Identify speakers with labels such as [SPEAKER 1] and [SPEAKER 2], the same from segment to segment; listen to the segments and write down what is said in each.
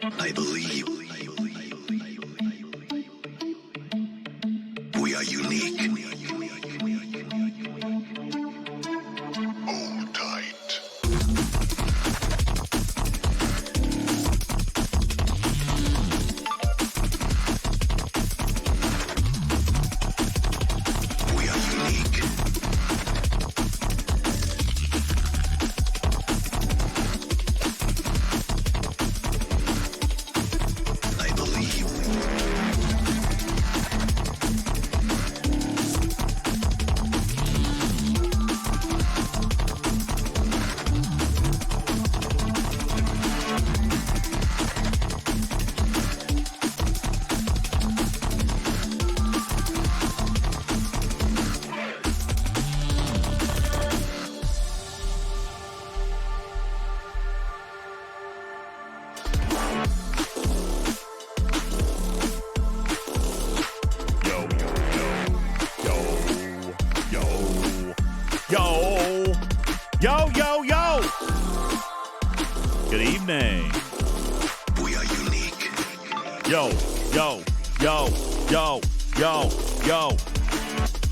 [SPEAKER 1] I believe we are unique. Hold tight. We are unique. I believe
[SPEAKER 2] Yo. Good evening.
[SPEAKER 1] we are unique.
[SPEAKER 2] Yo.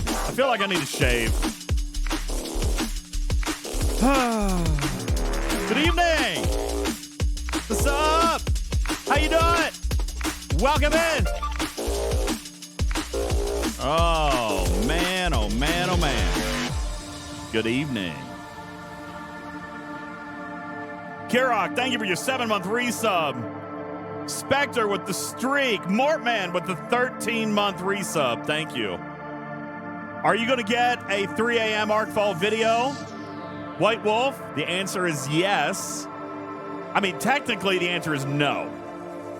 [SPEAKER 2] I feel like I need to shave. Good evening. What's up? How you doing? Welcome in. Oh, man. Good evening. Kirok, thank you for your 7-month resub. Spectre with the streak. Mortman with the 13-month resub. Thank you. Are you going to get a 3 a.m. Arkfall video? White Wolf, the answer is yes. I mean, technically, the answer is no.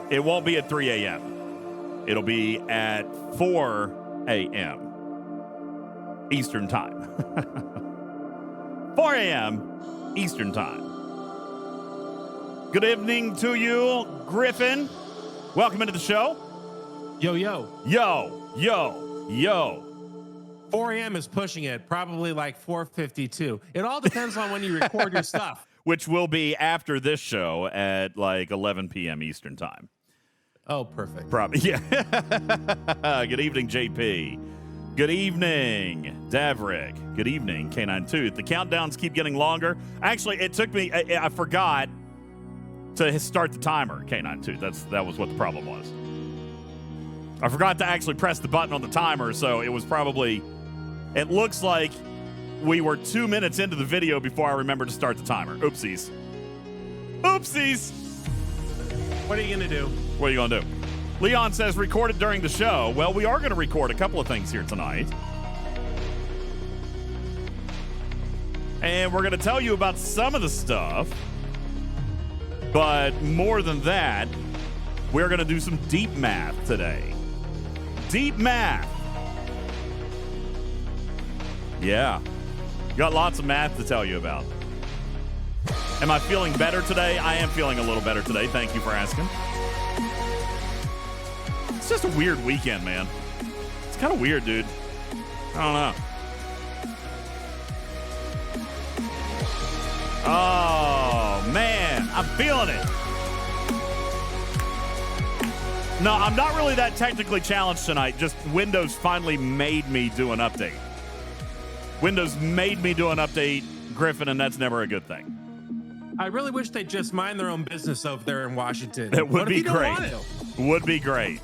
[SPEAKER 2] It won't be at 3 a.m. It'll be at 4 a.m. Eastern Time. 4 a.m. Eastern Time. Good evening to you, Griffin. Welcome into the show.
[SPEAKER 3] Yo. 4 a.m. is pushing it, probably like 4:52. It all depends on when you record your stuff.
[SPEAKER 2] Which will be after this show at like 11 p.m. Eastern Time.
[SPEAKER 3] Oh, perfect.
[SPEAKER 2] Probably, yeah. Good evening, JP. Good evening, Davrik. Good evening, K9 Tooth. The countdowns keep getting longer. Actually, it took me, I forgot to start the timer, K9 Tooth. That was what the problem was. I forgot to actually press the button on the timer, so it was probably, it looks like we were 2 minutes into the video before I remembered to start the timer. Oopsies.
[SPEAKER 3] What are you going to do?
[SPEAKER 2] What are you going to do? Leon says record it during the show. Well, we are going to record a couple of things here tonight. And we're going to tell you about some of the stuff. But more than that, we're going to do some deep math today. Deep math. Yeah. Got lots of math to tell you about. Am I feeling better today? I am feeling a little better today. Thank you for asking. It's just a weird weekend, man. It's kind of weird, dude. I don't know. Oh, man. I'm feeling it. No, I'm not really that technically challenged tonight. Just Windows finally made me do an update. Windows made me do an update, Griffin, and that's never a good thing.
[SPEAKER 3] I really wish they'd just mind their own business over there in Washington.
[SPEAKER 2] It would be great.
[SPEAKER 3] Don't want to?
[SPEAKER 2] Would be great.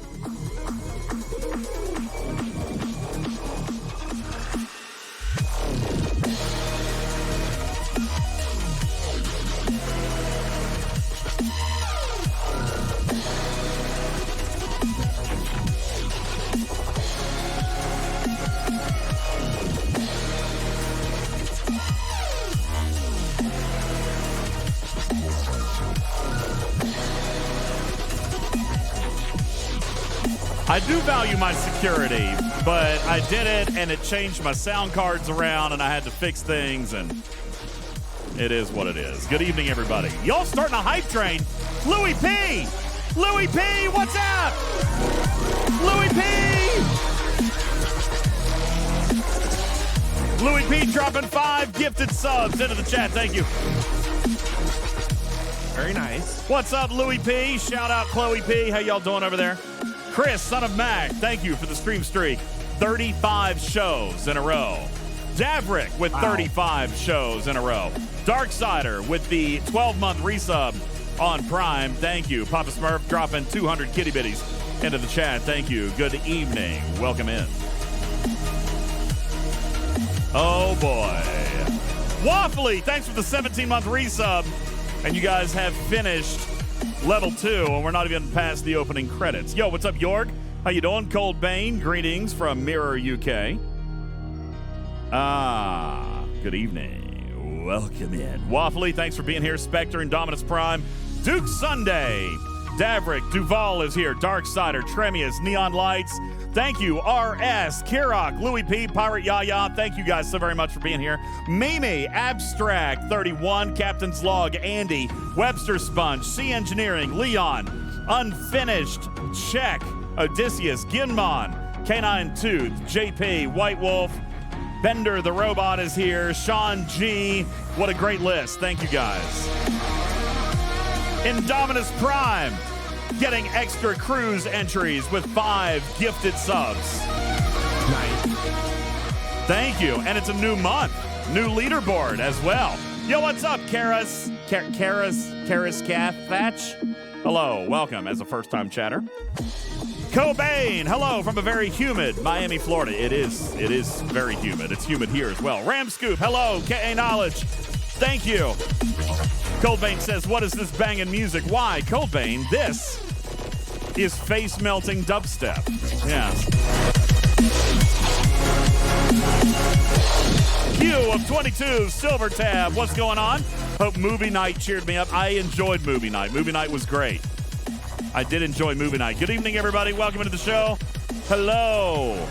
[SPEAKER 2] I do value my security, but I did it, and it changed my sound cards around, and I had to fix things, and it is what it is. Good evening, everybody. Y'all starting a hype train. Louis P! Louis P, what's up? Louis P! Louis P dropping 5 gifted subs into the chat. Thank you.
[SPEAKER 3] Very nice.
[SPEAKER 2] What's up, Louis P? Shout out Chloe P. How y'all doing over there? Chris, son of Mac, thank you for the stream streak. 35 shows in a row. Davrick with 35 shows in a row. Darksider with the 12-month resub on Prime. Thank you. Papa Smurf dropping 200 kitty bitties into the chat. Thank you. Good evening. Welcome in. Oh, boy. Waffly, thanks for the 17-month resub. And you guys have finished level 2, and we're not even past the opening credits. Yo, what's up, York? How you doing? Cold Bane, greetings from Mirror UK. Good evening. Welcome in. Waffly, thanks for being here. Spectre, Indominus Prime, Duke Sunday, Davrick, Duval is here. Darksider, Tremius, Neon Lights. Thank you, RS, Kirok, Louis P, Pirate Yaya. Thank you guys so very much for being here. Mimi, Abstract, 31, Captain's Log, Andy, Webster Sponge, C Engineering, Leon, Unfinished, Check, Odysseus, Ginmon, Canine Tooth, JP, White Wolf, Bender the Robot is here, Sean G. What a great list. Thank you guys. Indominus Prime, getting extra cruise entries with 5 gifted subs.
[SPEAKER 3] Nice.
[SPEAKER 2] Thank you. And it's a new month, new leaderboard as well. Yo, what's up, Karis Kath Thatch? Hello, welcome as a first-time chatter. Cobain, hello from a very humid Miami, Florida. It is very humid. It's humid here as well. Ram Scoop, hello. KA Knowledge, thank you. Coldbane says, what is this banging music? Why, Coldbane, this is face-melting dubstep. Yeah. Q of 22, Silver Tab, what's going on? Hope movie night cheered me up. I enjoyed movie night. Movie night was great. I did enjoy movie night. Good evening, everybody. Welcome into the show. Hello.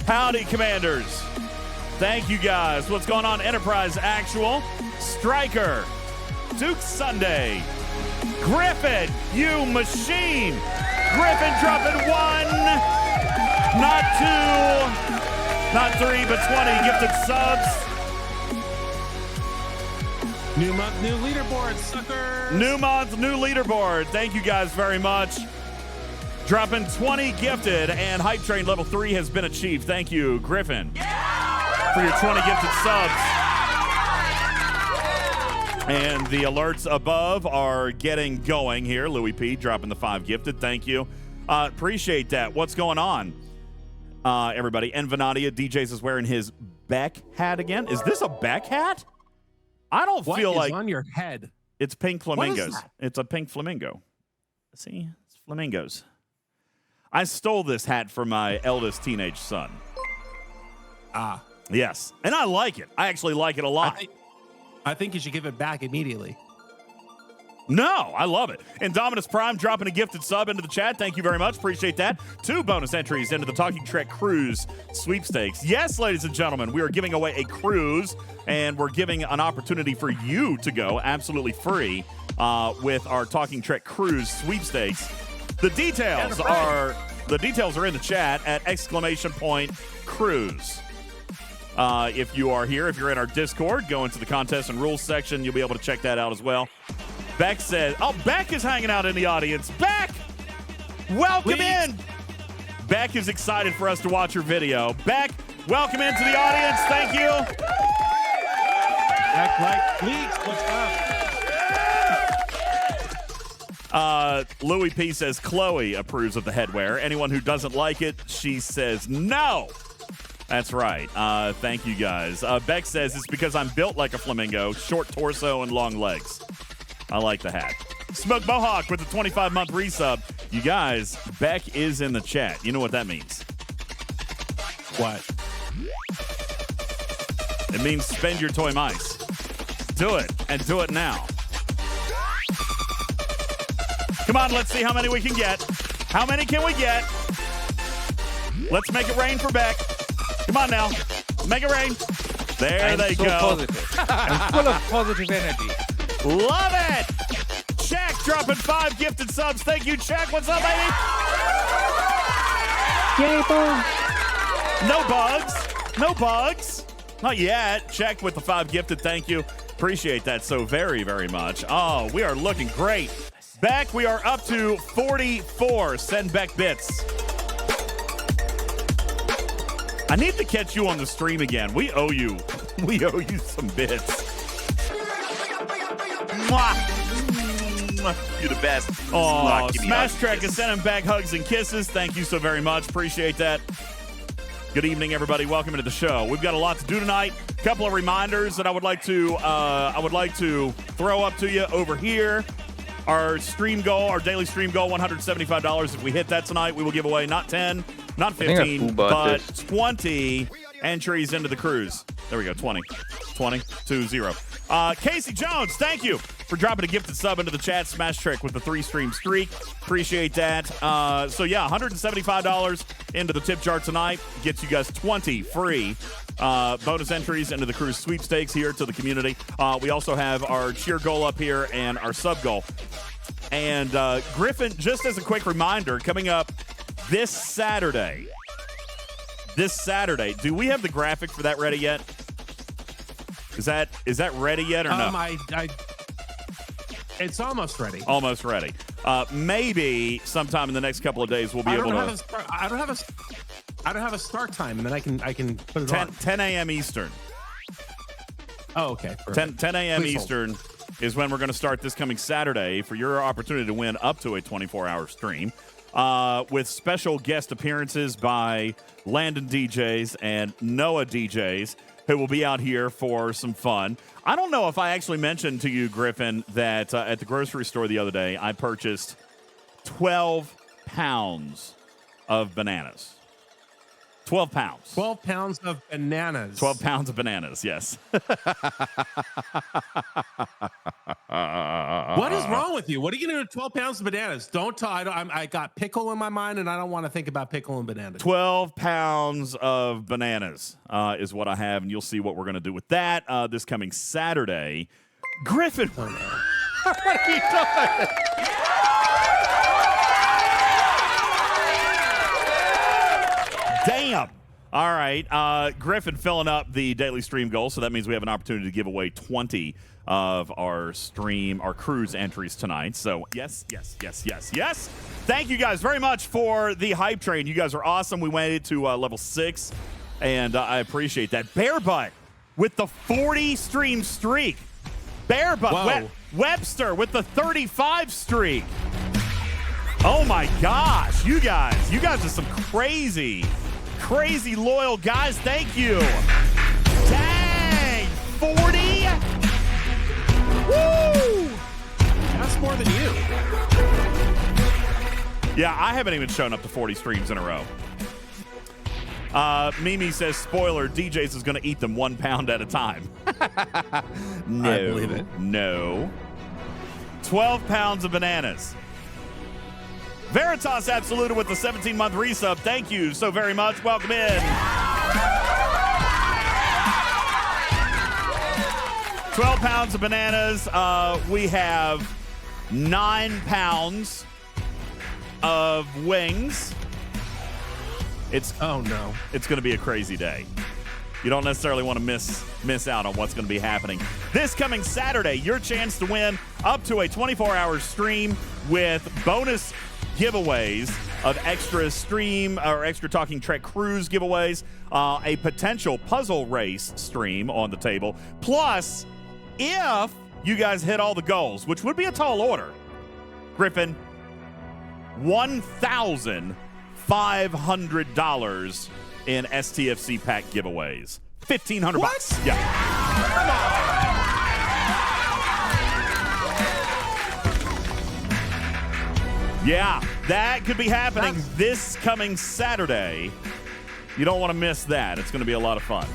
[SPEAKER 2] Howdy, Commanders. Thank you, guys. What's going on? Enterprise Actual, Striker, Duke Sunday, Griffin, you machine. Griffin dropping 1, not 2, not 3, but 20 gifted subs.
[SPEAKER 3] New month, new leaderboard, suckers.
[SPEAKER 2] New month, new leaderboard. Thank you guys very much. Dropping 20 gifted, and Hype Train level 3 has been achieved. Thank you, Griffin, for your 20 gifted subs. And the alerts above are getting going here. Louis P dropping the 5 gifted. Thank you. Appreciate that. What's going on, everybody? And Venadia, DJz is wearing his Beck hat again. Is this a Beck hat? I don't feel like
[SPEAKER 3] on your head.
[SPEAKER 2] It's pink flamingos.
[SPEAKER 3] What is that?
[SPEAKER 2] It's a pink flamingo. See, it's flamingos. I stole this hat from my eldest teenage son. Yes, and I like it. I actually like it a lot.
[SPEAKER 3] I think you should give it back immediately.
[SPEAKER 2] No, I love it. Indominus Prime dropping a gifted sub into the chat. Thank you very much. Appreciate that. 2 bonus entries into the Talking Trek Cruise sweepstakes. Yes, ladies and gentlemen, we are giving away a cruise, and we're giving an opportunity for you to go absolutely free with our Talking Trek Cruise sweepstakes. The details are in the chat at !cruise. If you are here, if you're in our Discord, go into the contest and rules section. You'll be able to check that out as well. Beck says, Beck is hanging out in the audience. Beck, welcome in. Beck is excited for us to watch your video. Beck, welcome into the audience. Thank you.
[SPEAKER 3] Act like Fleets, what's up?
[SPEAKER 2] Louis P says, Chloe approves of the headwear. Anyone who doesn't like it, she says no. That's right. Thank you, guys. Beck says, it's because I'm built like a flamingo, short torso and long legs. I like the hat. Smoke Mohawk with the 25-month resub. You guys, Beck is in the chat. You know what that means?
[SPEAKER 3] What?
[SPEAKER 2] It means spend your toy mice. Do it, and do it now. Come on, let's see how many we can get. How many can we get? Let's make it rain for Beck. Come on now. Make it rain. There they go.
[SPEAKER 4] Positive. I'm full of positive energy.
[SPEAKER 2] Love it. Check dropping 5 gifted subs. Thank you, Check. What's up, baby?
[SPEAKER 4] Yay, boom.
[SPEAKER 2] No bugs. No bugs. Not yet. Check with the 5 gifted. Thank you. Appreciate that so very, very much. Oh, we are looking great. Beck, we are up to 44. Send Beck bits. I need to catch you on the stream again. We owe you. We owe you some bits. Mwah.
[SPEAKER 5] You're the best.
[SPEAKER 2] Oh, Smash Trek is sending back hugs and kisses. Thank you so very much. Appreciate that. Good evening, everybody. Welcome into the show. We've got a lot to do tonight. A couple of reminders that I would like to throw up to you over here. Our stream goal, our daily stream goal, $175. If we hit that tonight, we will give away not 10, not 15, but 20 entries into the cruise. There we go, 20. 20-20. Casey Jones, thank you for dropping a gifted sub into the chat. Smash Trick with the 3-stream streak. Appreciate that. So, yeah, $175 into the tip jar tonight. Gets you guys 20 free bonus entries into the cruise sweepstakes here to the community. We also have our cheer goal up here and our sub goal. And Griffin, just as a quick reminder, coming up this Saturday. Do we have the graphic for that ready yet? Is that ready yet or no?
[SPEAKER 3] It's almost ready.
[SPEAKER 2] Almost ready. Maybe sometime in the next couple of days we'll be able to.
[SPEAKER 3] I don't have a start time, and then I can put it on.
[SPEAKER 2] 10 a.m. Eastern.
[SPEAKER 3] Oh, okay.
[SPEAKER 2] 10 a.m. Eastern is when we're going to start this coming Saturday for your opportunity to win up to a 24-hour stream with special guest appearances by Landon DJs and Noah DJs, who will be out here for some fun. I don't know if I actually mentioned to you, Griffin, that at the grocery store the other day, I purchased 12 pounds of bananas. 12 pounds.
[SPEAKER 3] 12 pounds of bananas.
[SPEAKER 2] 12 pounds of bananas, yes.
[SPEAKER 3] What is wrong with you? What are you going to do with 12 pounds of bananas? Don't tell. I got pickle in my mind, and I don't want to think about pickle and bananas. 12
[SPEAKER 2] pounds of bananas is what I have, and you'll see what we're going to do with that this coming Saturday. Griffin, what are you doing? Damn. All right. Griffin filling up the daily stream goal, so that means we have an opportunity to give away 20 of our cruise entries tonight. So, yes. Thank you guys very much for the hype train. You guys are awesome. We made it to level 6, and I appreciate that. Bear Butt with the 40 stream streak. Bear Butt. Webster with the 35 streak. Oh, my gosh. You guys are some crazy loyal guys. Thank you. Dang, 40? Woo!
[SPEAKER 3] That's more than you.
[SPEAKER 2] Yeah, I haven't even shown up to 40 streams in a row. Mimi says, spoiler, DJz is going to eat them 1 pound at a time. No.
[SPEAKER 3] I believe it.
[SPEAKER 2] No. 12 pounds of bananas. Veritas Absoluta with the 17-month resub. Thank you so very much. Welcome in. 12 pounds of bananas. We have 9 pounds of wings.
[SPEAKER 3] Oh no.
[SPEAKER 2] It's going to be a crazy day. You don't necessarily want to miss out on what's going to be happening. This coming Saturday, your chance to win up to a 24-hour stream with bonus giveaways of extra stream or extra Talking Trek cruise giveaways, a potential puzzle race stream on the table. Plus, if you guys hit all the goals, which would be a tall order, Griffin, $1,500 in STFC pack giveaways. $1,500 bucks. Yeah.
[SPEAKER 3] Come on.
[SPEAKER 2] Yeah, that could be happening this coming Saturday. You don't want to miss that. It's going to be a lot of fun.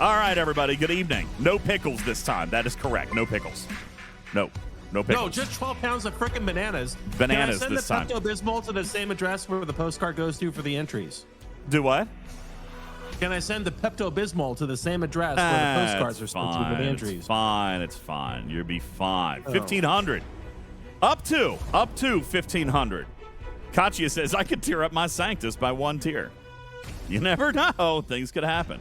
[SPEAKER 2] All right, everybody, good evening. No pickles this time. That is correct. No pickles. No pickles.
[SPEAKER 3] No, just 12 pounds of freaking bananas.
[SPEAKER 2] Bananas
[SPEAKER 3] Can I
[SPEAKER 2] this
[SPEAKER 3] send
[SPEAKER 2] time.
[SPEAKER 3] the Pepto-Bismol to the same address where the postcard goes to for the entries?
[SPEAKER 2] Do what?
[SPEAKER 3] Can I send the Pepto-Bismol to the same address where the postcards are supposed to be for the entries?
[SPEAKER 2] It's fine. You'll be fine. 1,500. Up to 1,500. Katya says, I could tear up my Sanctus by 1 tier. You never know. Things could happen.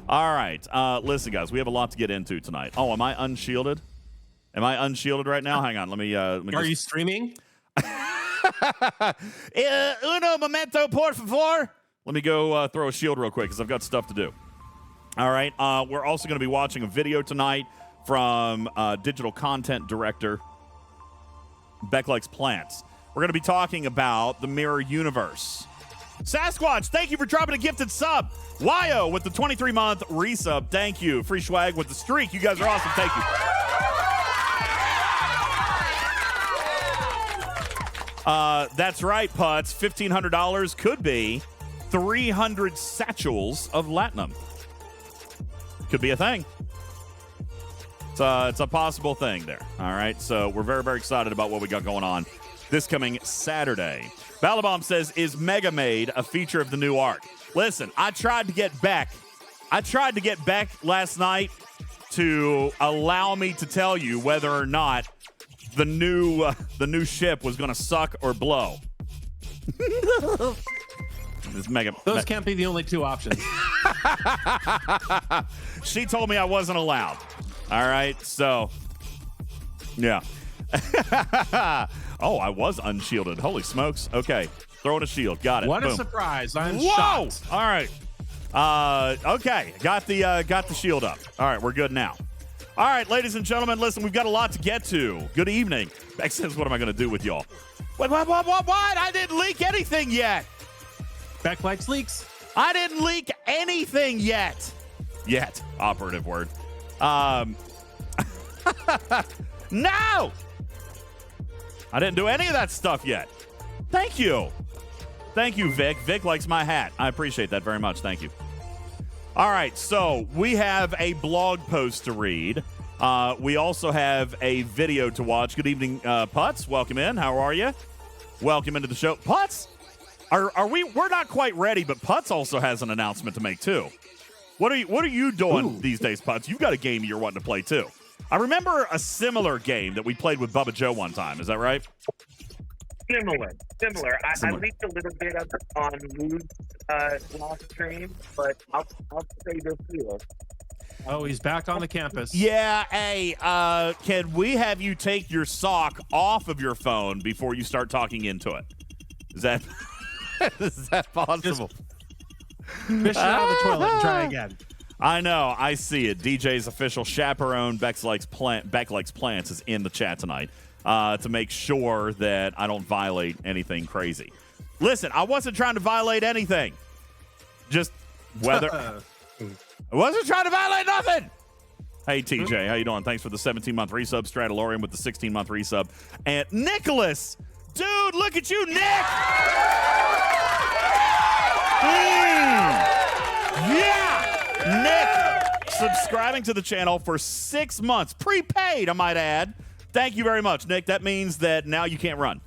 [SPEAKER 2] All right. Listen, guys, we have a lot to get into tonight. Oh, am I unshielded? Am I unshielded right now? Hang on. Let me
[SPEAKER 3] Are you streaming?
[SPEAKER 2] Uno momento, por favor. Let me go throw a shield real quick because I've got stuff to do. All right. We're also going to be watching a video tonight from digital content director Beck Likes Plants. We're going to be talking about the mirror universe. Sasquatch, thank you for dropping a gifted sub. Wyo with the 23-month resub. Thank you. Free swag with the streak. You guys are awesome. Thank you. That's right, Putz. $1,500 could be 300 satchels of Latinum. Could be a thing. It's a possible thing there. All right, so we're very, very excited about what we got going on this coming Saturday. Balabomb says, is Mega Maid a feature of the new arc? Listen, I tried to get Beck last night to allow me to tell you whether or not the new ship was going to suck or blow.
[SPEAKER 3] Those can't be the only two options.
[SPEAKER 2] She told me I wasn't allowed. All right, so yeah. Oh, I was unshielded. Holy smokes. Okay, throwing a shield. Got it.
[SPEAKER 3] What
[SPEAKER 2] Boom.
[SPEAKER 3] a surprise! I'm
[SPEAKER 2] Whoa!
[SPEAKER 3] shocked.
[SPEAKER 2] All right. Okay, got the shield up. All right, we're good now. All right, ladies and gentlemen, listen, we've got a lot to get to. Good evening. Beck says, what am I going to do with y'all? What? I didn't leak anything yet.
[SPEAKER 3] Beck likes leaks.
[SPEAKER 2] I didn't leak anything yet. Yet, operative word. No! I didn't do any of that stuff yet. Thank you. Thank you, Vic. Vic likes my hat. I appreciate that very much. Thank you. All right, so we have a blog post to read. We also have a video to watch. Good evening, Putz. Welcome in. How are you? Welcome into the show. Putz, are we? We're not quite ready, but Putz also has an announcement to make too. What are you doing these days, Putz? You've got a game you're wanting to play too. I remember a similar game that we played with Bubba Joe one time. Is that right?
[SPEAKER 6] Similar. I leaked a little bit of it on Mood's last stream, but I'll say this here.
[SPEAKER 3] Oh, he's back on the campus.
[SPEAKER 2] Yeah. Hey, can we have you take your sock off of your phone before you start talking into it? Is that is that possible?
[SPEAKER 3] Fish it out of the toilet and try again.
[SPEAKER 2] I know. I see it. DJ's official chaperone, Beck Likes Plants, is in the chat tonight to make sure that I don't violate anything crazy. Listen, I wasn't trying to violate anything. Just whether I wasn't trying to violate nothing. Hey, TJ, how you doing? Thanks for the 17-month resub. Stradalorian with the 16-month resub. And Nicholas, dude, look at you, Nick. Yeah. Nick, subscribing to the channel for 6 months. Prepaid, I might add. Thank you very much, Nick. That means that now you can't run.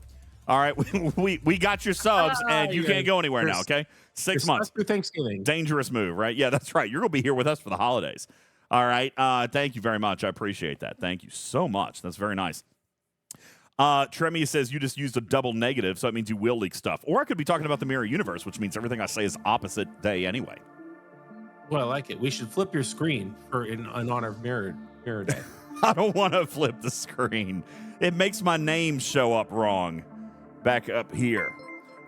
[SPEAKER 2] All right, we got your subs, and you can't go anywhere now, okay? 6 months.
[SPEAKER 3] Through Thanksgiving.
[SPEAKER 2] Dangerous move, right? Yeah, that's right. You're going to be here with us for the holidays. All right. Thank you very much. I appreciate that. Thank you so much. That's very nice. Tremia says you just used a double negative, so that means you will leak stuff. Or I could be talking about the mirror universe, which means everything I say is opposite day anyway.
[SPEAKER 3] Well, I like it. We should flip your screen in honor of Mirror Day.
[SPEAKER 2] I don't want to flip the screen. It makes my name show up wrong. Back up here.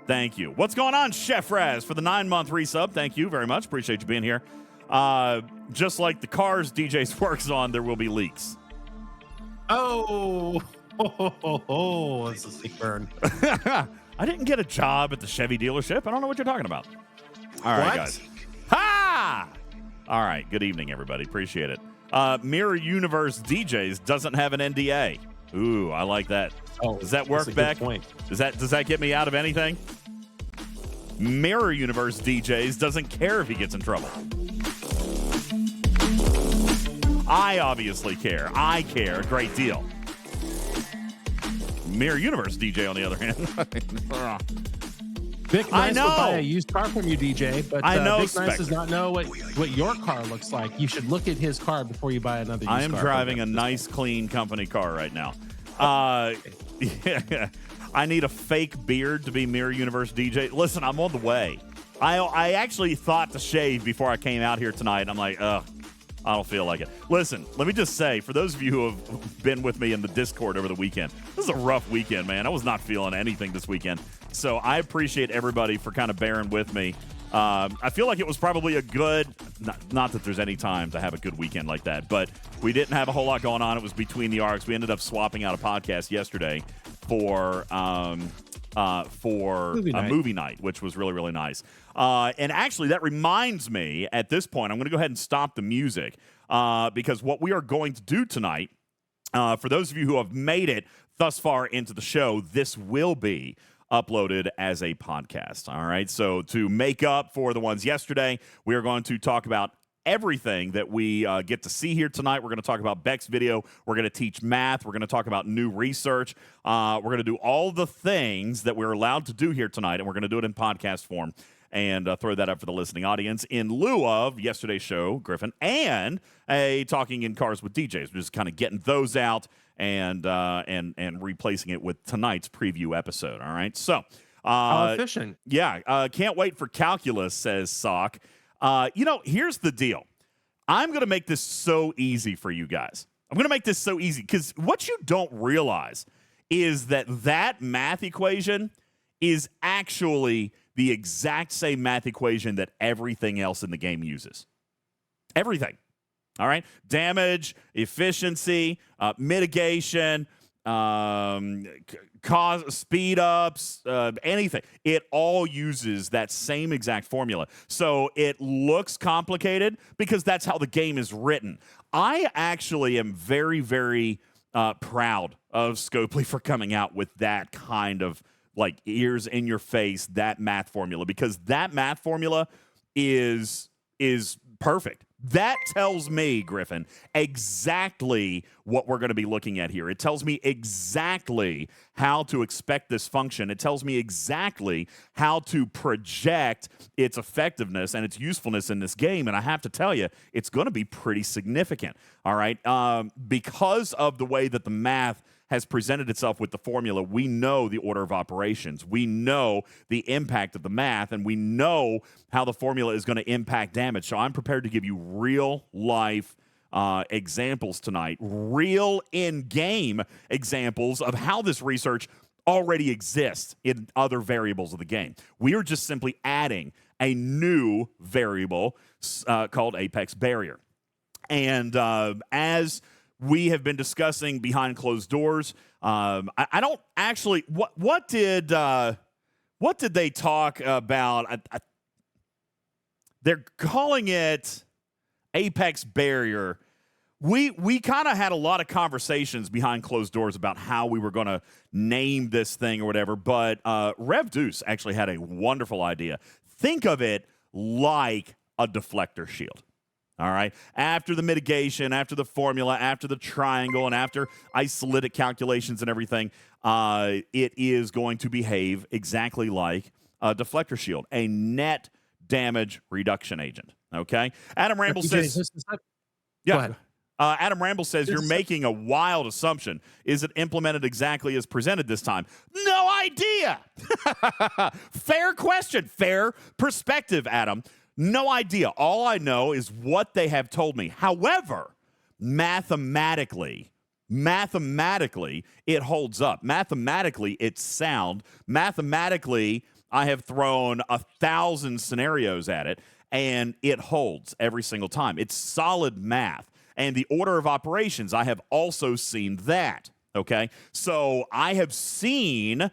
[SPEAKER 2] Thank you. What's going on, Chef Raz, for the 9-month resub? Thank you very much. Appreciate you being here. Just like the cars DJ's works on, there will be leaks.
[SPEAKER 3] Oh, that's a sick burn.
[SPEAKER 2] I didn't get a job at the Chevy dealership. I don't know what you're talking about. All right, guys. Ha! All right. Good evening, everybody. Appreciate it. Mirror Universe DJs doesn't have an NDA. Ooh, I like that.
[SPEAKER 3] Oh,
[SPEAKER 2] does that work, Beck? Does that get me out of anything? Mirror Universe DJs doesn't care if he gets in trouble. I obviously care. I care a great deal. Mirror Universe DJ, on the other hand.
[SPEAKER 3] Vic Nice would buy a used car from you, DJ, but
[SPEAKER 2] I know
[SPEAKER 3] Vic Nice does not know what your car looks like. You should look at his car before you buy another used car.
[SPEAKER 2] I am driving a nice, clean company car right now. Yeah, I need a fake beard to be Mirror Universe DJ. Listen, I'm on the way. I actually thought to shave before I came out here tonight. And I'm like, ugh, I don't feel like it. Listen, let me just say, for those of you who have been with me in the Discord over the weekend, this is a rough weekend, man. I was not feeling anything this weekend. So I appreciate everybody for kind of bearing with me. I feel like it was probably a good, not that there's any time to have a good weekend like that, but we didn't have a whole lot going on. It was between the arcs. We ended up swapping out a podcast yesterday for movie night, which was really, really nice. And actually, that reminds me, at this point, I'm going to go ahead and stop the music because what we are going to do tonight, for those of you who have made it thus far into the show, this will be uploaded as a podcast. All right. So to make up for the ones yesterday, we are going to talk about everything that we get to see here tonight. We're going to talk about Beck's video. We're going to teach math. We're going to talk about new research. We're going to do all the things that we're allowed to do here tonight, and we're going to do it in podcast form and throw that up for the listening audience in lieu of yesterday's show, Griffin, and a Talking in Cars with DJs. We're just kind of getting those out and replacing it with tonight's preview episode. All right. So
[SPEAKER 3] How efficient.
[SPEAKER 2] Yeah. Can't wait for calculus, says Sock. Here's the deal. I'm going to make this so easy for you guys. I'm going to make this so easy because what you don't realize is that math equation is actually the exact same math equation that everything else in the game uses. Everything. All right? Damage, efficiency, mitigation, speed ups, anything. It all uses that same exact formula. So it looks complicated because that's how the game is written. I actually am very, very proud of Scopely for coming out with that kind of like ears in your face, that math formula, because that math formula is perfect. That tells me, Griffin, exactly what we're going to be looking at here. It tells me exactly how to expect this function. It tells me exactly how to project its effectiveness and its usefulness in this game. And I have to tell you, it's going to be pretty significant, all right? Because of the way that the math has presented itself with the formula, we know the order of operations. We know the impact of the math, and we know how the formula is going to impact damage. So I'm prepared to give you real-life examples tonight, real in-game examples of how this research already exists in other variables of the game. We are just simply adding a new variable called Apex Barrier. And as we have been discussing behind closed doors. I don't actually. What did they talk about? They're calling it Apex Barrier. We kind of had a lot of conversations behind closed doors about how we were going to name this thing or whatever. But Rev Deuce actually had a wonderful idea. Think of it like a deflector shield. All right. After the mitigation, after the formula, after the triangle, and after isolytic calculations and everything, it is going to behave exactly like a deflector shield, a net damage reduction agent. Okay. Adam Ramble says,
[SPEAKER 3] Go ahead.
[SPEAKER 2] Adam Ramble says, you're making a wild assumption. Is it implemented exactly as presented this time? No idea. Fair question. Fair perspective, Adam. No idea. All I know is what they have told me. However, mathematically, it holds up. Mathematically, it's sound. Mathematically, I have thrown 1,000 scenarios at it, and it holds every single time. It's solid math. And the order of operations, I have also seen that, okay? So I have seen,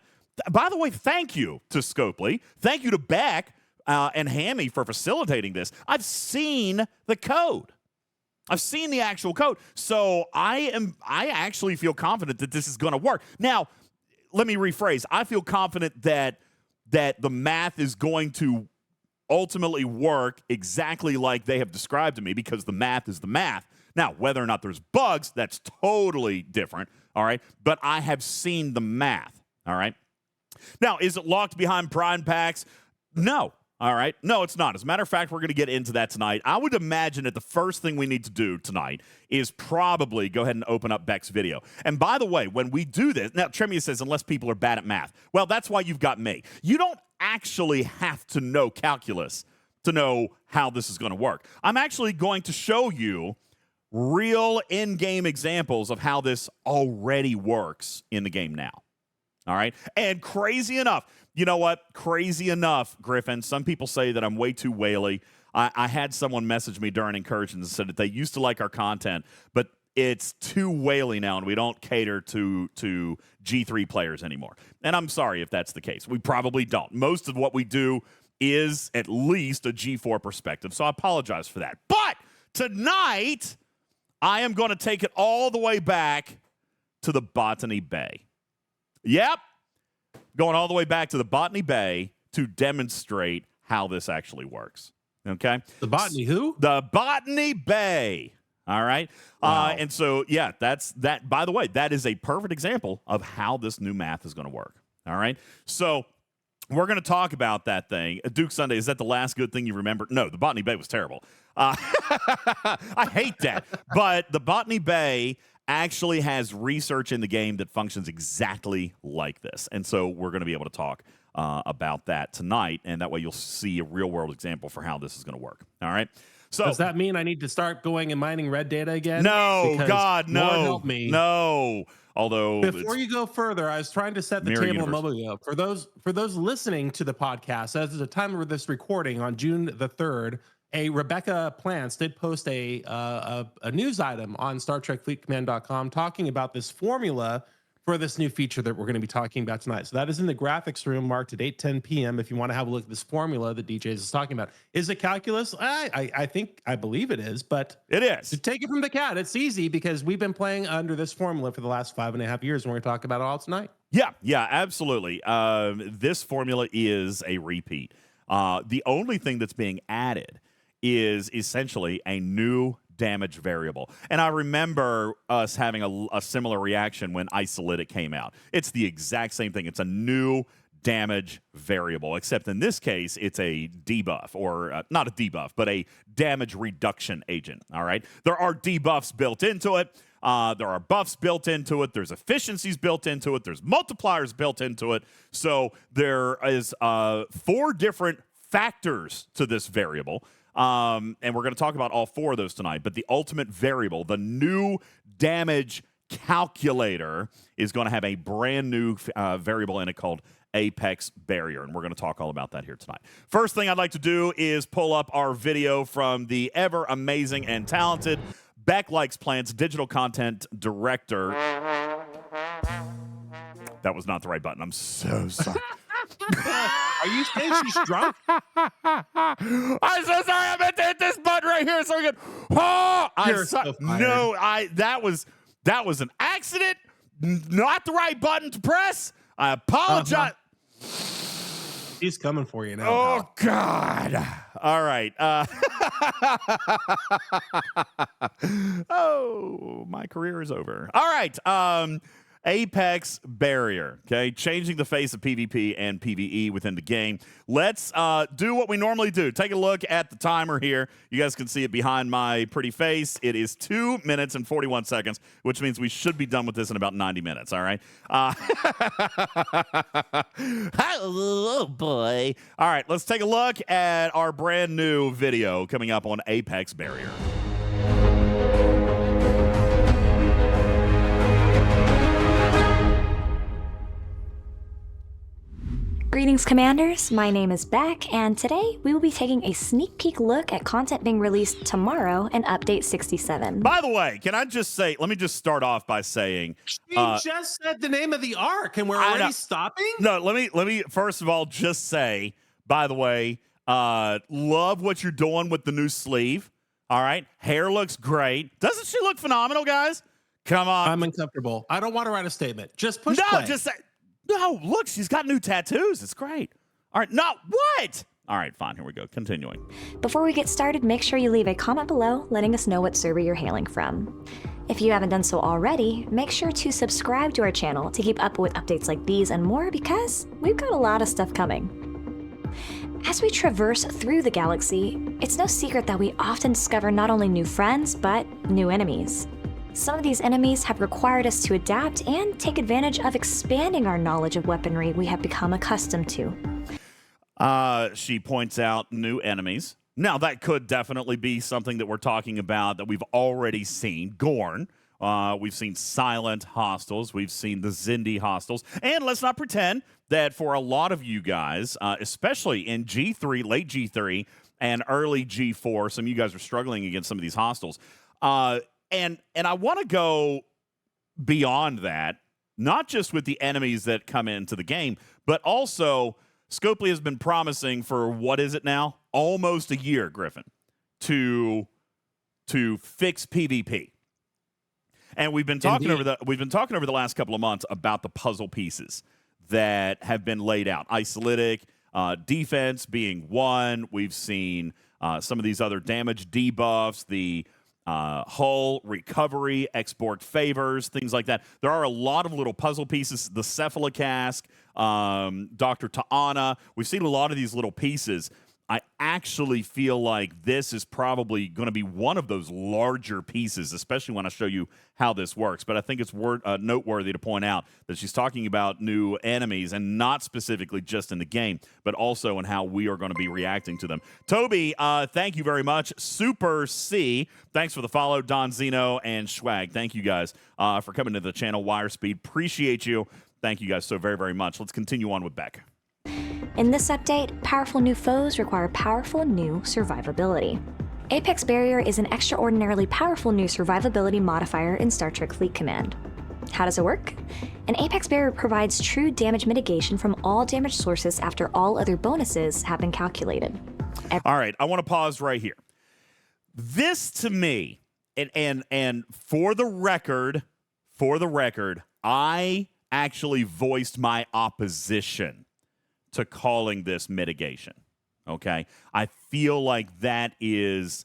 [SPEAKER 2] by the way, thank you to Scopely. Thank you to Beck and Hammy for facilitating this. I've seen the code. I've seen the actual code. So I actually feel confident that this is going to work. Now, let me rephrase. I feel confident that the math is going to ultimately work exactly like they have described to me because the math is the math. Now, whether or not there's bugs, that's totally different, all right? But I have seen the math, all right? Now, is it locked behind prime packs? No. All right. No, it's not. As a matter of fact, we're going to get into that tonight. I would imagine that the first thing we need to do tonight is probably go ahead and open up Beck's video. And by the way, when we do this, now Tremia says, unless people are bad at math. Well, that's why you've got me. You don't actually have to know calculus to know how this is going to work. I'm actually going to show you real in-game examples of how this already works in the game now. All right? And crazy enough, you know what? Crazy enough, Griffin, some people say that I'm way too whaley. I had someone message me during Incursions and said that they used to like our content, but it's too whaley now, and we don't cater to G3 players anymore. And I'm sorry if that's the case. We probably don't. Most of what we do is at least a G4 perspective, so I apologize for that. But tonight, I am going to take it all the way back to the Botany Bay. Yep, going all the way back to the Botany Bay to demonstrate how this actually works. Okay?
[SPEAKER 3] The Botany who?
[SPEAKER 2] The Botany Bay. All right.
[SPEAKER 3] Wow.
[SPEAKER 2] And so, yeah, that's that. By the way, that is a perfect example of how this new math is going to work. All right. So we're going to talk about that thing. Duke Sunday, is that the last good thing you remember? No, the Botany Bay was terrible. I hate that. But the Botany Bay actually has research in the game that functions exactly like this. And so we're going to be able to talk about that tonight. And that way you'll see a real world example for how this is going to work. All right. So
[SPEAKER 3] does that mean I need to start going and mining red data again?
[SPEAKER 2] No,
[SPEAKER 3] Because
[SPEAKER 2] God, no.
[SPEAKER 3] Lord help me.
[SPEAKER 2] No. Although
[SPEAKER 3] Before you go further, I was trying to set the
[SPEAKER 2] Mirror
[SPEAKER 3] table a
[SPEAKER 2] universe.
[SPEAKER 3] moment ago. For those listening to the podcast, as of the time of this recording on June the 3rd, Rebecca Plants did post a news item on startrekfleetcommand.com talking about this formula for this new feature that we're going to be talking about tonight. So that is in the graphics room marked at 8:10 p.m. if you want to have a look at this formula that DJz is talking about. Is it calculus? I believe it is, but
[SPEAKER 2] it is.
[SPEAKER 3] to take it from the cat, it's easy because we've been playing under this formula for the last 5.5 years, and we're going to talk about it all tonight.
[SPEAKER 2] Yeah, absolutely. This formula is a repeat. The only thing that's being added is essentially a new damage variable. And I remember us having a similar reaction when Isolytic came out. It's the exact same thing. It's a new damage variable, except in this case, it's a debuff, or not a debuff, but a damage reduction agent, all right? There are debuffs built into it. There are buffs built into it. There's efficiencies built into it. There's multipliers built into it. So there is 4 different factors to this variable. And we're going to talk about all 4 of those tonight. But the ultimate variable, the new damage calculator, is going to have a brand new variable in it called Apex Barrier. And we're going to talk all about that here tonight. First thing I'd like to do is pull up our video from the ever amazing and talented Beck Likes Plants digital content director. That was not the right button. I'm so sorry.
[SPEAKER 3] Are you saying she's drunk?
[SPEAKER 2] I'm so sorry. I meant to hit this button right here so we could. Oh,
[SPEAKER 3] You're so fired.
[SPEAKER 2] No, that was an accident. Not the right button to press. I apologize.
[SPEAKER 3] He's coming for you now.
[SPEAKER 2] Oh God! All right. Oh, my career is over. All right. Apex Barrier, okay? Changing the face of PvP and PvE within the game. Let's do what we normally do. Take a look at the timer here. You guys can see it behind my pretty face. It is 2 minutes and 41 seconds, which means we should be done with this in about 90 minutes, all right? Oh, boy. All right, let's take a look at our brand new video coming up on Apex Barrier.
[SPEAKER 7] Greetings, Commanders. My name is Beck, and today we will be taking a sneak peek look at content being released tomorrow in Update 67.
[SPEAKER 2] By the way, can I just say, let me just start off by saying...
[SPEAKER 3] She just said the name of the arc, and we're already stopping?
[SPEAKER 2] No, let me first of all just say, by the way, love what you're doing with the new sleeve. All right? Hair looks great. Doesn't she look phenomenal, guys? Come on.
[SPEAKER 3] I'm uncomfortable. I don't want to write a statement. Just push
[SPEAKER 2] No,
[SPEAKER 3] play.
[SPEAKER 2] just say... No, look, she's got new tattoos. It's great. All right, no, what? All right, fine, here we go. Continuing.
[SPEAKER 7] Before we get started, make sure you leave a comment below letting us know what server you're hailing from. If you haven't done so already, make sure to subscribe to our channel to keep up with updates like these and more because we've got a lot of stuff coming. As we traverse through the galaxy, it's no secret that we often discover not only new friends, but new enemies. Some of these enemies have required us to adapt and take advantage of expanding our knowledge of weaponry we have become accustomed to.
[SPEAKER 2] She points out new enemies. Now, that could definitely be something that we're talking about that we've already seen. Gorn. We've seen silent hostiles. We've seen the Zindi hostiles. And let's not pretend that for a lot of you guys, especially in G3, late G3, and early G4, some of you guys are struggling against some of these hostiles. And I want to go beyond that, not just with the enemies that come into the game, but also Scopely has been promising for, what is it now? Almost a year, Griffin, to fix PvP. And we've been talking over the last couple of months about the puzzle pieces that have been laid out. Isolytic, defense being one. We've seen some of these other damage debuffs, the hull recovery, export favors, things like that. There are a lot of little puzzle pieces. The Cephalocask, Dr. Ta'ana. We've seen a lot of these little pieces. I actually feel like this is probably going to be one of those larger pieces, especially when I show you how this works. But I think it's noteworthy to point out that she's talking about new enemies, and not specifically just in the game, but also in how we are going to be reacting to them. Toby, thank you very much. Super C, thanks for the follow. Don Zeno and Schwag, thank you guys for coming to the channel. Wire Speed, appreciate you. Thank you guys so very, very much. Let's continue on with Beck.
[SPEAKER 7] In this update, powerful new foes require powerful new survivability. Apex Barrier is an extraordinarily powerful new survivability modifier in Star Trek Fleet Command. How does it work? An Apex Barrier provides true damage mitigation from all damage sources after all other bonuses have been calculated.
[SPEAKER 2] All right, I want to pause right here. This to me, and for the record, I actually voiced my opposition to calling this mitigation, okay? I feel like that is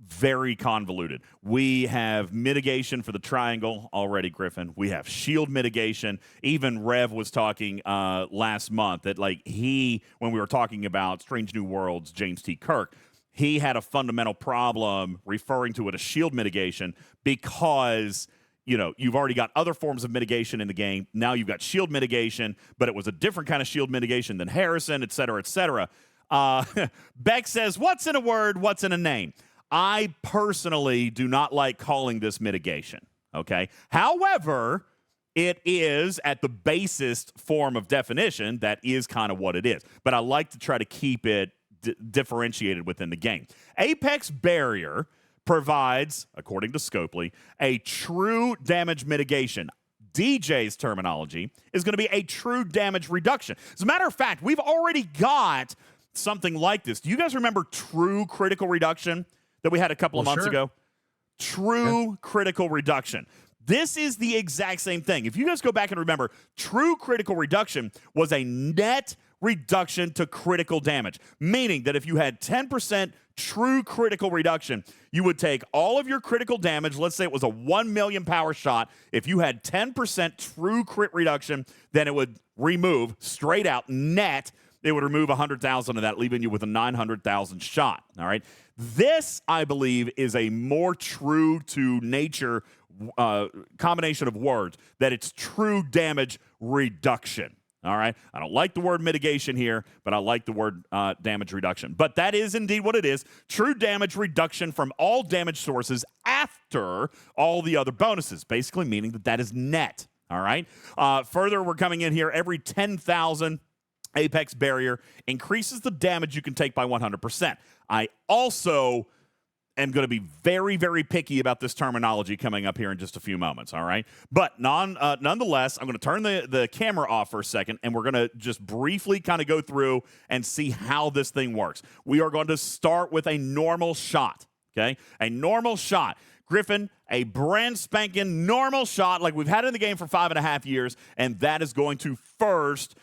[SPEAKER 2] very convoluted. We have mitigation for the triangle already, Griffin. We have shield mitigation. Even Rev was talking last month that, like, when we were talking about Strange New Worlds, James T. Kirk, he had a fundamental problem referring to it as shield mitigation because, you know, you've already got other forms of mitigation in the game. Now you've got shield mitigation, but it was a different kind of shield mitigation than Harrison, et cetera, et cetera. Beck says, what's in a word? What's in a name? I personally do not like calling this mitigation, okay? However, it is, at the basest form of definition, that is kind of what it is. But I like to try to keep it differentiated within the game. Apex Barrier provides, according to Scopely, a true damage mitigation. DJ's terminology is going to be a true damage reduction. As a matter of fact, we've already got something like this. Do you guys remember true critical reduction that we had a couple of months ago? True critical reduction. This is the exact same thing. If you guys go back and remember, true critical reduction was a net reduction to critical damage, meaning that if you had 10% true critical reduction, you would take all of your critical damage. Let's say it was a 1 million power shot. If you had 10% true crit reduction, then it would remove straight out net. It would remove 100,000 of that, leaving you with a 900,000 shot. All right. This, I believe, is a more true to nature combination of words, that it's true damage reduction. All right. I don't like the word mitigation here, but I like the word damage reduction. But that is indeed what it is. True damage reduction from all damage sources after all the other bonuses, basically meaning that that is net. All right. Further, we're coming in here. Every 10,000 Apex Barrier increases the damage you can take by 100%. I also am going to be very, very picky about this terminology coming up here in just a few moments, all right? But nonetheless, I'm going to turn the camera off for a second, and we're going to just briefly kind of go through and see how this thing works. We are going to start with a normal shot, okay? A normal shot. Griffin, a brand spanking normal shot like we've had in the game for 5.5 years, and that is going to first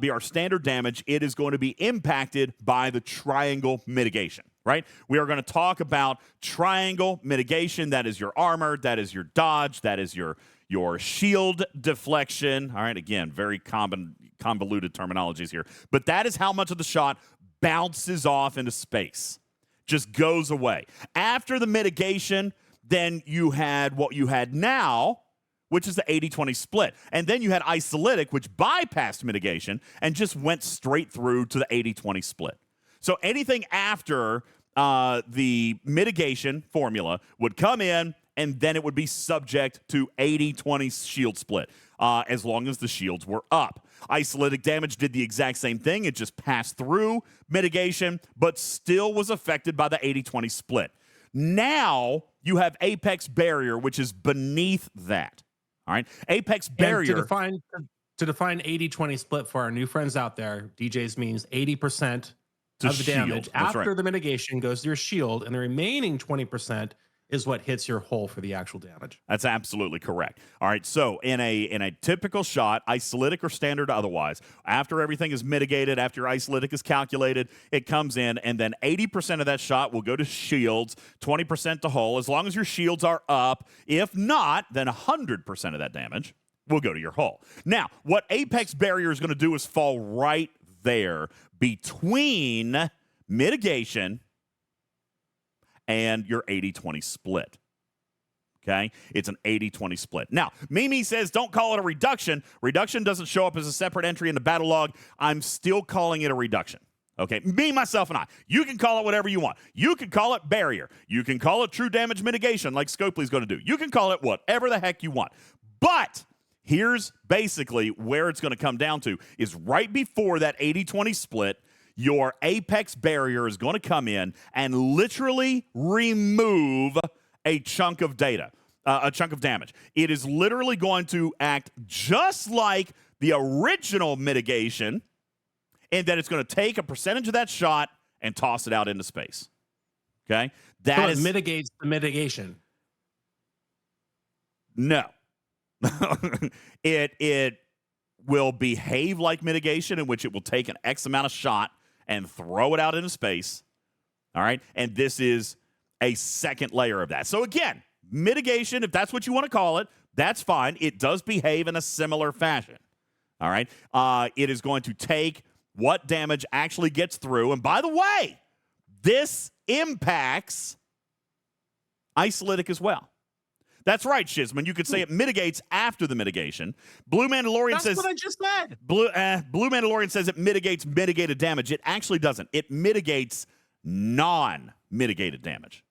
[SPEAKER 2] be our standard damage. It is going to be impacted by the triangle mitigation. Right? We are going to talk about triangle mitigation. That is your armor. That is your dodge. That is your shield deflection. All right, again, very convoluted terminologies here. But that is how much of the shot bounces off into space. Just goes away. After the mitigation, then you had what you had now, which is the 80-20 split. And then you had isolytic, which bypassed mitigation and just went straight through to the 80-20 split. So anything after the mitigation formula would come in, and then it would be subject to 80-20 shield split, as long as the shields were up. Isolytic damage did the exact same thing. It just passed through mitigation, but still was affected by the 80-20 split. Now you have Apex Barrier, which is beneath that. All right? Apex Barrier.
[SPEAKER 3] And to define 80-20 split for our new friends out there, DJs means 80%
[SPEAKER 2] To
[SPEAKER 3] of the
[SPEAKER 2] shield.
[SPEAKER 3] damage
[SPEAKER 2] That's
[SPEAKER 3] after
[SPEAKER 2] right.
[SPEAKER 3] the mitigation goes to your shield, and the remaining 20% is what hits your hull for the actual damage.
[SPEAKER 2] That's absolutely correct. All right, so in a typical shot, isolytic or standard otherwise, after everything is mitigated, after your isolytic is calculated, it comes in, and then 80% of that shot will go to shields, 20% to hull, as long as your shields are up. If not, then 100% of that damage will go to your hull. Now, what Apex Barrier is going to do is fall right there between mitigation and your 80-20 split. Okay? It's an 80-20 split. Now, Mimi says, don't call it a reduction. Reduction doesn't show up as a separate entry in the battle log. I'm still calling it a reduction. Okay? Me, myself, and I. You can call it whatever you want. You can call it barrier. You can call it true damage mitigation like Scopely's going to do. You can call it whatever the heck you want. But here's basically where it's going to come down to is right before that 80-20 split, your Apex Barrier is going to come in and literally remove a chunk of data, a chunk of damage. It is literally going to act just like the original mitigation, in that it's going to take a percentage of that shot and toss it out into space. Okay?
[SPEAKER 3] So it mitigates the mitigation.
[SPEAKER 2] No. It will behave like mitigation, in which it will take an X amount of shot and throw it out into space. All right? And this is a second layer of that. So again, mitigation, if that's what you want to call it, that's fine. It does behave in a similar fashion. All right? It is going to take what damage actually gets through. And by the way, this impacts isolytic as well. That's right, Shizman. You could say it mitigates after the mitigation. Blue Mandalorian says...
[SPEAKER 3] That's what I just said.
[SPEAKER 2] Blue Mandalorian says it mitigates mitigated damage. It actually doesn't. It mitigates non-mitigated damage.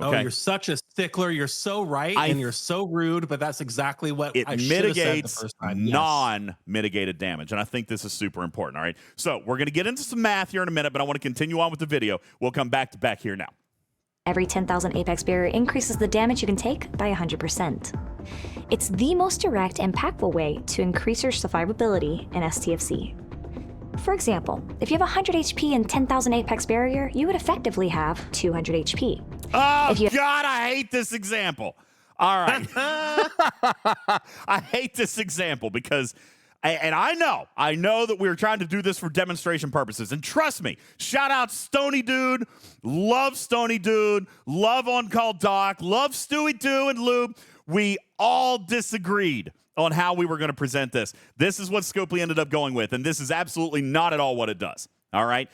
[SPEAKER 2] Okay?
[SPEAKER 3] Oh, you're such a stickler. You're so right, and you're so rude, but that's exactly what
[SPEAKER 2] It
[SPEAKER 3] I should have said the
[SPEAKER 2] mitigates
[SPEAKER 3] first time. Yes.
[SPEAKER 2] non-mitigated damage, and I think this is super important, all right? So we're going to get into some math here in a minute, but I want to continue on with the video. We'll come back here now.
[SPEAKER 7] Every 10,000 Apex Barrier increases the damage you can take by 100%. It's the most direct and impactful way to increase your survivability in STFC. For example, if you have 100 HP and 10,000 Apex Barrier, you would effectively have 200 HP.
[SPEAKER 2] Oh, God, I hate this example. All right. I hate this example because... And I know that we're trying to do this for demonstration purposes. And trust me, shout out Stony Dude, love Stony Dude, love On Call Doc, love Stewie Doo and Lube. We all disagreed on how we were going to present this. This is what Scopely ended up going with, and this is absolutely not at all what it does. All right?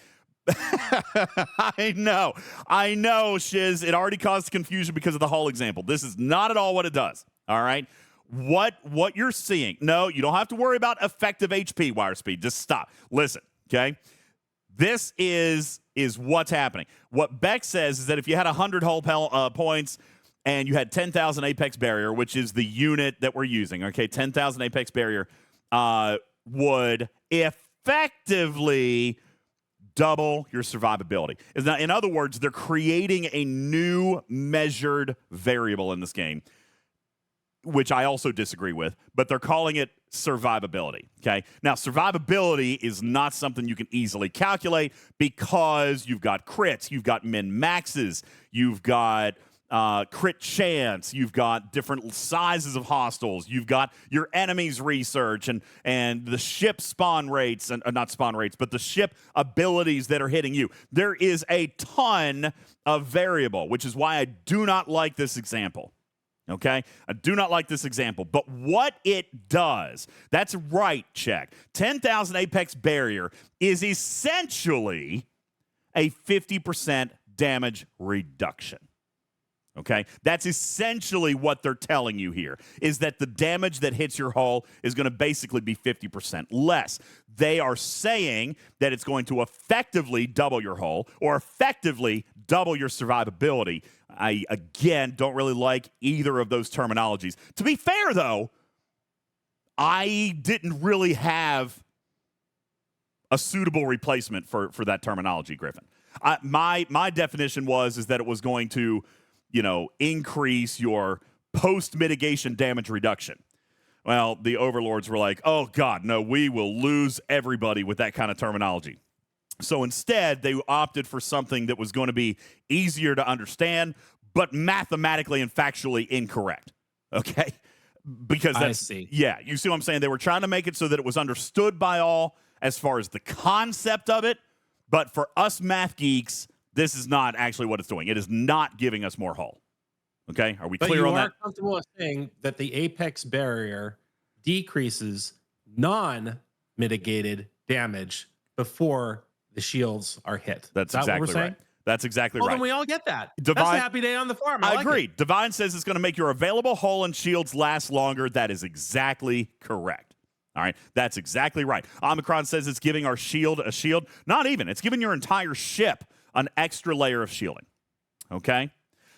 [SPEAKER 2] I know, Shiz. It already caused confusion because of the whole example. This is not at all what it does. All right? What you're seeing, no, you don't have to worry about effective HP wire speed. Just stop. Listen, okay? This is what's happening. What Beck says is that if you had 100 hull points and you had 10,000 Apex Barrier, which is the unit that we're using, okay, 10,000 Apex Barrier would effectively double your survivability. In other words, they're creating a new measured variable in this game, which I also disagree with, but they're calling it survivability, okay? Now, survivability is not something you can easily calculate because you've got crits, you've got min-maxes, you've got crit chance, you've got different sizes of hostiles, you've got your enemies research and the ship spawn rates, and not spawn rates, but the ship abilities that are hitting you. There is a ton of variable, which is why I do not like this example. Okay? I do not like this example. But what it does, that's right, check. 10,000 Apex Barrier is essentially a 50% damage reduction. Okay, that's essentially what they're telling you here, is that the damage that hits your hull is going to basically be 50% less. They are saying that it's going to effectively double your hull or effectively double your survivability. I, again, don't really like either of those terminologies. To be fair, though, I didn't really have a suitable replacement for that terminology, Griffin. My definition is that it was going to, increase your post-mitigation damage reduction. Well, the overlords were like, oh, God, no, we will lose everybody with that kind of terminology. So instead, they opted for something that was going to be easier to understand, but mathematically and factually incorrect. Okay? Because that's,
[SPEAKER 3] I see.
[SPEAKER 2] Yeah, you see what I'm saying? They were trying to make it so that it was understood by all as far as the concept of it, but for us math geeks, this is not actually what it's doing. It is not giving us more hull. Okay? Are we clear on that?
[SPEAKER 3] But you are comfortable with saying that the apex barrier decreases non-mitigated damage before the shields are hit.
[SPEAKER 2] That's
[SPEAKER 3] Is that
[SPEAKER 2] exactly
[SPEAKER 3] what we're saying?
[SPEAKER 2] right. That's exactly
[SPEAKER 3] Well,
[SPEAKER 2] right.
[SPEAKER 3] then we all get that.
[SPEAKER 2] Divine-
[SPEAKER 3] That's a happy day on the farm. I like
[SPEAKER 2] agree.
[SPEAKER 3] it.
[SPEAKER 2] Divine says it's going to make your available hull and shields last longer. That is exactly correct. All right, that's exactly right. Omicron says it's giving our shield a shield. Not even. It's giving your entire ship an extra layer of shielding. Okay?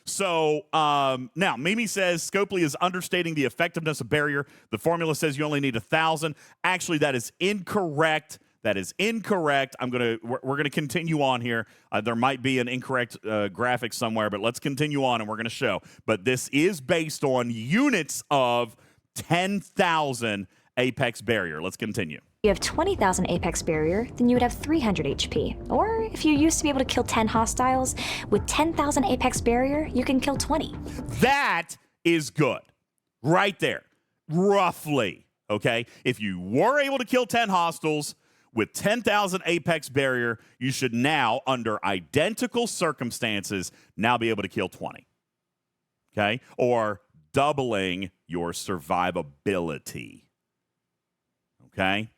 [SPEAKER 2] So now, Mimi says Scopely is understating the effectiveness of barrier. The formula says you only need 1,000. Actually, that is incorrect. That is incorrect. We're gonna continue on here. There might be an incorrect graphic somewhere, but let's continue on and we're gonna show. But this is based on units of 10,000 apex barrier. Let's continue.
[SPEAKER 7] If you have 20,000 apex barrier, then you would have 300 HP. Or if you used to be able to kill 10 hostiles, with 10,000 apex barrier, you can kill 20.
[SPEAKER 2] That is good. Right there. Roughly. Okay? If you were able to kill 10 hostiles with 10,000 apex barrier, you should now, under identical circumstances, now be able to kill 20. Okay? Or doubling your survivability. Okay?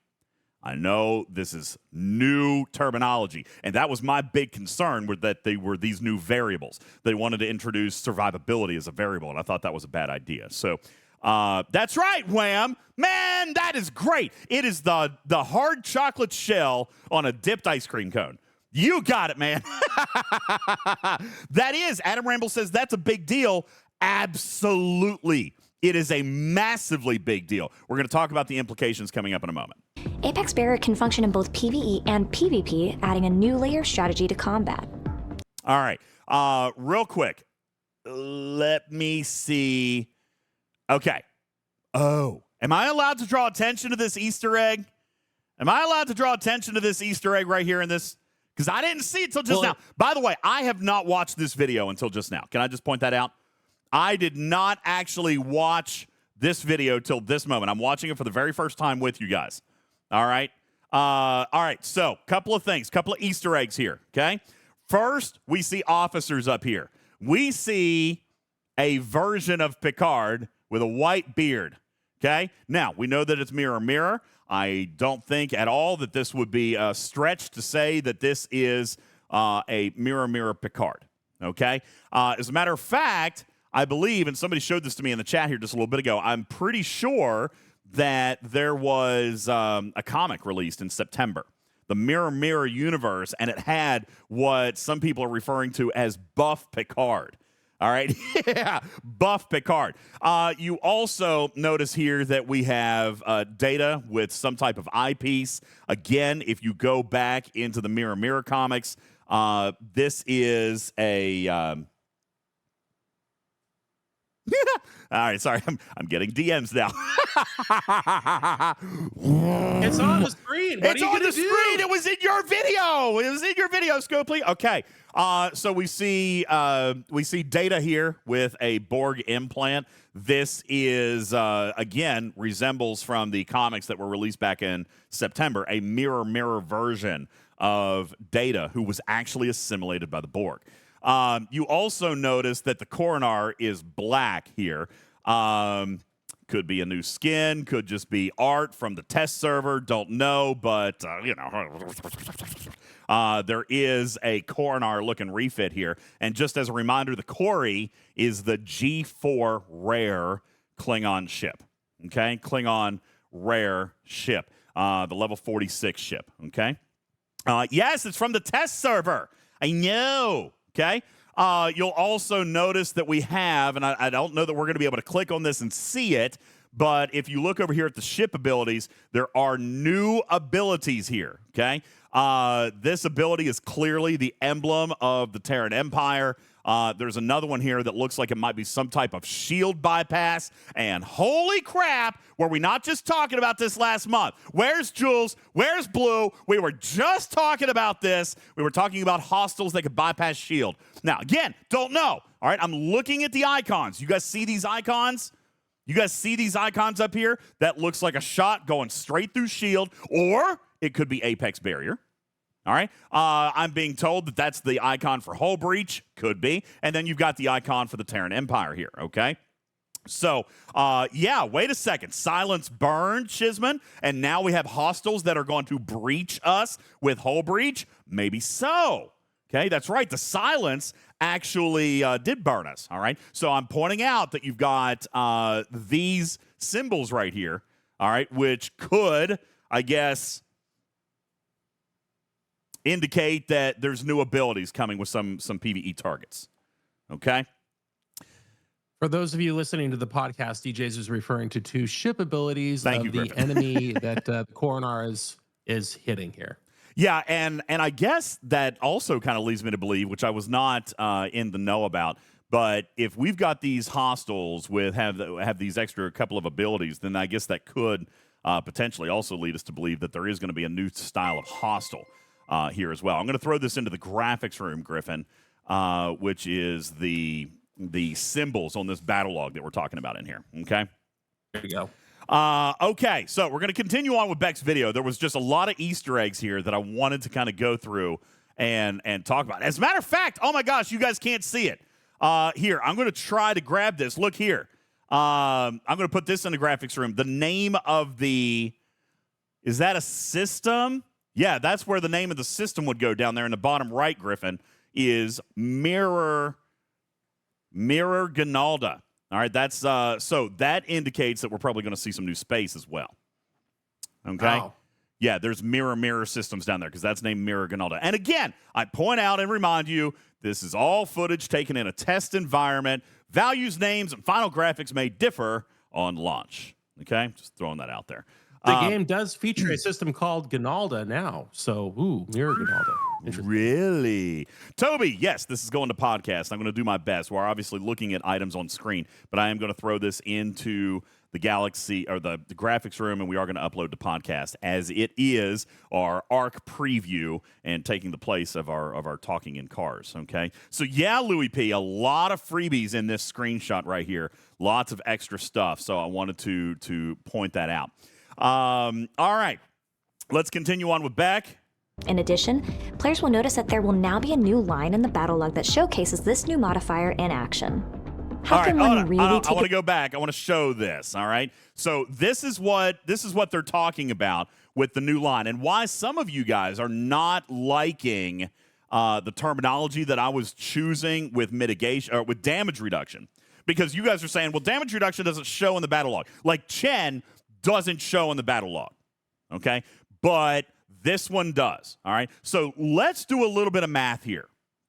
[SPEAKER 2] I know this is new terminology, and that was my big concern, that they were these new variables. They wanted to introduce survivability as a variable, and I thought that was a bad idea. So that's right, Wham! Man, that is great. It is the hard chocolate shell on a dipped ice cream cone. You got it, man. That is, Adam Ramble says that's a big deal. Absolutely. It is a massively big deal. We're going to talk about the implications coming up in a moment.
[SPEAKER 7] Apex barrier can function in both PvE and PvP, adding a new layer strategy to combat.
[SPEAKER 2] All right. Real quick. Let me see. Okay. Oh, am I allowed to draw attention to this Easter egg? Am I allowed to draw attention to this Easter egg right here in this? Because I didn't see it till just now. By the way, I have not watched this video until just now. Can I just point that out? I did not actually watch this video till this moment. I'm watching it for the very first time with you guys. All right. All right. So, couple of things, couple of Easter eggs here. Okay. First, we see officers up here. We see a version of Picard with a white beard. Okay. Now, we know that it's Mirror Mirror. I don't think at all that this would be a stretch to say that this is a Mirror Mirror Picard. Okay. As a matter of fact, I believe, and somebody showed this to me in the chat here just a little bit ago, I'm pretty sure that there was a comic released in September, the Mirror Mirror universe, and it had what some people are referring to as Buff Picard. All right? Yeah, Buff Picard. You also notice here that we have Data with some type of eyepiece. Again, if you go back into the Mirror Mirror comics, this is a... All right, sorry, I'm getting DMs now.
[SPEAKER 3] It's on the screen. What
[SPEAKER 2] It's
[SPEAKER 3] are you
[SPEAKER 2] on the
[SPEAKER 3] gonna do?
[SPEAKER 2] screen. It was in your video. It was in your video, Scopely. Okay, so we see Data here with a Borg implant. This is again resembles from the comics that were released back in September, a mirror mirror version of Data, who was actually assimilated by the Borg. You also notice that the coronar is black here. Could be a new skin, could just be art from the test server, don't know, but, there is a Coronar-looking refit here. And just as a reminder, the Cori is the G4 rare Klingon ship, okay? Klingon rare ship, the level 46 ship, okay? Yes, it's from the test server. I know, okay? You'll also notice that we have, and I don't know that we're going to be able to click on this and see it, but if you look over here at the ship abilities, there are new abilities here, okay? This ability is clearly the emblem of the Terran Empire. There's another one here that looks like it might be some type of shield bypass. And holy crap, were we not just talking about this last month? Where's Jules? Where's Blue? We were just talking about this. We were talking about hostiles that could bypass shield. Now, again, don't know. All right, I'm looking at the icons. You guys see these icons? You guys see these icons up here? That looks like a shot going straight through shield, or it could be Apex Barrier. All right. I'm being told that that's the icon for Hull Breach. Could be. And then you've got the icon for the Terran Empire here. Okay. So, yeah, wait a second. Silence burned, Shizman. And now we have hostiles that are going to breach us with Hull Breach. Maybe so. Okay. That's right. The silence actually did burn us. All right. So I'm pointing out that you've got these symbols right here. All right. Which could, I guess, indicate that there's new abilities coming with some PvE targets. Okay?
[SPEAKER 3] For those of you listening to the podcast, DJz is referring to two ship abilities
[SPEAKER 2] Thank
[SPEAKER 3] of
[SPEAKER 2] you,
[SPEAKER 3] the
[SPEAKER 2] Griffin.
[SPEAKER 3] enemy that Coronar is hitting here.
[SPEAKER 2] Yeah, and I guess that also kind of leads me to believe, which I was not in the know about, but if we've got these hostiles have these extra couple of abilities, then I guess that could potentially also lead us to believe that there is going to be a new style of hostile here as well. I'm going to throw this into the graphics room, Griffin, which is the symbols on this battle log that we're talking about in here. Okay?
[SPEAKER 3] There you go.
[SPEAKER 2] Okay, so we're going to continue on with Beck's video. There was just a lot of Easter eggs here that I wanted to kind of go through and talk about. As a matter of fact, oh my gosh, you guys can't see it. Here, I'm going to try to grab this. Look here. I'm going to put this in the graphics room. The name of is that a system? Yeah, that's where the name of the system would go down there in the bottom right, Griffin, is Mirror Ginalda. All right, that's so that indicates that we're probably going to see some new space as well. Okay?
[SPEAKER 3] Wow.
[SPEAKER 2] Yeah, there's mirror systems down there because that's named Mirror Ginalda. And again, I point out and remind you, this is all footage taken in a test environment. Values, names, and final graphics may differ on launch. Okay? Just throwing that out there.
[SPEAKER 3] The game does feature a system called Ginalda now. So, Mirror Ginalda. Interesting.
[SPEAKER 2] Really? Toby, yes, this is going to podcast. I'm going to do my best. We're obviously looking at items on screen, but I am going to throw this into the Galaxy or the graphics room, and we are going to upload to podcast as it is our ARC preview and taking the place of our talking in cars. Okay. So yeah, Louis P, a lot of freebies in this screenshot right here. Lots of extra stuff. So I wanted to point that out. All right, let's continue on with Beck.
[SPEAKER 7] In addition, players will notice that there will now be a new line in the battle log that showcases this new modifier in action. How can one really
[SPEAKER 2] I want to go back. I want to show this. All right. So this is what they're talking about with the new line, and why some of you guys are not liking the terminology that I was choosing with mitigation or with damage reduction, because you guys are saying, well, damage reduction doesn't show in the battle log. Like Chen doesn't show in the battle log. Okay, but this one does. All right. So let's do a little bit of math here.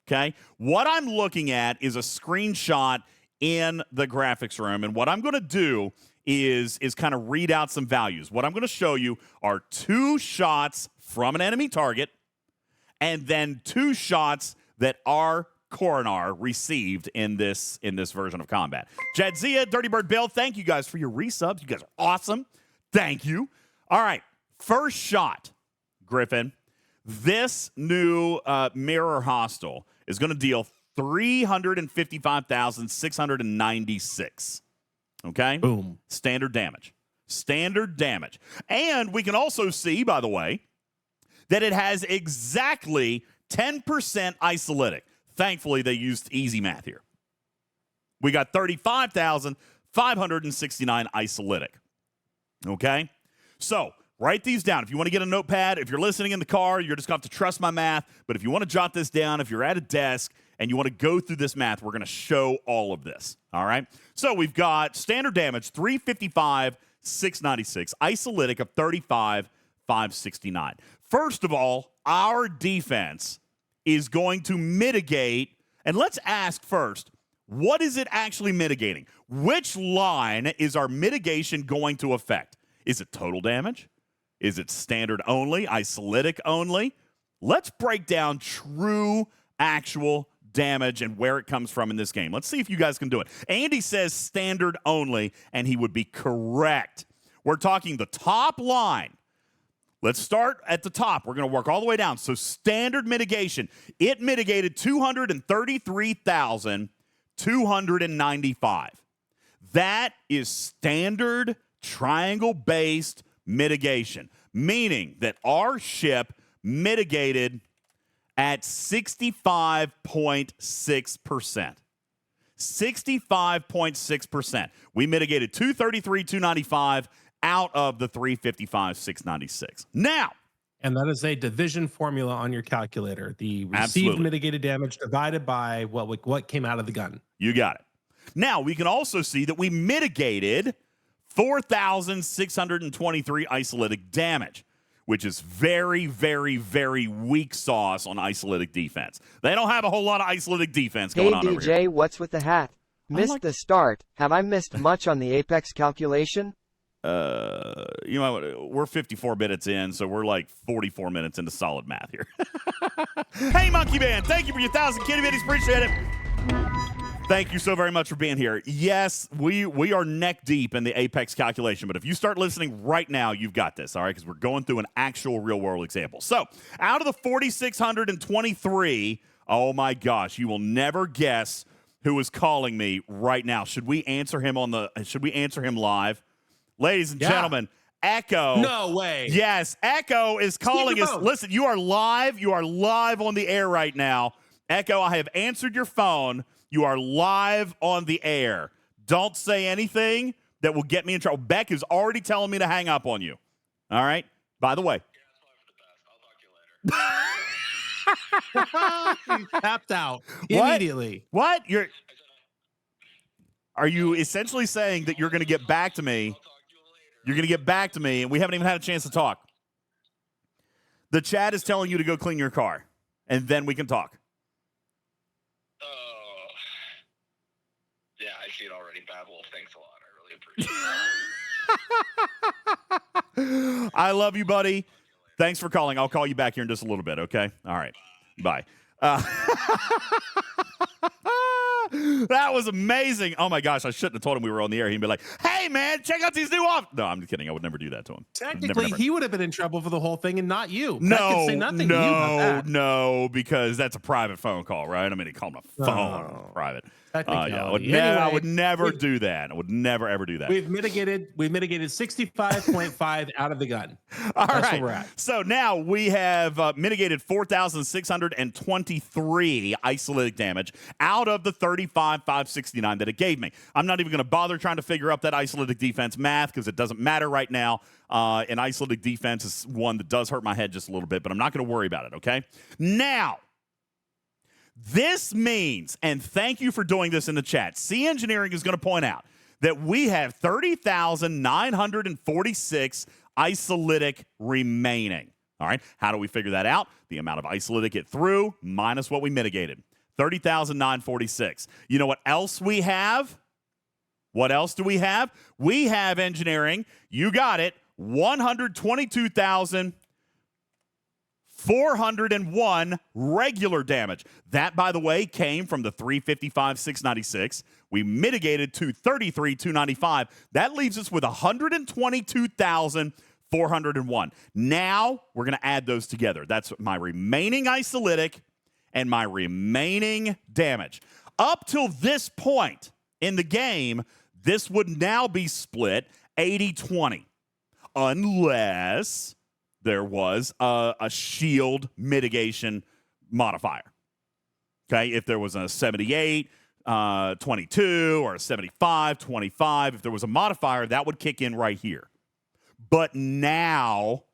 [SPEAKER 2] Okay. What I'm looking at is a screenshot in the graphics room. And what I'm going to do is kind of read out some values. What I'm going to show you are 2 shots from an enemy target and then 2 shots that our Coronar received in this version of combat. Jadzia, Dirty Bird Bill, thank you guys for your resubs. You guys are awesome. Thank you. All right. First shot, Griffin. This new mirror hostile is going to deal 355,696. Okay?
[SPEAKER 3] Boom.
[SPEAKER 2] Standard damage. Standard damage. And we can also see, by the way, that it has exactly 10% isolytic. Thankfully, they used easy math here. We got 35,000 569 isolytic. Okay? So write these down. If you want to get a notepad, if you're listening in the car, you're just going to have to trust my math. But if you want to jot this down, if you're at a desk and you want to go through this math, we're going to show all of this. All right? So we've got standard damage, 355, 696. Isolytic of 35, 569. First of all, our defense is going to mitigate, and let's ask first, what is it actually mitigating? Which line is our mitigation going to affect? Is it total damage? Is it standard only, isolytic only? Let's break down true, actual damage and where it comes from in this game. Let's see if you guys can do it. Andy says standard only, and he would be correct. We're talking the top line. Let's start at the top. We're going to work all the way down. So standard mitigation, it mitigated 233,295. That is standard triangle-based mitigation, meaning that our ship mitigated at 65.6%. 65.6%. We mitigated 233,295 out of the 355,696. Now,
[SPEAKER 3] and that is a division formula on your calculator. The received
[SPEAKER 2] Absolutely.
[SPEAKER 3] mitigated damage divided by what came out of the gun.
[SPEAKER 2] you got it. Now, we can also see that we mitigated 4,623 isolytic damage, which is very, very, very weak sauce on isolytic defense. They don't have a whole lot of isolytic defense going on over here.
[SPEAKER 8] Hey DJ, what's with the hat? Missed the start. Have I missed much on the Apex calculation?
[SPEAKER 2] You know, we're 54 minutes in, so we're like 44 minutes into solid math here. Hey, Monkey Man, thank you for your 1,000 kitty bitties. Appreciate it. Thank you so very much for being here. Yes, we are neck deep in the Apex calculation, but if you start listening right now, you've got this, all right? Because we're going through an actual real-world example. So, out of the 4,623, oh my gosh, you will never guess who is calling me right now. Should we answer him live? Ladies and gentlemen, Echo.
[SPEAKER 3] No way.
[SPEAKER 2] Yes, Echo is calling us. Listen, you are live. You are live on the air right now. Echo, I have answered your phone. You are live on the air. Don't say anything that will get me in trouble. Beck is already telling me to hang up on you. All right? By the way.
[SPEAKER 3] He tapped out immediately.
[SPEAKER 2] What? Are you essentially saying that you're going to get back to me? You're going to get back to me, and we haven't even had a chance to talk. The chat is telling you to go clean your car, and then we can talk.
[SPEAKER 9] Yeah, I see it already, Babel. Thanks a lot. I really appreciate it.
[SPEAKER 2] I love you, buddy. Thanks for calling. I'll call you back here in just a little bit, okay? All right. Bye. That was amazing. Oh, my gosh. I shouldn't have told him we were on the air. He'd be like, hey, man, check out these new off. No, I'm just kidding. I would never do that to him.
[SPEAKER 3] Technically,
[SPEAKER 2] never.
[SPEAKER 3] He would have been in trouble for the whole thing and not you. I can say nothing to you about that.
[SPEAKER 2] No, because that's a private phone call, right? I mean, he called my phone private.
[SPEAKER 3] Technicality.
[SPEAKER 2] I would never do that. I would never, ever do that.
[SPEAKER 3] We've mitigated 65.5 out of the gun.
[SPEAKER 2] All
[SPEAKER 3] That's
[SPEAKER 2] right.
[SPEAKER 3] where we're at.
[SPEAKER 2] So now we have mitigated 4,623 isolytic damage out of the 35,569 that it gave me. I'm not even going to bother trying to figure out that isolytic defense math because it doesn't matter right now. And isolytic defense is one that does hurt my head just a little bit, but I'm not going to worry about it, okay? Now, this means, and thank you for doing this in the chat, C Engineering is going to point out that we have 30,946 isolytic remaining. All right, how do we figure that out? The amount of isolytic it threw minus what we mitigated. 30,946. You know what else we have? What else do we have? We have engineering. You got it. 122,401 regular damage. That, by the way, came from the 355,696. We mitigated to 33,295. That leaves us with 122,401. Now we're going to add those together. That's my remaining isolytic and my remaining damage. Up till this point in the game, this would now be split 80-20, unless there was a shield mitigation modifier. Okay, if there was a 78, 22 or a 75, 25. If there was a modifier, that would kick in right here. But now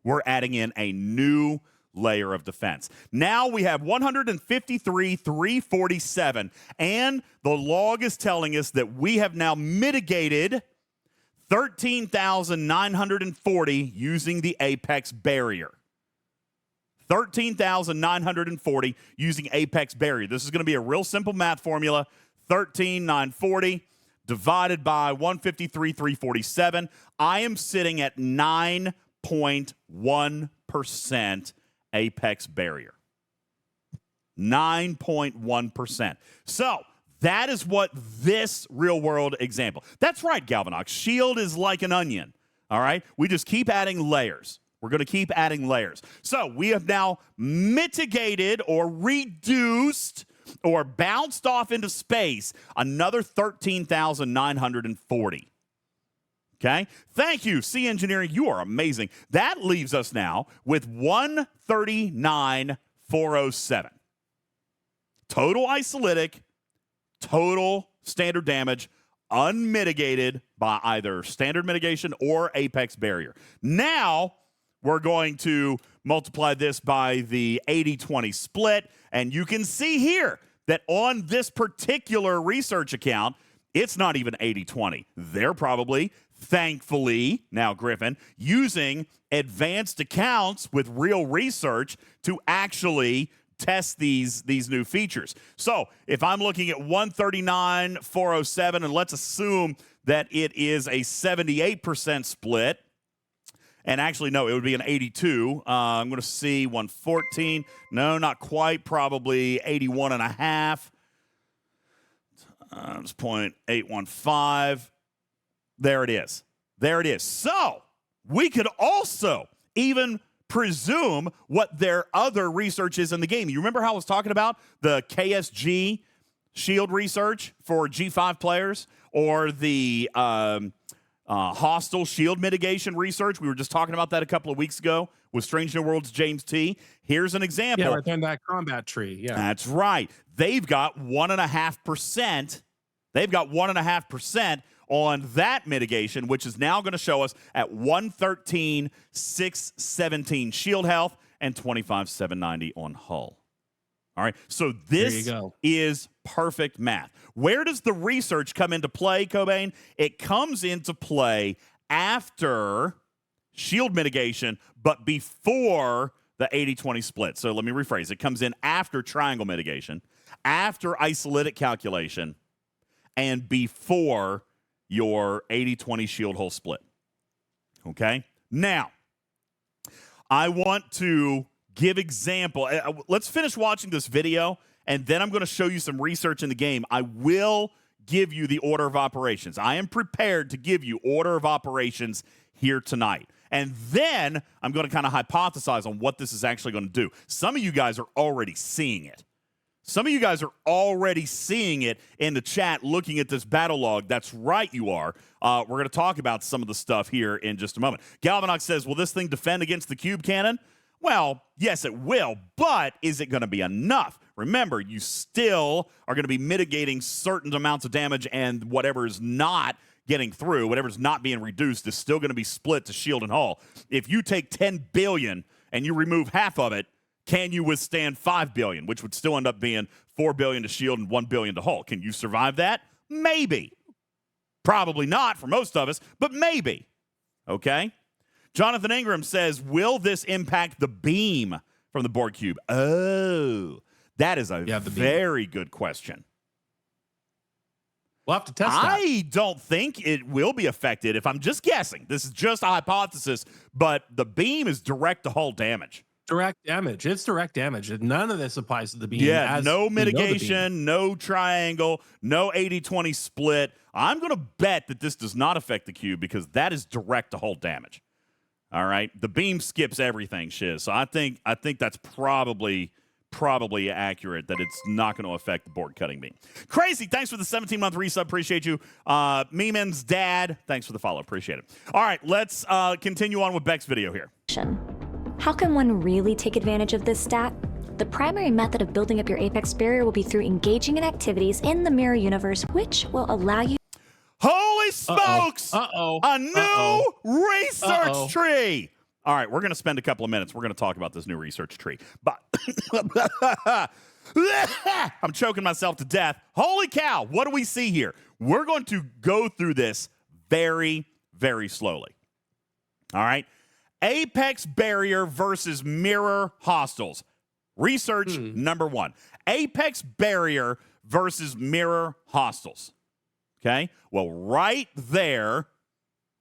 [SPEAKER 2] we're adding in a new layer of defense. Now we have 153,347, and the log is telling us that we have now mitigated 13,940 using the apex barrier. 13,940 using apex barrier. This is going to be a real simple math formula. 13,940 divided by 153,347. I am sitting at 9.1% apex barrier. 9.1%. So that is what this real world example. That's right, Galvanox. Shield is like an onion. All right. We just keep adding layers. We're going to keep adding layers. So we have now mitigated or reduced or bounced off into space another 13,940. Okay? Thank you, C Engineering. You are amazing. That leaves us now with 139,407. Total isolytic, total standard damage, unmitigated by either standard mitigation or apex barrier. Now, we're going to multiply this by the 80-20 split, and you can see here that on this particular research account, it's not even 80-20. They're probably, thankfully, now Griffin, using advanced accounts with real research to actually test these new features. So if I'm looking at 139,407, and let's assume that it is a 78% split, and actually, no, it would be an 82. I'm going to see 114. No, not quite. Probably 81 and a half. It's 0.815. There it is. There it is. So we could also even presume what their other research is in the game. You remember how I was talking about the KSG shield research for G5 players, or the hostile shield mitigation research? We were just talking about that a couple of weeks ago with Strange New Worlds James T. Here's an example.
[SPEAKER 3] Yeah, right there in that combat tree. Yeah,
[SPEAKER 2] that's right. They've got 1.5%. They've got 1.5% on that mitigation, which is now going to show us at 113,617 shield health and 25,790 on hull. All right, so this is perfect math. Where does the research come into play, Cobain? It comes into play after shield mitigation, but before the 80-20 split. So let me rephrase. It comes in after triangle mitigation, after isolytic calculation, and before your 80-20 shield hull split. Okay? Now, I want to give example. Let's finish watching this video, and then I'm going to show you some research in the game. I will give you the order of operations. I am prepared to give you order of operations here tonight. And then I'm going to kind of hypothesize on what this is actually going to do. Some of you guys are already seeing it. Some of you guys are already seeing it in the chat, looking at this battle log. That's right, you are. We're going to talk about some of the stuff here in just a moment. Galvanox says, will this thing defend against the cube cannon? Well, yes, it will, but is it going to be enough? Remember, you still are going to be mitigating certain amounts of damage, and whatever is not getting through, whatever's not being reduced, is still going to be split to shield and hull. If you take 10 billion and you remove half of it, can you withstand 5 billion, which would still end up being 4 billion to shield and 1 billion to hull? Can you survive that? Maybe. Probably not for most of us, but maybe. Okay? Jonathan Ingram says, will this impact the beam from the Borg cube? Oh, that is a very good question.
[SPEAKER 3] We'll have to test that.
[SPEAKER 2] I don't think it will be affected if I'm just guessing. This is just a hypothesis, but the beam is direct to hull damage.
[SPEAKER 3] Direct damage. It's direct damage. None of this applies to the beam.
[SPEAKER 2] Yeah, no mitigation, no triangle, no 80-20 split. I'm going to bet that this does not affect the cube because that is direct to hull damage. All right, the beam skips everything, Shiz. So I think that's probably accurate, that it's not going to affect the board cutting beam. Crazy, thanks for the 17-month resub. Appreciate you. Meeman's dad, thanks for the follow. Appreciate it. All right, let's continue on with Beck's video here.
[SPEAKER 7] How can one really take advantage of this stat? The primary method of building up your Apex barrier will be through engaging in activities in the mirror universe, which will allow you.
[SPEAKER 2] Holy smokes! A new research tree! All right, we're going to spend a couple of minutes. We're going to talk about this new research tree. But I'm choking myself to death. Holy cow, what do we see here? We're going to go through this very, very slowly. All right? Apex barrier versus mirror hostiles. Research number 1. Apex barrier versus mirror hostiles. Okay? Well, right there,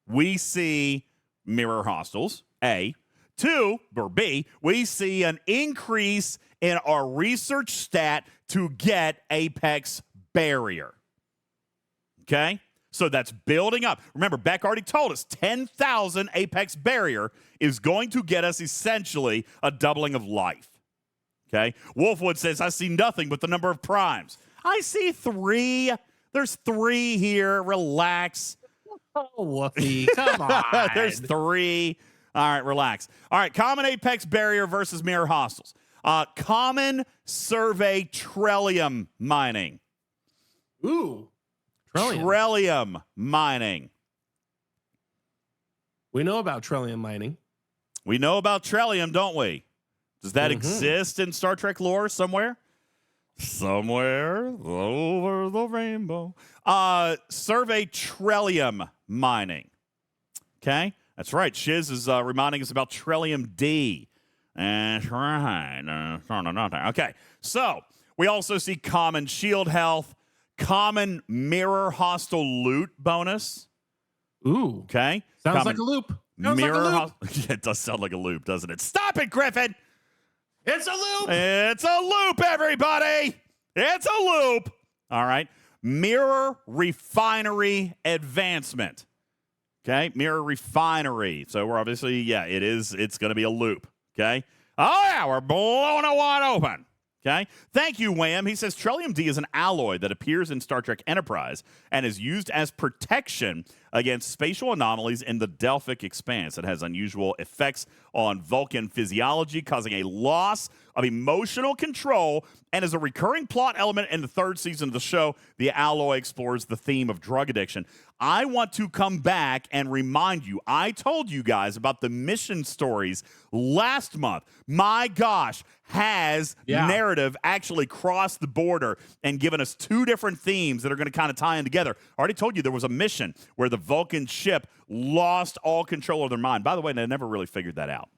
[SPEAKER 2] we see mirror hostiles, A. 2, or B, we see an increase in our research stat to get Apex barrier. Okay? So that's building up. Remember, Beck already told us 10,000 Apex barrier is going to get us essentially a doubling of life. Okay? Wolfwood says, I see nothing but the number of primes. I see 3. There's 3 here. Relax.
[SPEAKER 3] Oh, Woofy, come on.
[SPEAKER 2] There's 3. All right, relax. All right, common Apex barrier versus mirror hostiles. Common survey Trillium mining.
[SPEAKER 3] Ooh.
[SPEAKER 2] Trillium mining.
[SPEAKER 3] We know about Trillium mining.
[SPEAKER 2] We know about Trillium, don't we? Does that exist in Star Trek lore somewhere? Somewhere over the rainbow. Survey Trillium mining. Okay? That's right. Shiz is reminding us about Trillium D. That's right. Okay. So, we also see common shield health, common mirror hostile loot bonus.
[SPEAKER 3] Ooh.
[SPEAKER 2] Okay?
[SPEAKER 3] Sounds
[SPEAKER 2] common
[SPEAKER 3] like a loop.
[SPEAKER 2] Yeah, it does sound like a loop, doesn't it? Stop it, Griffin!
[SPEAKER 3] It's a loop!
[SPEAKER 2] It's a loop, everybody! It's a loop! All right. Mirror refinery advancement. Okay? Mirror refinery. So we're obviously, it's going to be a loop. Okay? Oh, yeah, we're blowing it wide open. Okay? Thank you, Wham. He says Trillium D is an alloy that appears in Star Trek Enterprise and is used as protection against spatial anomalies in the Delphic Expanse. It has unusual effects on Vulcan physiology, causing a loss of emotional control, and is a recurring plot element in the 3rd season of the show. The alloy explores the theme of drug addiction. I want to come back and remind you, I told you guys about the mission stories last month. My gosh, has narrative actually crossed the border and given us 2 different themes that are going to kind of tie in together. I already told you there was a mission where the Vulcan ship lost all control of their mind. By the way, they never really figured that out.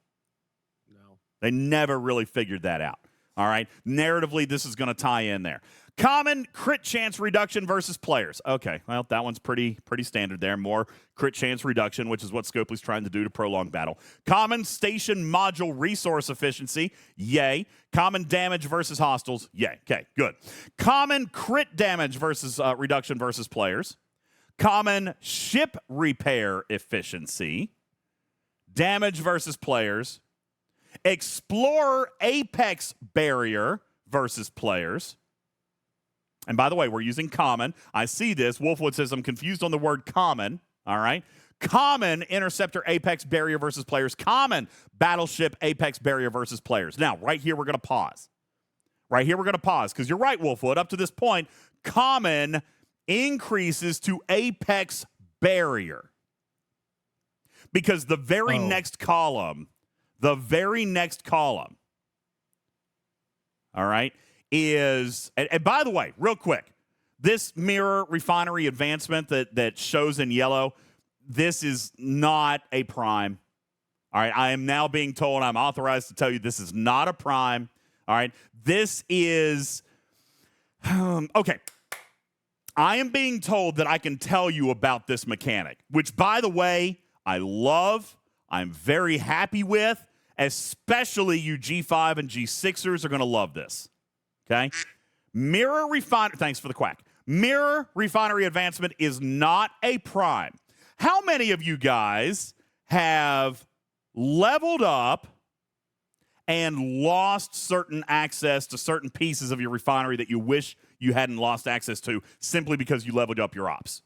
[SPEAKER 3] No.
[SPEAKER 2] They never really figured that out. All right? Narratively, this is going to tie in there. Common crit chance reduction versus players. Okay, well, that one's pretty standard there. More crit chance reduction, which is what Scopely's trying to do to prolong battle. Common station module resource efficiency. Yay. Common damage versus hostiles. Yay. Okay, good. Common crit damage versus reduction versus players. Common ship repair efficiency. Damage versus players. Explorer Apex barrier versus players. And by the way, we're using common. I see this. Wolfwood says, I'm confused on the word common. All right. Common interceptor Apex barrier versus players. Common battleship Apex barrier versus players. Now, right here, we're going to pause. Right here, we're going to pause because you're right, Wolfwood. Up to this point, common increases to Apex barrier. Because the very next column, all right, is, and by the way, real quick, this mirror refinery advancement that shows in yellow, this is not a prime. All right, I am now being told, I'm authorized to tell you this is not a prime. All right, this is, okay. I am being told that I can tell you about this mechanic, which, by the way, I love, I'm very happy with, especially you G5 and G6ers are going to love this. Okay? Mirror refinery, thanks for the quack. Mirror refinery advancement is not a prime. How many of you guys have leveled up and lost certain access to certain pieces of your refinery that you wish you hadn't lost access to simply because you leveled up your ops?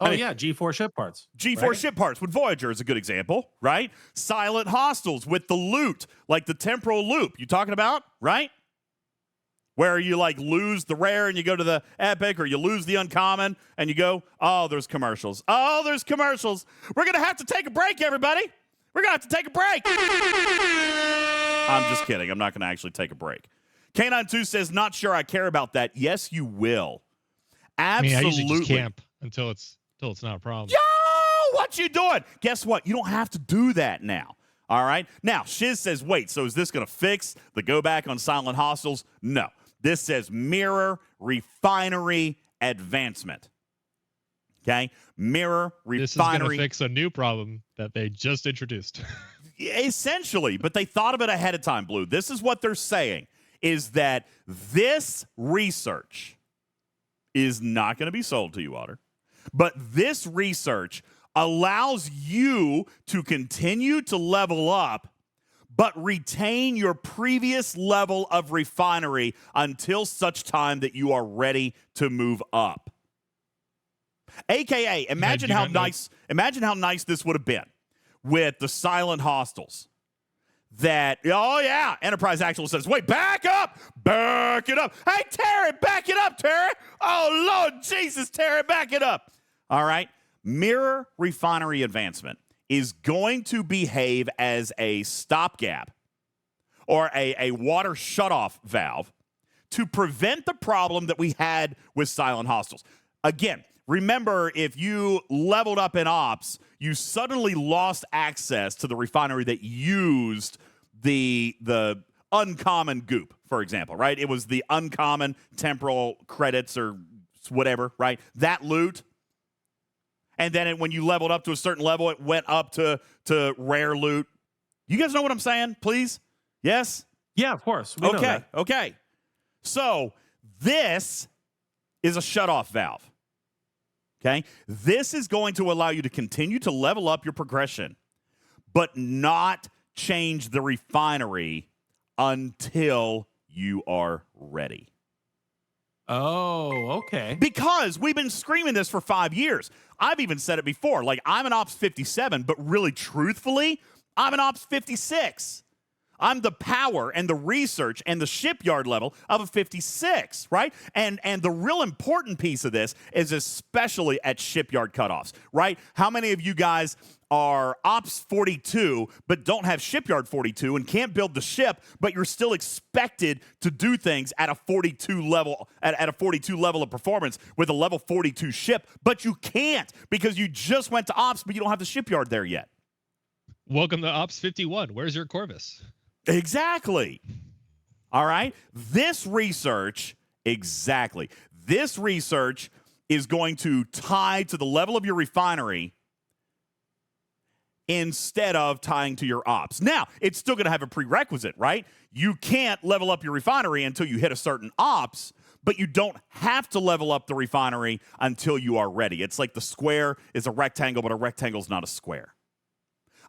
[SPEAKER 3] Oh, yeah, G4 ship parts.
[SPEAKER 2] G4
[SPEAKER 3] right?
[SPEAKER 2] ship parts with Voyager is a good example, right? Silent hostiles with the loot, like the temporal loop you talking about, right? Where you like lose the rare and you go to the epic, or you lose the uncommon and you go, oh, there's commercials. Oh, there's commercials. We're going to have to take a break, everybody. We're going to have to take a break. I'm just kidding. I'm not going to actually take a break. K92 says, not sure I care about that. Yes, you will. Absolutely.
[SPEAKER 10] I usually just camp until it's not a problem.
[SPEAKER 2] Yo, what you doing? Guess what? You don't have to do that now. All right. Now, Shiz says, wait, so is this going to fix the go back on Silent Hostiles? No. This says mirror refinery advancement. Okay? Mirror refinery.
[SPEAKER 10] This is going to fix a new problem that they just introduced.
[SPEAKER 2] Essentially, but they thought of it ahead of time, Blue. This is what they're saying, is that this research is not going to be sold to you, Otter. But this research allows you to continue to level up, but retain your previous level of refinery until such time that you are ready to move up. AKA, imagine how nice this would have been with the Silent Hostiles. That, oh yeah, Enterprise Actual says, wait, back it up. Hey, Terry, back it up, Terry. Oh, Lord Jesus, Terry, back it up. All right. Mirror refinery advancement is going to behave as a stopgap or a water shutoff valve to prevent the problem that we had with Silent Hostiles. Again, remember, if you leveled up in ops, you suddenly lost access to the refinery that used the uncommon goop, for example, right? It was the uncommon temporal credits or whatever, right? That loot. And then when you leveled up to a certain level, it went up to rare loot. You guys know what I'm saying, please? Yes?
[SPEAKER 3] Yeah, of course. We know that.
[SPEAKER 2] Okay. So this is a shutoff valve. Okay? This is going to allow you to continue to level up your progression, but not change the refinery until you are ready.
[SPEAKER 3] Oh, okay.
[SPEAKER 2] Because we've been screaming this for 5 years. I've even said it before. Like, I'm an Ops 57, but really, truthfully, I'm an Ops 56. I'm the power and the research and the shipyard level of a 56, right? And the real important piece of this is especially at shipyard cutoffs, right? How many of you guys are Ops 42 but don't have shipyard 42 and can't build the ship, but you're still expected to do things at a 42 level at a 42 level of performance with a level 42 ship, but you can't because you just went to Ops but you don't have the shipyard there yet.
[SPEAKER 10] Welcome to Ops 51. Where's your Corvus?
[SPEAKER 2] Exactly. All right. This research is going to tie to the level of your refinery instead of tying to your ops. Now, it's still going to have a prerequisite, right? You can't level up your refinery until you hit a certain ops, but you don't have to level up the refinery until you are ready. It's like the square is a rectangle, but a rectangle is not a square.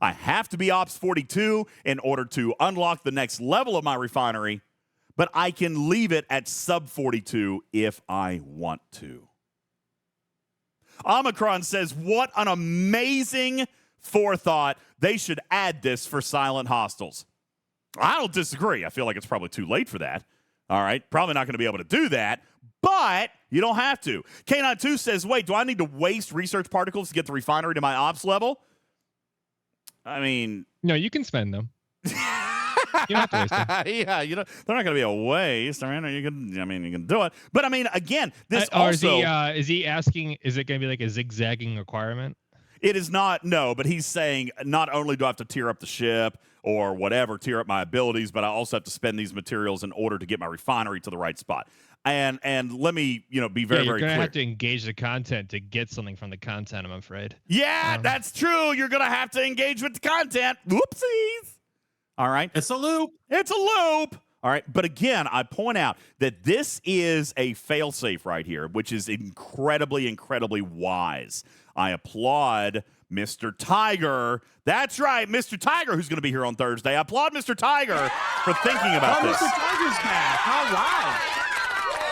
[SPEAKER 2] I have to be Ops 42 in order to unlock the next level of my refinery, but I can leave it at sub 42 if I want to. Omicron says, what an amazing forethought. They should add this for Silent Hostiles. I don't disagree. I feel like it's probably too late for that. All right, probably not going to be able to do that, but you don't have to. K92 says, wait, do I need to waste research particles to get the refinery to my ops level? I mean,
[SPEAKER 10] no, you can spend them. You don't have to waste them.
[SPEAKER 2] Yeah, they're not going to be a waste. I mean, you can do it. But I mean, again, this also
[SPEAKER 10] is he asking? Is it going to be like a zigzagging requirement?
[SPEAKER 2] It is not. No, but he's saying not only do I have to tier up the ship or whatever, tier up my abilities, but I also have to spend these materials in order to get my refinery to the right spot. And let me, be very, very clear.
[SPEAKER 10] You're going to have to engage the content to get something from the content, I'm afraid.
[SPEAKER 2] Yeah, that's true. You're going to have to engage with the content. Whoopsies. All right.
[SPEAKER 3] It's a loop.
[SPEAKER 2] All right. But again, I point out that this is a failsafe right here, which is incredibly, incredibly wise. I applaud Mr. Tiger. That's right, Mr. Tiger, who's going to be here on Thursday. I applaud Mr. Tiger for thinking about this.
[SPEAKER 3] Mr. Tiger's back. All right.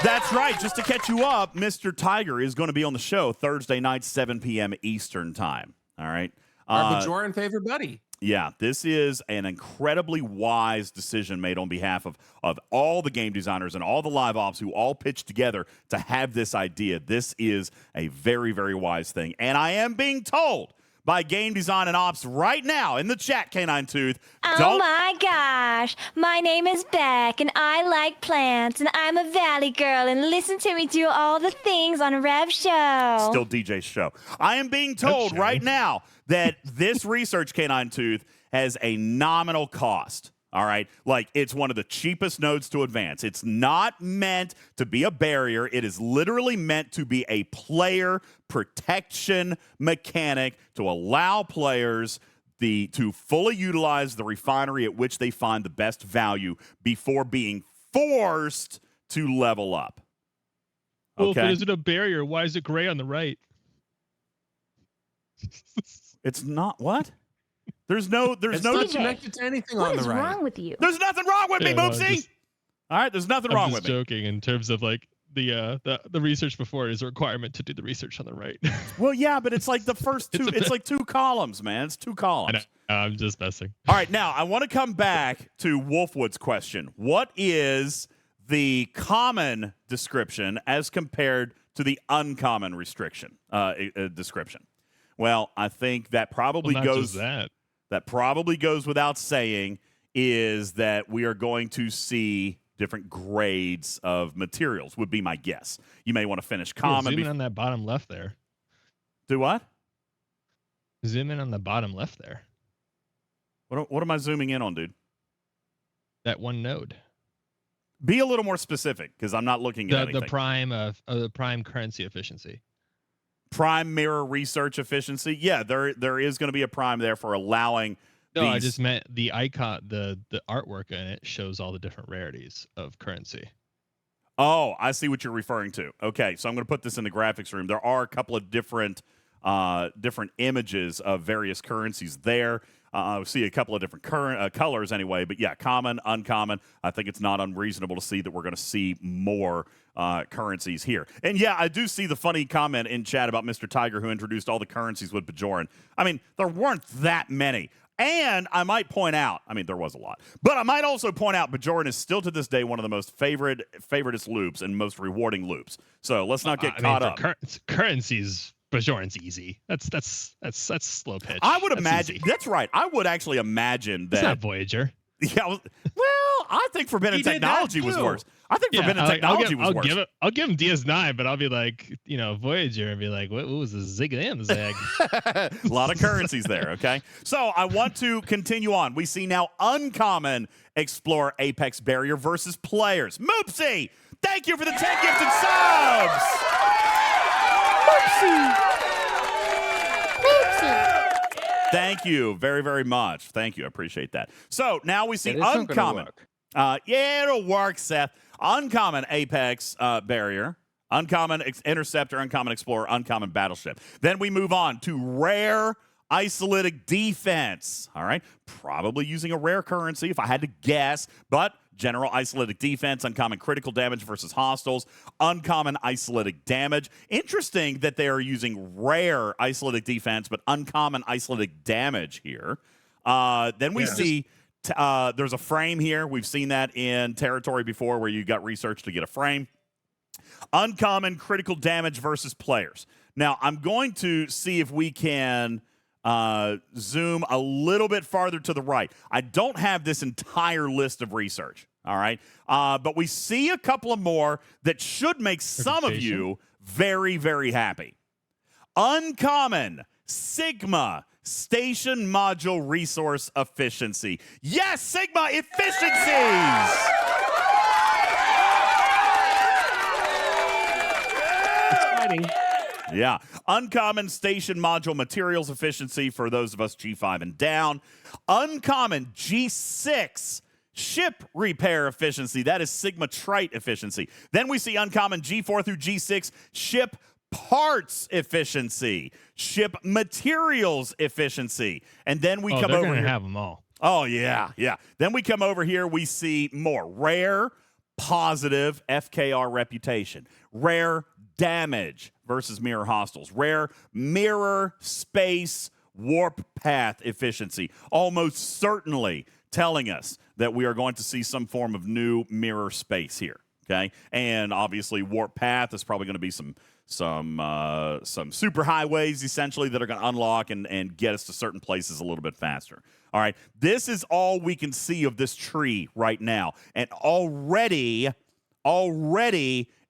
[SPEAKER 2] That's right. Just to catch you up, Mr. Tiger is going to be on the show Thursday night, 7 p.m. Eastern time. All right.
[SPEAKER 3] Our Bajoran favorite buddy.
[SPEAKER 2] Yeah, this is an incredibly wise decision made on behalf of all the game designers and all the live ops who all pitched together to have this idea. This is a very, very wise thing. And I am being told by game design and ops right now in the chat, Canine Tooth.
[SPEAKER 7] Oh my gosh, my name is Beck and I like plants and I'm a valley girl and listen to me do all the things on Rev Show.
[SPEAKER 2] Still DJ's show. I am being told right now that this research, Canine Tooth, has a nominal cost. All right. Like, it's one of the cheapest nodes to advance. It's not meant to be a barrier. It is literally meant to be a player protection mechanic to allow players to fully utilize the refinery at which they find the best value before being forced to level up.
[SPEAKER 10] Well, but is it a barrier? Why is it gray on the right?
[SPEAKER 2] It's not what? There's no
[SPEAKER 3] not connected to anything on the right.
[SPEAKER 7] What is wrong with you?
[SPEAKER 2] There's nothing wrong with me,
[SPEAKER 10] No,
[SPEAKER 2] Moopsy. All right, there's nothing wrong with me.
[SPEAKER 10] I'm just joking in terms of like the research before is a requirement to do the research on the right.
[SPEAKER 2] Well, yeah, but it's like the first two. It's like two columns, man. It's two columns.
[SPEAKER 10] I'm just messing.
[SPEAKER 2] All right, now I want to come back to Wolfwood's question. What is the common description as compared to the uncommon restriction description? Well, I think that probably goes that probably goes without saying is that we are going to see different grades of materials would be my guess. You may want to finish common.
[SPEAKER 10] Zoom in on that bottom left there.
[SPEAKER 2] Do what?
[SPEAKER 10] Zoom in on the bottom left there.
[SPEAKER 2] What am I zooming in on, dude?
[SPEAKER 10] That one node.
[SPEAKER 2] Be a little more specific because I'm not looking at anything.
[SPEAKER 10] The prime currency efficiency.
[SPEAKER 2] Prime mirror research efficiency. Yeah, there is going to be a prime there for allowing.
[SPEAKER 10] No, I just meant the icon, the artwork in it shows all the different rarities of currency.
[SPEAKER 2] Oh, I see what you're referring to. Okay, so I'm going to put this in the graphics room. There are a couple of different images of various currencies there. I see a couple of different colors anyway, but yeah, common, uncommon. I think it's not unreasonable to see that we're going to see more currencies here. And yeah, I do see the funny comment in chat about Mr. Tiger who introduced all the currencies with Bajoran. I mean, there weren't that many. And I might point out, I mean, there was a lot, but I might also point out Bajoran is still to this day one of the most favoritist loops and most rewarding loops. So let's not get caught up.
[SPEAKER 10] Currencies. Bajoran's easy. That's slow pitch.
[SPEAKER 2] I would imagine. Easy. That's right. I would actually imagine that.
[SPEAKER 10] It's not Voyager.
[SPEAKER 2] Yeah. Well, I think Forbidden Technology was worse. I think Forbidden Technology was worse.
[SPEAKER 10] I'll give him DS9, but I'll be like, Voyager, and be like, what was the zig and zag?
[SPEAKER 2] A lot of currencies there. Okay. So I want to continue on. We see now uncommon Explore Apex Barrier versus players. Moopsy, thank you for the 10 gifted subs. Thank you very, very much. Thank you. I appreciate that. So now we see uncommon. Yeah, it'll work, Seth. Uncommon Apex Barrier, uncommon Interceptor, uncommon Explorer, uncommon Battleship. Then we move on to rare Isolitic Defense. All right. Probably using a rare currency if I had to guess, but general Isolitic Defense, uncommon Critical Damage versus Hostiles, uncommon Isolitic Damage. Interesting that they are using rare Isolitic Defense, but uncommon Isolitic Damage here. Then we see there's a frame here. We've seen that in Territory before where you got research to get a frame. Uncommon Critical Damage versus players. Now, I'm going to see if we can zoom a little bit farther to the right. I don't have this entire list of research, all right? But we see a couple of more that should make some of you very, very happy. Uncommon Sigma Station Module Resource Efficiency. Yes, Sigma efficiencies!
[SPEAKER 3] Exciting.
[SPEAKER 2] Yeah. Uncommon Station Module Materials Efficiency for those of us G5 and down. Uncommon G6 Ship Repair Efficiency. That is Sigma Trite Efficiency. Then we see uncommon G4 through G6 Ship Parts Efficiency. Ship Materials Efficiency. And then we come over here.
[SPEAKER 10] Have them all.
[SPEAKER 2] Oh, yeah, yeah. Then we come over here. We see more rare positive FKR reputation. Rare damage versus mirror hostiles. Rare mirror space warp path efficiency. Almost certainly telling us that we are going to see some form of new mirror space here. Okay, and obviously warp path is probably going to be some super highways essentially that are going to unlock and get us to certain places a little bit faster. All right, this is all we can see of this tree right now, and already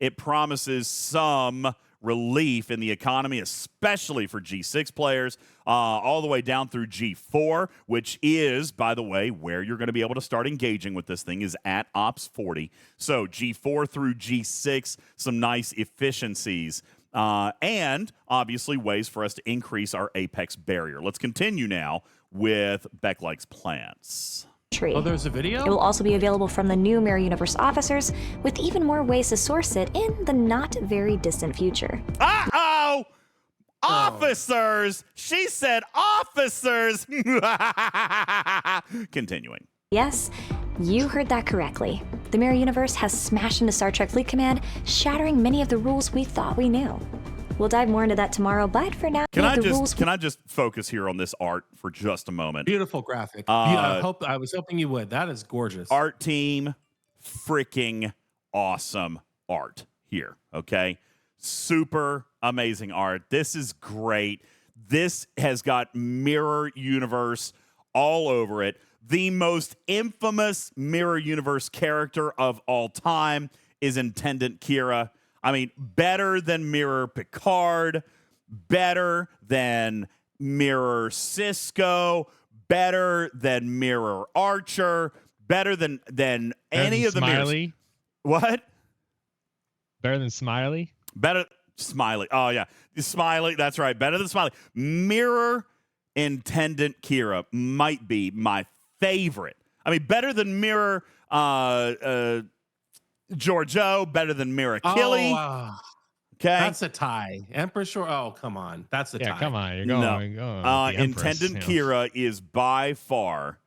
[SPEAKER 2] it promises some relief in the economy, especially for G6 players, all the way down through G4, which is, by the way, where you're going to be able to start engaging with this thing is at Ops 40. So G4 through G6, some nice efficiencies, and obviously ways for us to increase our apex barrier. Let's continue now with Beck Likes Plants.
[SPEAKER 7] Tree.
[SPEAKER 3] Oh, there's a video?
[SPEAKER 7] It will also be available from the new Mirror Universe officers, with even more ways to source it in the not very distant future.
[SPEAKER 2] Uh-oh! Officers! She said officers! Continuing.
[SPEAKER 7] Yes, you heard that correctly. The Mirror Universe has smashed into Star Trek Fleet Command, shattering many of the rules we thought we knew. We'll dive more into that tomorrow, but for now,
[SPEAKER 2] Can I just focus here on this art for just a moment?
[SPEAKER 3] Beautiful graphic. I was hoping you would. That is gorgeous.
[SPEAKER 2] Art team, freaking awesome art here, okay? Super amazing art. This is great. This has got Mirror Universe all over it. The most infamous Mirror Universe character of all time is Intendant Kira. I mean, better than Mirror Picard, better than Mirror Cisco, better than Mirror Archer, better than any of the
[SPEAKER 10] Smiley.
[SPEAKER 2] Mirrors. What?
[SPEAKER 10] Better than Smiley?
[SPEAKER 2] Better Smiley. Oh yeah, Smiley. That's right. Better than Smiley. Mirror Intendant Kira might be my favorite. I mean, better than Mirror Giorgio, better than Mirror Killy. Okay,
[SPEAKER 3] that's a tie. Empress Shore. Oh, come on, that's a tie.
[SPEAKER 10] Yeah, come on. You're going.
[SPEAKER 2] Intendant Kira is by far.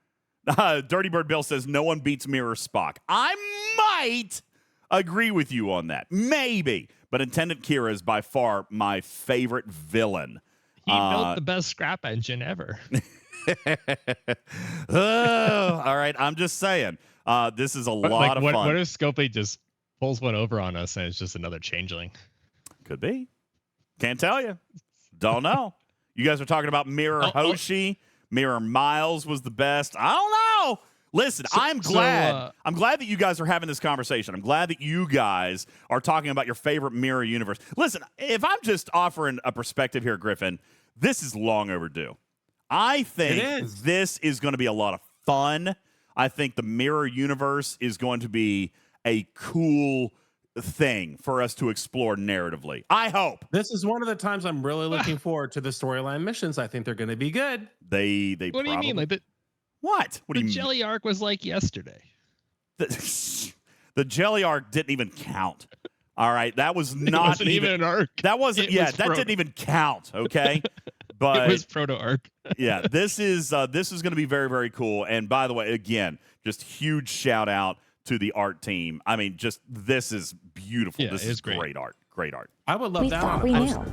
[SPEAKER 2] Dirty Bird Bill says no one beats Mirror Spock. I might agree with you on that, maybe, but Intendant Kira is by far my favorite villain.
[SPEAKER 10] He built the best scrap engine ever.
[SPEAKER 2] All right, I'm just saying. This is a lot of fun.
[SPEAKER 10] What if Scopely just pulls one over on us and it's just another changeling?
[SPEAKER 2] Could be. Can't tell you. Don't know. You guys are talking about Mirror Hoshi. Mirror Miles was the best. I don't know. Listen, I'm glad that you guys are having this conversation. I'm glad that you guys are talking about your favorite Mirror Universe. Listen, if I'm just offering a perspective here, Griffin, this is long overdue. I think this is going to be a lot of fun. I think the Mirror Universe is going to be a cool thing for us to explore narratively. I hope.
[SPEAKER 3] This is one of the times I'm really looking forward to the storyline missions. I think they're going to be good.
[SPEAKER 2] They
[SPEAKER 10] What do you mean? Like
[SPEAKER 2] what? What do you mean?
[SPEAKER 10] The jelly arc was like yesterday.
[SPEAKER 2] The jelly arc didn't even count. All right, that was not
[SPEAKER 10] even an arc.
[SPEAKER 2] That wasn't. That didn't even count. Okay. But
[SPEAKER 10] it was proto arc.
[SPEAKER 2] Yeah, this is going to be very, very cool. And by the way, again, just huge shout out to the art team. I mean, just this is beautiful.
[SPEAKER 10] Yeah,
[SPEAKER 2] this is great art. Great art.
[SPEAKER 3] I would love
[SPEAKER 7] We
[SPEAKER 3] that.
[SPEAKER 7] thought we knew.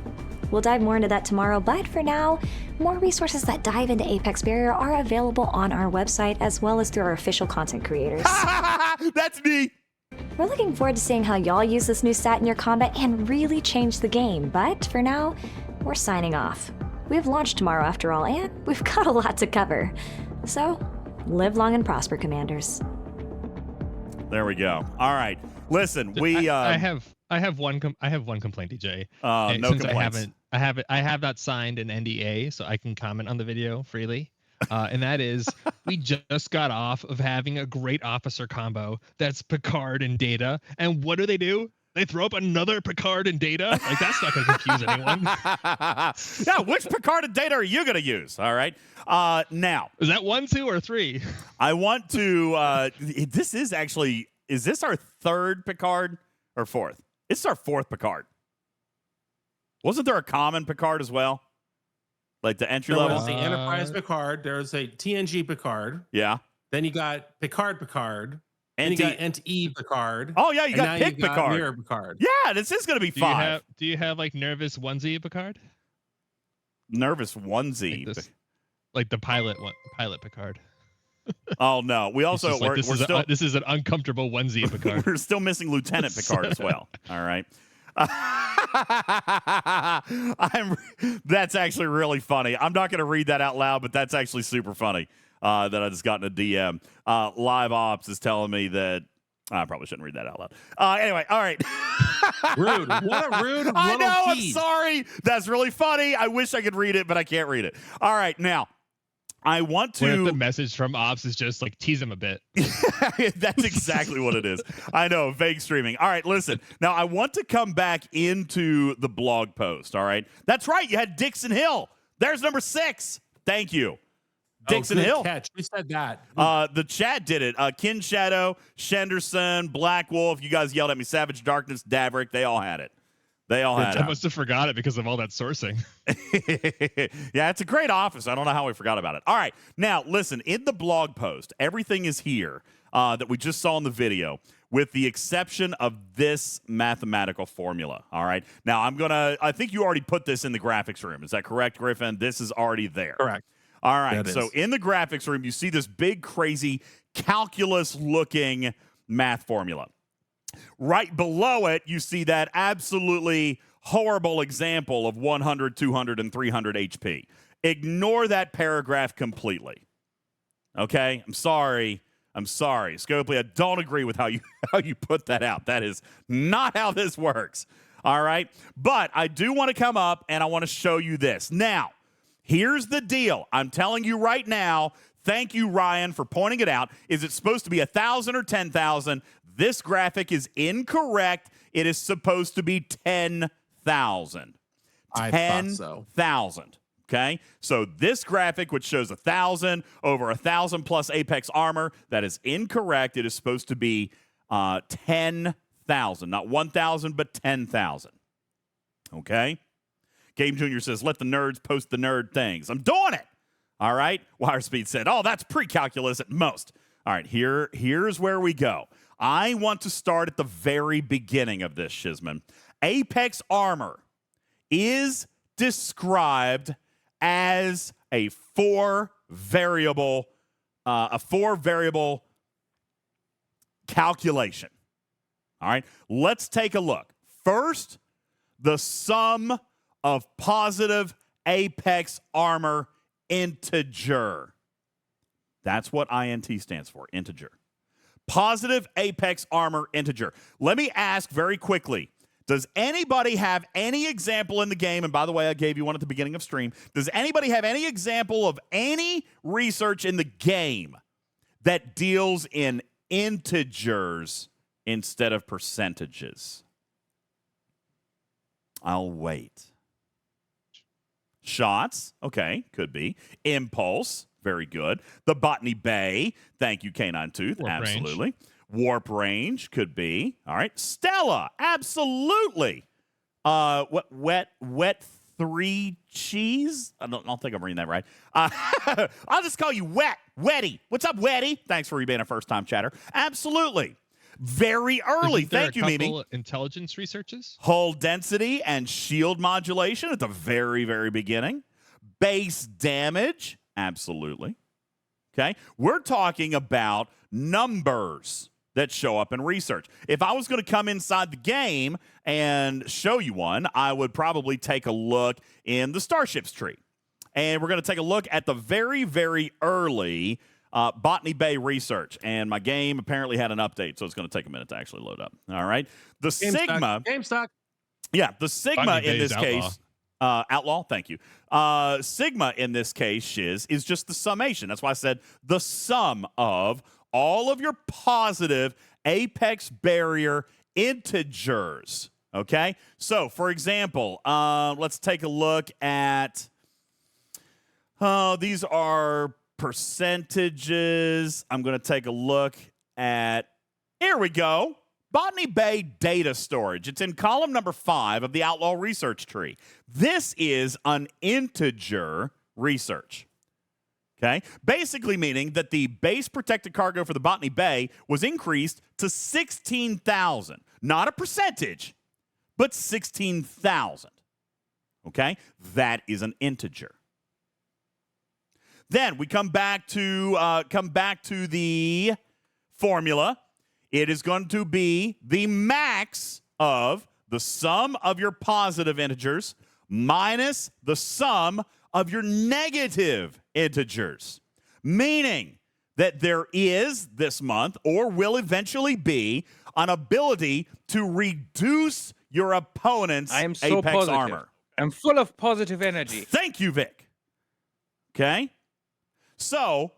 [SPEAKER 7] We'll dive more into that tomorrow, but for now, more resources that dive into Apex Barrier are available on our website as well as through our official content creators.
[SPEAKER 2] That's me.
[SPEAKER 7] We're looking forward to seeing how y'all use this new stat in your combat and really change the game, but for now, we're signing off. We have launch tomorrow after all, and we've got a lot to cover. So, live long and prosper, Commanders.
[SPEAKER 2] There we go. All right. Listen, we
[SPEAKER 10] I have one complaint, DJ.
[SPEAKER 2] No
[SPEAKER 10] Since
[SPEAKER 2] complaints.
[SPEAKER 10] I have not signed an NDA, so I can comment on the video freely. And that is, we just got off of having a great officer combo that's Picard and Data, and what do? They throw up another Picard and Data? Like, that's not going to confuse anyone.
[SPEAKER 2] Yeah, which Picard and Data are you going to use? All right. Now.
[SPEAKER 10] Is that 1, 2, or 3?
[SPEAKER 2] I want to, is this our third Picard or fourth? It's our fourth Picard. Wasn't there a common Picard as well? Like the entry level?
[SPEAKER 3] There was the Enterprise Picard. There's a TNG Picard.
[SPEAKER 2] Yeah.
[SPEAKER 3] Then you got Picard. And you got Ent-E Picard.
[SPEAKER 2] Oh, yeah, you
[SPEAKER 3] and
[SPEAKER 2] got
[SPEAKER 3] now
[SPEAKER 2] Pick
[SPEAKER 3] you got
[SPEAKER 2] Picard.
[SPEAKER 3] Mirror Picard.
[SPEAKER 2] Yeah, this is going to be
[SPEAKER 10] Do
[SPEAKER 2] 5.
[SPEAKER 10] you have like nervous onesie Picard?
[SPEAKER 2] Nervous onesie.
[SPEAKER 10] Like the pilot Picard.
[SPEAKER 2] Oh, no. We also,
[SPEAKER 10] Like, this is an uncomfortable onesie Picard.
[SPEAKER 2] We're still missing Lieutenant Picard as well. All right. That's actually really funny. I'm not going to read that out loud, but that's actually super funny that I just got in a DM. Live Ops is telling me that I probably shouldn't read that out loud. Anyway, all right.
[SPEAKER 3] Rude. What a rude
[SPEAKER 2] I
[SPEAKER 3] little
[SPEAKER 2] know.
[SPEAKER 3] tease.
[SPEAKER 2] I'm sorry. That's really funny. I wish I could read it, but I can't read it. All right. Now, I want to.
[SPEAKER 10] What if the message from Ops is just like tease him a bit?
[SPEAKER 2] That's exactly what it is. I know, vague streaming. All right, listen. Now, I want to come back into the blog post. All right. That's right. You had Dixon Hill. There's number 6. Thank you. Dixon Hill.
[SPEAKER 3] Catch. We said that.
[SPEAKER 2] The chat did it. Kin Shadow, Shenderson, Black Wolf. You guys yelled at me. Savage Darkness, Daverick. They all had it.
[SPEAKER 10] I must have forgot it because of all that sourcing.
[SPEAKER 2] Yeah, it's a great office. I don't know how we forgot about it. All right. Now, listen, in the blog post, everything is here that we just saw in the video, with the exception of this mathematical formula. All right. Now, I think you already put this in the graphics room. Is that correct, Griffin? This is already there.
[SPEAKER 3] Correct.
[SPEAKER 2] All right.
[SPEAKER 3] That
[SPEAKER 2] So
[SPEAKER 3] is.
[SPEAKER 2] in the graphics room, you see this big, crazy calculus-looking math formula. Right below it, you see that absolutely horrible example of 100, 200, and 300 HP. Ignore that paragraph completely. Okay? I'm sorry. Scopely, I don't agree with how you put that out. That is not how this works. All right? But I do want to come up and I want to show you this. Now, here's the deal. I'm telling you right now, thank you, Ryan, for pointing it out. Is it supposed to be 1,000 or 10,000? This graphic is incorrect. It is supposed to be 10,000.
[SPEAKER 3] I thought so.
[SPEAKER 2] 10,000. Okay? So this graphic, which shows 1,000 over 1,000 plus Apex armor, that is incorrect. It is supposed to be 10,000. Not 1,000, but 10,000. Okay? Game Junior says, let the nerds post the nerd things. I'm doing it. All right? Wire Speed said, oh, that's pre-calculus at most. All right, here's where we go. I want to start at the very beginning of this, Shizman. Apex armor is described as a four variable calculation. All right, let's take a look. First, the sum of positive Apex armor integer. That's what INT stands for, integer. Positive Apex armor integer. Let me ask very quickly, does anybody have any example in the game, and by the way, I gave you one at the beginning of stream, does anybody have any example of any research in the game that deals in integers instead of percentages? I'll wait. Shots, okay, could be. Impulse, very good. The Botany Bay, thank you, Canine Tooth,
[SPEAKER 10] Warp
[SPEAKER 2] absolutely.
[SPEAKER 10] range.
[SPEAKER 2] Warp range could be. All right, Stella, absolutely. Wet 3 cheese? I don't think I'm reading that right. I'll just call you Wetty. What's up, Wetty? Thanks for being a first-time chatter. Absolutely. Very early.
[SPEAKER 10] Isn't there
[SPEAKER 2] Thank you,
[SPEAKER 10] a
[SPEAKER 2] Mimi.
[SPEAKER 10] couple intelligence researches?
[SPEAKER 2] Hull density and shield modulation at the very, very beginning. Base damage, absolutely. Okay, we're talking about numbers that show up in research. If I was going to come inside the game and show you one, I would probably take a look in the Starships tree. And we're going to take a look at the very, very early Botany Bay research, and my game apparently had an update, so it's going to take a minute to actually load up. All right, the Sigma,
[SPEAKER 3] GameStop.
[SPEAKER 2] yeah, the Sigma
[SPEAKER 10] Botany
[SPEAKER 2] in
[SPEAKER 10] Bay's
[SPEAKER 2] this case, outlaw. Thank you. Sigma in this case, Shiz, is just the summation. That's why I said the sum of all of your positive Apex barrier integers. Okay, so for example, let's take a look at. These are percentages. I'm going to take a look at, here we go, Botany Bay data storage. It's in column number 5 of the Outlaw research tree. This is an integer research. Okay? Basically meaning that the base protected cargo for the Botany Bay was increased to 16,000. Not a percentage, but 16,000. Okay? That is an integer. Then we come back to the formula. It is going to be the max of the sum of your positive integers minus the sum of your negative integers. Meaning that there is this month, or will eventually be, an ability to reduce your opponent's
[SPEAKER 4] I am so
[SPEAKER 2] Apex
[SPEAKER 4] positive.
[SPEAKER 2] armor.
[SPEAKER 4] I'm full of positive energy.
[SPEAKER 2] Thank you, Vic. Okay? So,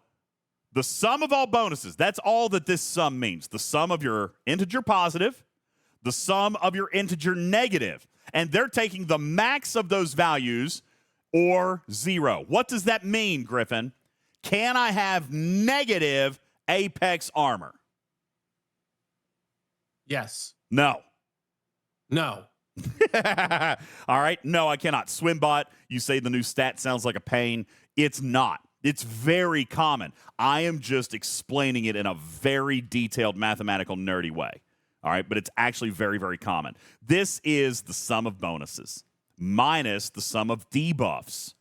[SPEAKER 2] the sum of all bonuses, that's all that this sum means. The sum of your integer positive, the sum of your integer negative. And they're taking the max of those values or 0. What does that mean, Griffin? Can I have negative Apex armor?
[SPEAKER 3] Yes.
[SPEAKER 2] No.
[SPEAKER 3] No.
[SPEAKER 2] All right. No, I cannot. Swimbot, you say the new stat sounds like a pain. It's not. It's very common. I am just explaining it in a very detailed mathematical nerdy way. All right. But it's actually very, very common. This is the sum of bonuses minus the sum of debuffs.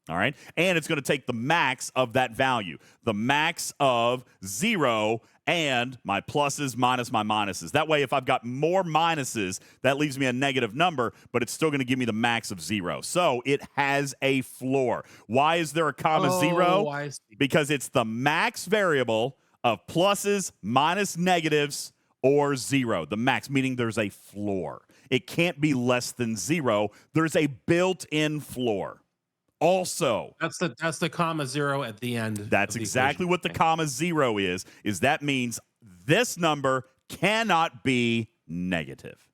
[SPEAKER 2] All right. And it's going to take the max of that value, the max of 0 and my pluses minus my minuses. That way, if I've got more minuses, that leaves me a negative number, but it's still going to give me the max of 0. So it has a floor. Why is there a comma 0?
[SPEAKER 3] I see.
[SPEAKER 2] Because it's the max variable of pluses minus negatives or 0. The max, meaning there's a floor. It can't be less than 0. There's a built-in floor. Also,
[SPEAKER 3] That's the comma 0 at the end.
[SPEAKER 2] that's exactly what the comma 0 is that means this number cannot be negative.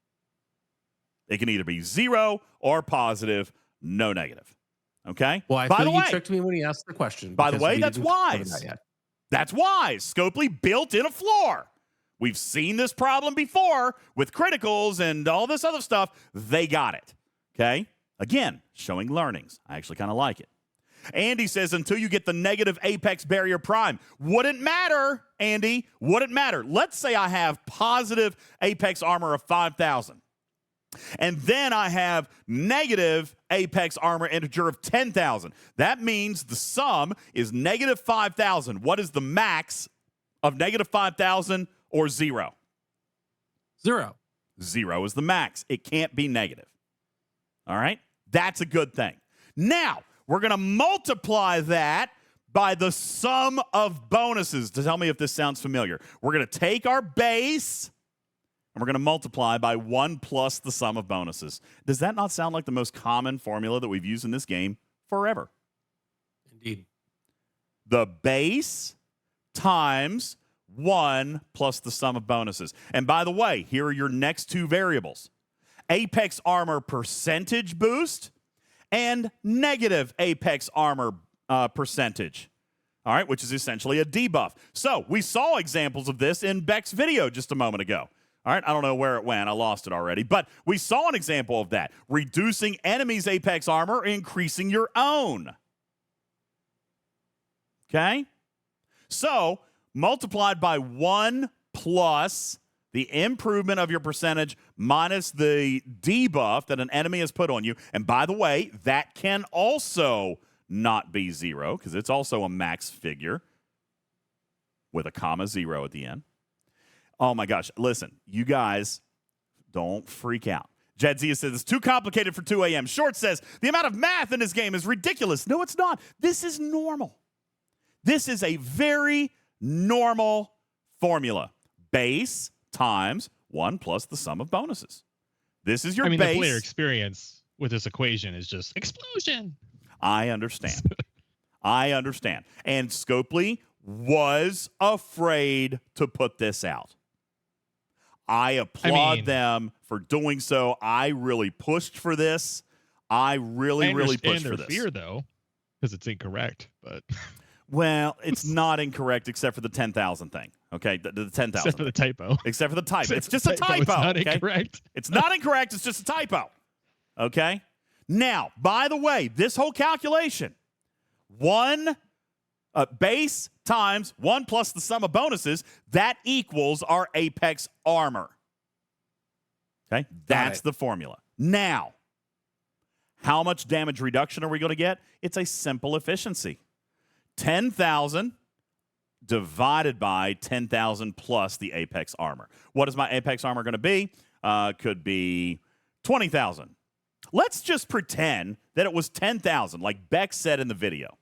[SPEAKER 2] It can either be 0 or positive, no negative. Okay?
[SPEAKER 3] Well, I
[SPEAKER 2] by
[SPEAKER 3] feel
[SPEAKER 2] the
[SPEAKER 3] he
[SPEAKER 2] way,
[SPEAKER 3] tricked me when he asked the question.
[SPEAKER 2] by the
[SPEAKER 3] because
[SPEAKER 2] way,
[SPEAKER 3] we
[SPEAKER 2] that's
[SPEAKER 3] didn't cover
[SPEAKER 2] wise.
[SPEAKER 3] that yet.
[SPEAKER 2] That's wise. Scopely built in a floor. We've seen this problem before with criticals and all this other stuff. They got it. Okay? Again, showing learnings. I actually kind of like it. Andy says, until you get the negative Apex Barrier Prime. Wouldn't matter, Andy. Wouldn't matter. Let's say I have positive Apex Armor of 5,000. And then I have negative Apex Armor integer of 10,000. That means the sum is negative 5,000. What is the max of negative 5,000 or 0?
[SPEAKER 3] 0.
[SPEAKER 2] 0 is the max. It can't be negative. All right? That's a good thing. Now, we're going to multiply that by the sum of bonuses to tell me if this sounds familiar. We're going to take our base and we're going to multiply by 1 plus the sum of bonuses. Does that not sound like the most common formula that we've used in this game forever?
[SPEAKER 3] Indeed.
[SPEAKER 2] The base times 1 plus the sum of bonuses. And by the way, here are your next two variables. Apex Armor percentage boost and negative Apex Armor percentage, all right, which is essentially a debuff. So we saw examples of this in Beck's video just a moment ago. All right, I don't know where it went. I lost it already. But we saw an example of that. Reducing enemies' Apex Armor, increasing your own. Okay? So multiplied by 1 plus the improvement of your percentage minus the debuff that an enemy has put on you. And by the way, that can also not be 0 because it's also a max figure with a comma 0 at the end. Oh my gosh. Listen, you guys don't freak out. Jedzia says it's too complicated for 2 a.m. Short says the amount of math in this game is ridiculous. No, it's not. This is normal. This is a very normal formula. Base times 1 plus the sum of bonuses. This is your base.
[SPEAKER 10] The player experience with this equation is just explosion.
[SPEAKER 2] I understand. I understand. And Scopely was afraid to put this out. I applaud them for doing so. I really pushed for this. I really pushed for this.
[SPEAKER 10] Fear, though, because it's incorrect. But
[SPEAKER 2] well, it's not incorrect except for the 10,000 thing. Okay, the 10,000.
[SPEAKER 10] Except for the typo.
[SPEAKER 2] Except for the typo. It's just a typo.
[SPEAKER 10] It's not
[SPEAKER 2] okay?
[SPEAKER 10] incorrect.
[SPEAKER 2] It's not incorrect. It's just a typo. Okay? Now, by the way, this whole calculation, 1 Base times 1 plus the sum of bonuses, that equals our Apex armor. Okay, that's the formula. Now, how much damage reduction are we going to get? It's a simple efficiency. 10,000 divided by 10,000 plus the Apex armor. What is my Apex armor going to be? Could be 20,000. Let's just pretend that it was 10,000, like Beck said in the video.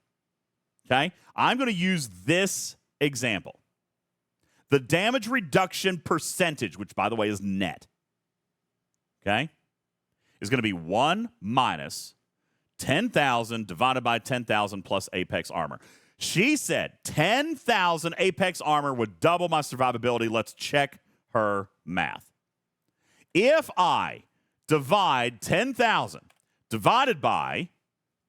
[SPEAKER 2] Okay? I'm going to use this example. The damage reduction percentage, which, by the way, is net, okay, is going to be 1 minus 10,000 divided by 10,000 plus Apex armor. She said 10,000 Apex armor would double my survivability. Let's check her math. If I divide 10,000 divided by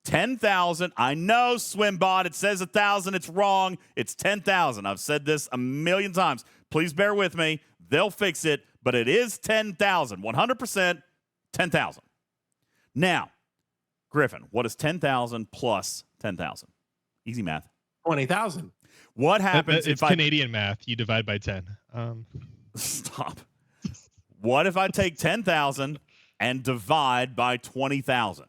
[SPEAKER 2] 10,000, I know, Swimbot, it says 1,000. It's wrong. It's 10,000. I've said this a million times. Please bear with me. They'll fix it, but it is 10,000. 100%, 10,000. Now, Griffin, what is 10,000 plus 10,000? Easy math.
[SPEAKER 3] 20,000.
[SPEAKER 2] What happens
[SPEAKER 10] if Canadian math? You divide by 10.
[SPEAKER 2] Stop. What if I take 10,000 and divide by 20,000?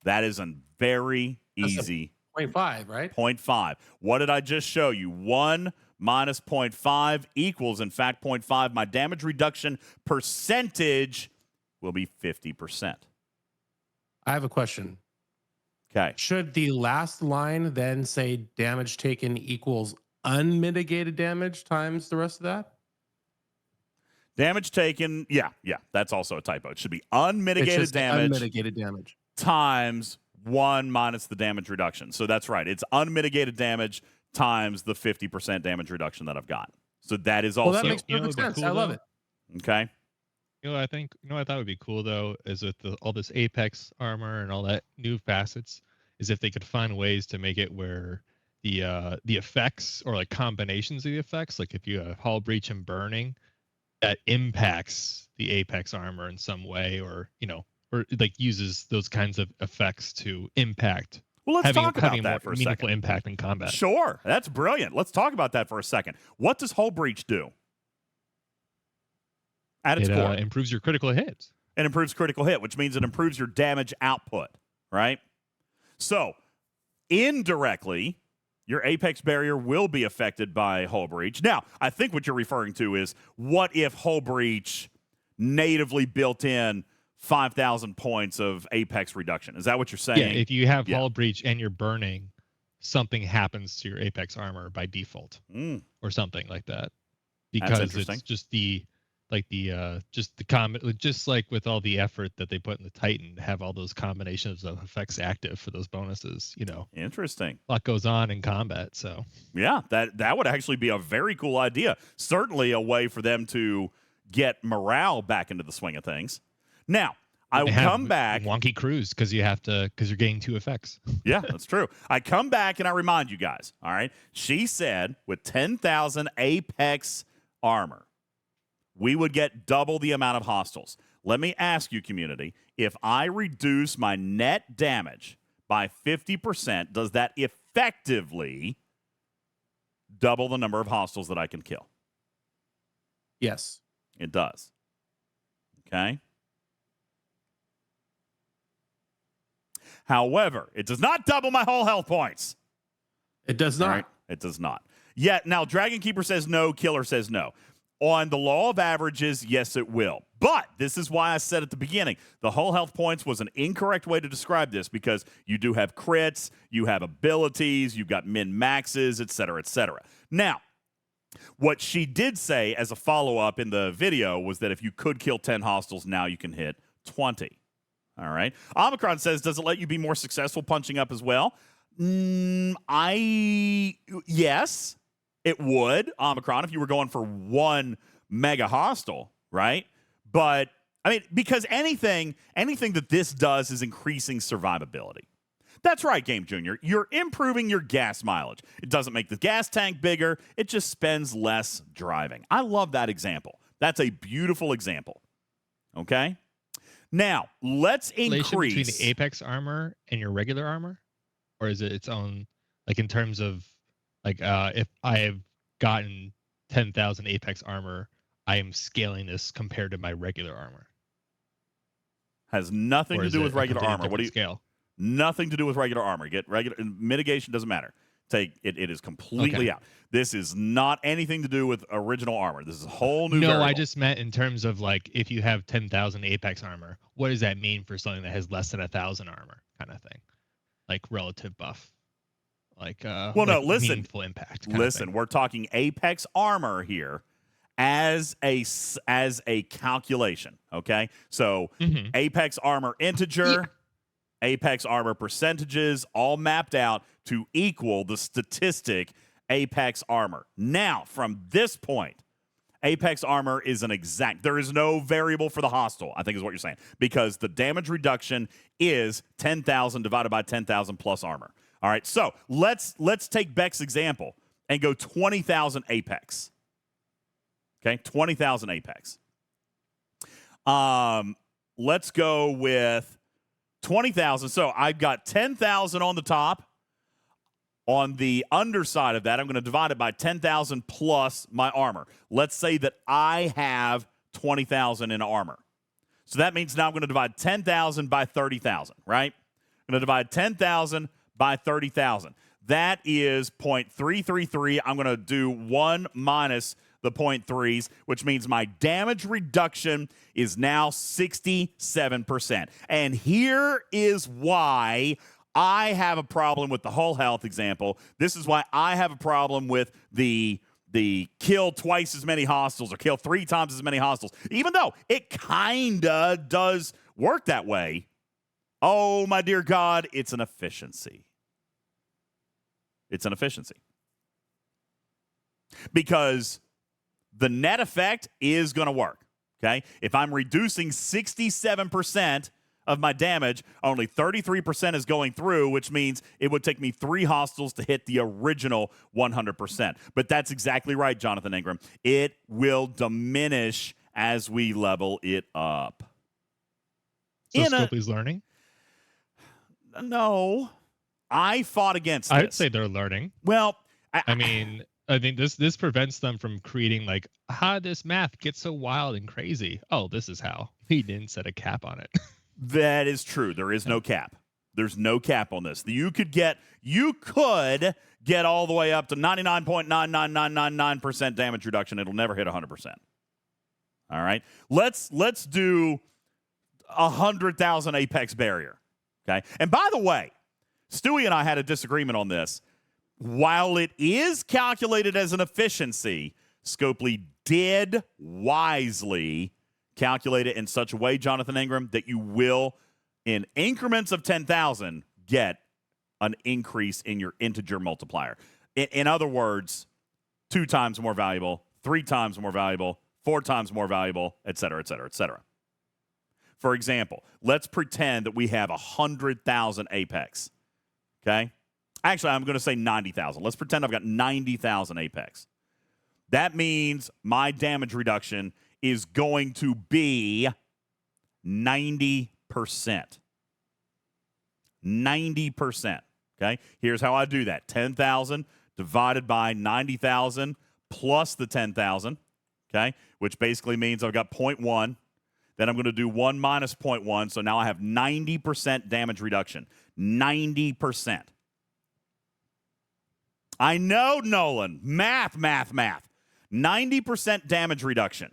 [SPEAKER 2] That is a very easy.
[SPEAKER 3] 0.5, right?
[SPEAKER 2] 0.5. What did I just show you? 1 minus 0.5 equals, in fact, 0.5. My damage reduction percentage will be 50%.
[SPEAKER 3] I have a question.
[SPEAKER 2] Okay.
[SPEAKER 3] Should the last line then say damage taken equals unmitigated damage times the rest of that?
[SPEAKER 2] Damage taken, yeah, that's also a typo. It should be unmitigated damage.
[SPEAKER 3] Unmitigated damage
[SPEAKER 2] times 1 minus the damage reduction. So that's right. It's unmitigated damage times the 50% damage reduction that I've got. So that is also.
[SPEAKER 3] Well, that makes perfect sense.
[SPEAKER 10] Cool,
[SPEAKER 3] I love it.
[SPEAKER 2] Okay.
[SPEAKER 10] I think what I thought would be cool though is with all this Apex armor and all that new facets, is if they could find ways to make it where the effects or like combinations of the effects, like if you have hull breach and burning, that impacts the Apex armor in some way, or or like uses those kinds of effects to impact.
[SPEAKER 2] Well, let's talk about that for a
[SPEAKER 10] meaningful
[SPEAKER 2] second.
[SPEAKER 10] Impact in combat.
[SPEAKER 2] Sure, that's brilliant. Let's talk about that for a second. What does hull breach do? At its core,
[SPEAKER 10] improves your critical hits.
[SPEAKER 2] It improves critical hit, which means it improves your damage output, right? So, indirectly, your Apex barrier will be affected by hull breach. Now, I think what you're referring to is, what if hull breach natively built in 5,000 points of Apex reduction? Is that what you're saying?
[SPEAKER 10] Yeah, if you have hull breach and you're burning, something happens to your Apex armor by default, or something like that, because it's just just like with all the effort that they put in the Titan to have all those combinations of effects active for those bonuses.
[SPEAKER 2] Interesting.
[SPEAKER 10] A lot goes on in combat, so
[SPEAKER 2] yeah, that would actually be a very cool idea. Certainly a way for them to get morale back into the swing of things. Now, I will come back.
[SPEAKER 10] Wonky crews because you're getting 2 effects.
[SPEAKER 2] Yeah, that's true. I come back and I remind you guys. All right. She said with 10,000 Apex armor, we would get double the amount of hostiles. Let me ask you, community, if I reduce my net damage by 50%, does that effectively double the number of hostiles that I can kill?
[SPEAKER 3] Yes.
[SPEAKER 2] It does. Okay. However, it does not double my whole health points.
[SPEAKER 3] It does not.
[SPEAKER 2] Right? It does not. Yet, now, Dragon Keeper says no, Killer says no. On the law of averages, yes, it will. But this is why I said at the beginning, the whole health points was an incorrect way to describe this, because you do have crits, you have abilities, you've got min-maxes, et cetera, et cetera. Now, what she did say as a follow-up in the video was that if you could kill 10 hostiles, now you can hit 20. All right. Omicron says, does it let you be more successful punching up as well? Yes, it would, Omicron, if you were going for 1 mega hostile, right? But, I mean, because anything that this does is increasing survivability. That's right, Game Junior. You're improving your gas mileage. It doesn't make the gas tank bigger. It just spends less driving. I love that example. That's a beautiful example. Okay? Now, let's increase
[SPEAKER 10] between the Apex armor and your regular armor, or is it its own, like in terms of Like if I have gotten 10,000 Apex armor, I am scaling this compared to my regular armor.
[SPEAKER 2] Has nothing
[SPEAKER 10] Or
[SPEAKER 2] to
[SPEAKER 10] is
[SPEAKER 2] do
[SPEAKER 10] it
[SPEAKER 2] with
[SPEAKER 10] a
[SPEAKER 2] regular
[SPEAKER 10] completely
[SPEAKER 2] armor. What do you?
[SPEAKER 10] different scale?
[SPEAKER 2] Nothing to do with regular armor. Get regular mitigation doesn't matter. Take it. It is completely
[SPEAKER 10] Okay.
[SPEAKER 2] out. This is not anything to do with original armor. This is a whole new.
[SPEAKER 10] No,
[SPEAKER 2] variable.
[SPEAKER 10] I just meant in terms of like if you have 10,000 Apex armor, what does that mean for something that has less than 1,000 armor, kind of thing, like relative buff, like
[SPEAKER 2] Well,
[SPEAKER 10] like
[SPEAKER 2] no, listen,
[SPEAKER 10] meaningful impact.
[SPEAKER 2] Listen, we're talking Apex armor here as a calculation. Okay, so Apex armor integer. Apex armor percentages all mapped out to equal the statistic Apex armor. Now, from this point, Apex armor is an exact. There is no variable for the hostile, I think is what you're saying, because the damage reduction is 10,000 divided by 10,000 plus armor. All right, so let's take Beck's example and go 20,000 Apex. Okay, 20,000 Apex. Let's go with 20,000. So I've got 10,000 on the top. On the underside of that, I'm going to divide it by 10,000 plus my armor. Let's say that I have 20,000 in armor. So that means now I'm going to divide 10,000 by 30,000, right? I'm going to divide 10,000 by 30,000. That is 0.333. I'm going to do 1 minus the 0.3s, which means my damage reduction is now 67%. And here is why I have a problem with the whole health example. This is why I have a problem with the kill twice as many hostiles or kill 3 times as many hostiles, even though it kinda does work that way. Oh, my dear God, it's an efficiency. It's an efficiency. Because the net effect is going to work, okay? If I'm reducing 67% of my damage, only 33% is going through, which means it would take me 3 hostiles to hit the original 100%. But that's exactly right, Jonathan Ingram. It will diminish as we level it up.
[SPEAKER 10] So Scopely's learning?
[SPEAKER 2] No. I fought against this.
[SPEAKER 10] I'd say they're learning.
[SPEAKER 2] Well,
[SPEAKER 10] I mean, I think this prevents them from creating like, how this math gets so wild and crazy. Oh, this is how. He didn't set a cap on it.
[SPEAKER 2] That is true. There is no cap. There's no cap on this. You could get all the way up to 99.99999% damage reduction. It'll never hit 100%. All right. Let's do 100,000 Apex barrier. Okay. And by the way, Stewie and I had a disagreement on this. While it is calculated as an efficiency, Scopely did wisely calculate it in such a way, Jonathan Ingram, that you will, in increments of 10,000, get an increase in your integer multiplier. In other words, 2 times more valuable, 3 times more valuable, 4 times more valuable, et cetera, et cetera, et cetera. For example, let's pretend that we have 100,000 Apex. Okay? Actually, I'm going to say 90,000. Let's pretend I've got 90,000 Apex. That means my damage reduction is going to be 90%. 90%. Okay? Here's how I do that. 10,000 divided by 90,000 plus the 10,000. Okay? Which basically means I've got 0.1. Then I'm going to do 1 minus 0.1. So now I have 90% damage reduction. 90%. I know, Nolan. Math. 90% damage reduction.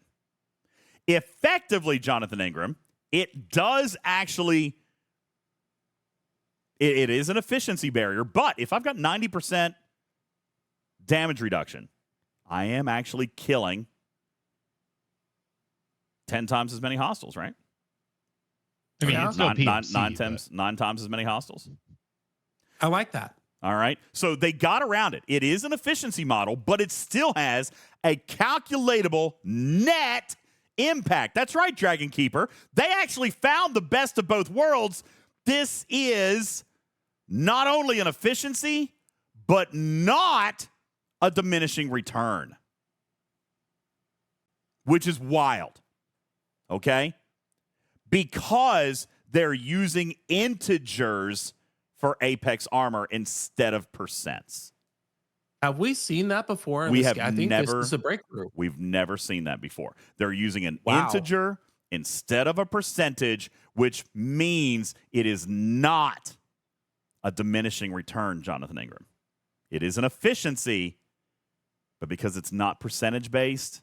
[SPEAKER 2] Effectively, Jonathan Ingram, it does actually, it is an efficiency barrier, but if I've got 90% damage reduction, I am actually killing 10 times as many hostiles, right?
[SPEAKER 10] I mean, it's no PMC,
[SPEAKER 2] nine times as many hostiles.
[SPEAKER 3] I like that.
[SPEAKER 2] All right. So they got around it. It is an efficiency model, but it still has a calculatable net impact. That's right, Dragon Keeper. They actually found the best of both worlds. This is not only an efficiency, but not a diminishing return, which is wild. Okay? Because they're using integers for Apex armor instead of percents.
[SPEAKER 3] Have we seen that before?
[SPEAKER 2] We
[SPEAKER 3] This-
[SPEAKER 2] have
[SPEAKER 3] I think
[SPEAKER 2] never.
[SPEAKER 3] this is a breakthrough.
[SPEAKER 2] We've never seen that before. They're using an
[SPEAKER 3] Wow.
[SPEAKER 2] integer instead of a percentage, which means it is not a diminishing return, Jonathan Ingram. It is an efficiency, but because it's not percentage based,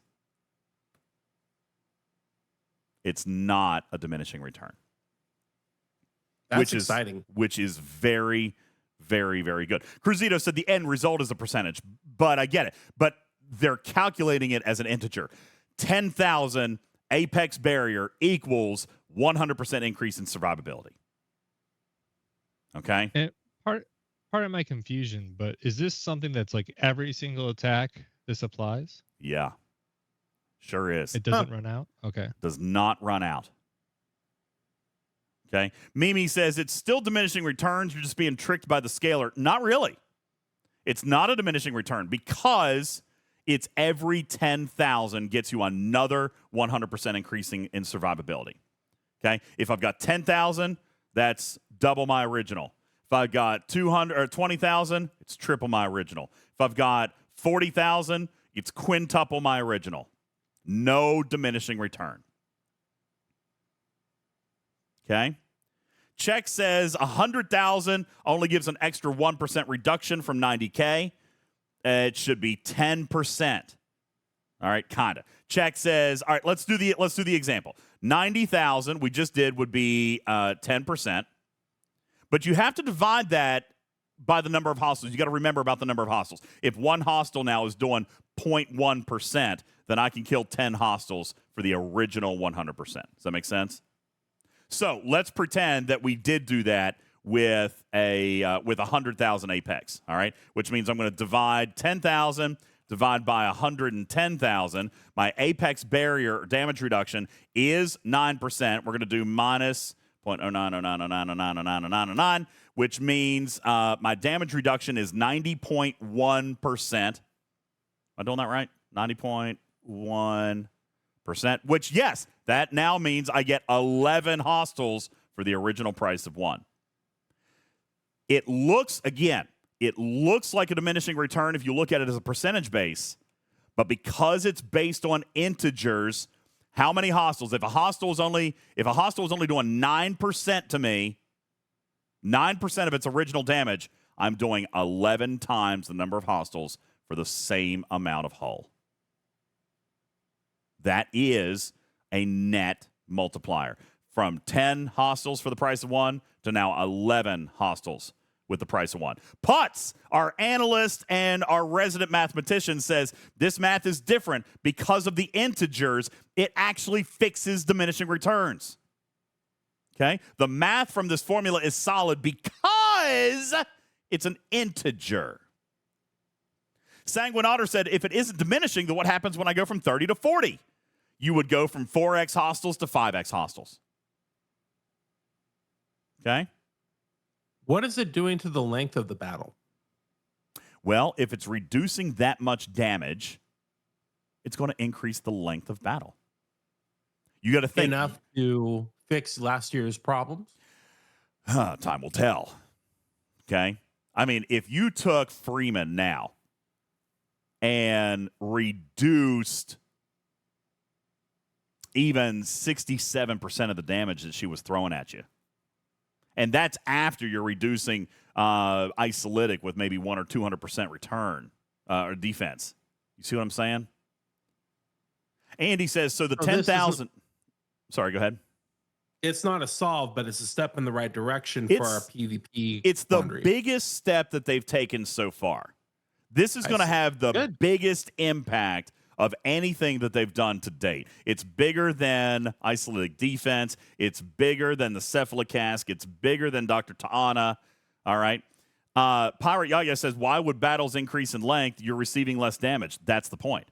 [SPEAKER 2] it's not a diminishing return.
[SPEAKER 3] That's exciting.
[SPEAKER 2] Which is very, very, very good. Cruzito said the end result is a percentage, but I get it. But they're calculating it as an integer. 10,000 apex barrier equals 100% increase in survivability. Okay?
[SPEAKER 10] And part of my confusion, but is this something that's like every single attack this applies?
[SPEAKER 2] Yeah. Sure is.
[SPEAKER 10] It doesn't run out? Okay.
[SPEAKER 2] Does not run out. Okay. Mimi says it's still diminishing returns. You're just being tricked by the scaler. Not really. It's not a diminishing return because it's every 10,000 gets you another 100% increasing in survivability. Okay. If I've got 10,000, that's double my original. If I've got 200 or 20,000, it's triple my original. If I've got 40,000, it's quintuple my original. No diminishing return. Okay. Check says 100,000 only gives an extra 1% reduction from 90K. It should be 10%. All right, kind of. Check says, all right, let's do the example. 90,000 we just did would be 10%. But you have to divide that by the number of hostiles. You got to remember about the number of hostiles. If one hostile now is doing 0.1%, then I can kill 10 hostiles for the original 100%. Does that make sense? So let's pretend that we did do that with 100,000 apex. All right, which means I'm going to divide 10,000 divide by 110,000. My apex barrier damage reduction is 9%. We're going to do minus 0.090909090909, which means my damage reduction is 90.1%. Am I doing that right? 90.1%, which, yes, that now means I get 11 hostiles for the original price of 1. It looks like a diminishing return if you look at it as a percentage base, but because it's based on integers, how many hostiles? If a hostile is only doing 9% to me, 9% of its original damage, I'm doing 11 times the number of hostiles for the same amount of hull. That is a net multiplier from 10 hostiles for the price of 1 to now 11 hostiles with the price of 1. Putz, our analyst and our resident mathematician, says this math is different because of the integers. It actually fixes diminishing returns. Okay? The math from this formula is solid because it's an integer. Sanguine Otter said, if it isn't diminishing, then what happens when I go from 30 to 40? You would go from 4x hostiles to 5x hostiles. Okay?
[SPEAKER 3] What is it doing to the length of the battle?
[SPEAKER 2] Well, if it's reducing that much damage, it's going to increase the length of battle. You got to think.
[SPEAKER 3] Enough to fix last year's problems?
[SPEAKER 2] Time will tell. Okay? I mean, if you took Freeman now and reduced even 67% of the damage that she was throwing at you, and that's after you're reducing isolytic with maybe 1 or 200% return or defense. You see what I'm saying? Andy says, so the 10,000. Sorry, go ahead.
[SPEAKER 3] It's not a solve, but it's a step in the right direction for our PvP.
[SPEAKER 2] It's the
[SPEAKER 3] quandary.
[SPEAKER 2] biggest step that they've taken so far. This is going to have the biggest impact of anything that they've done to date. It's bigger than isolytic defense. It's bigger than the Cephalocask. It's bigger than Dr. Ta'ana. All right. Pirate Yaya says, why would battles increase in length? You're receiving less damage. That's the point.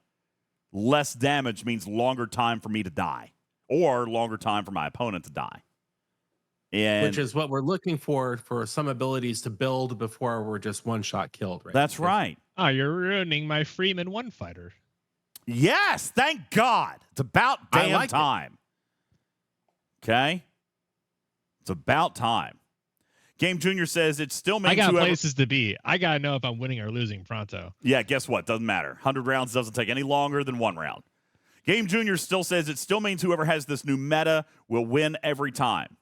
[SPEAKER 2] Less damage means longer time for me to die or longer time for my opponent to die. And
[SPEAKER 3] which is what we're looking for some abilities to build before we're just one-shot killed, right?
[SPEAKER 2] That's right.
[SPEAKER 10] Oh, you're ruining my Freeman one fighter.
[SPEAKER 2] Yes, thank God. It's about damn time. Okay? It's about time. Game Junior says it still
[SPEAKER 10] I
[SPEAKER 2] means
[SPEAKER 10] got
[SPEAKER 2] whoever.
[SPEAKER 10] places to be. I gotta know if I'm winning or losing pronto.
[SPEAKER 2] Yeah, guess what? Doesn't matter. 100 rounds doesn't take any longer than 1 round. Game Junior still says it still means whoever has this new meta will win every time.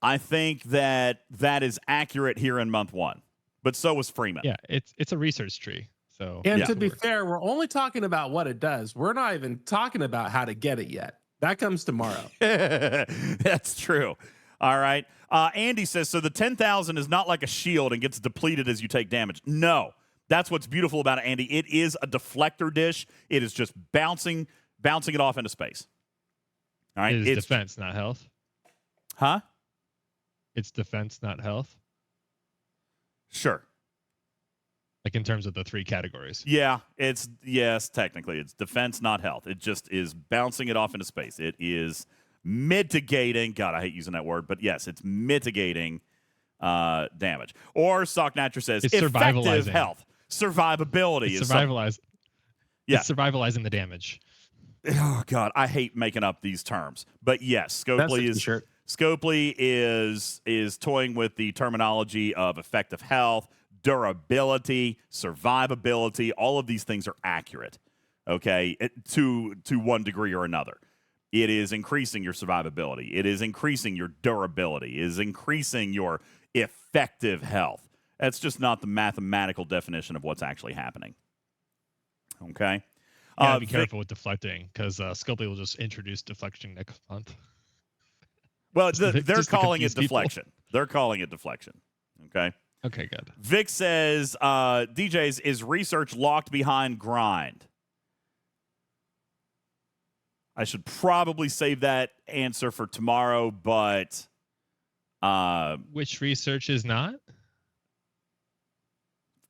[SPEAKER 2] I think that is accurate here in month 1, but so was Freeman.
[SPEAKER 10] Yeah, it's a research tree. So
[SPEAKER 3] And to be fair, we're only talking about what it does. We're not even talking about how to get it yet. That comes tomorrow.
[SPEAKER 2] That's true. All right. Andy says, so the 10,000 is not like a shield and gets depleted as you take damage. No. That's what's beautiful about it, Andy. It is a deflector dish. It is just bouncing it off into space. All right.
[SPEAKER 10] It's defense, not health.
[SPEAKER 2] Huh?
[SPEAKER 10] It's defense, not health.
[SPEAKER 2] Sure.
[SPEAKER 10] Like in terms of the 3 categories.
[SPEAKER 2] Yeah, yes, technically. It's defense, not health. It just is bouncing it off into space. It is mitigating. God, I hate using that word, but yes, it's mitigating damage. Or Sock Natural says
[SPEAKER 10] it's
[SPEAKER 2] effective
[SPEAKER 10] survivalizing.
[SPEAKER 2] Health. Survivability
[SPEAKER 10] It's
[SPEAKER 2] is
[SPEAKER 10] Yeah, it's survivalizing the damage.
[SPEAKER 2] Oh God, I hate making up these terms. But yes, Scopely is toying with the terminology of effective health, durability, survivability. All of these things are accurate. Okay, to one degree or another. It is increasing your survivability. It is increasing your durability. It is increasing your effective health. That's just not the mathematical definition of what's actually happening. Okay?
[SPEAKER 10] Yeah, be careful with deflecting, because Scopely will just introduce deflection next month.
[SPEAKER 2] Well, they're calling it
[SPEAKER 10] people.
[SPEAKER 2] deflection. They're calling it deflection. Okay?
[SPEAKER 10] Okay, good.
[SPEAKER 2] Vic says, DJs, is research locked behind grind? I should probably save that answer for tomorrow, but...
[SPEAKER 10] Which research is not?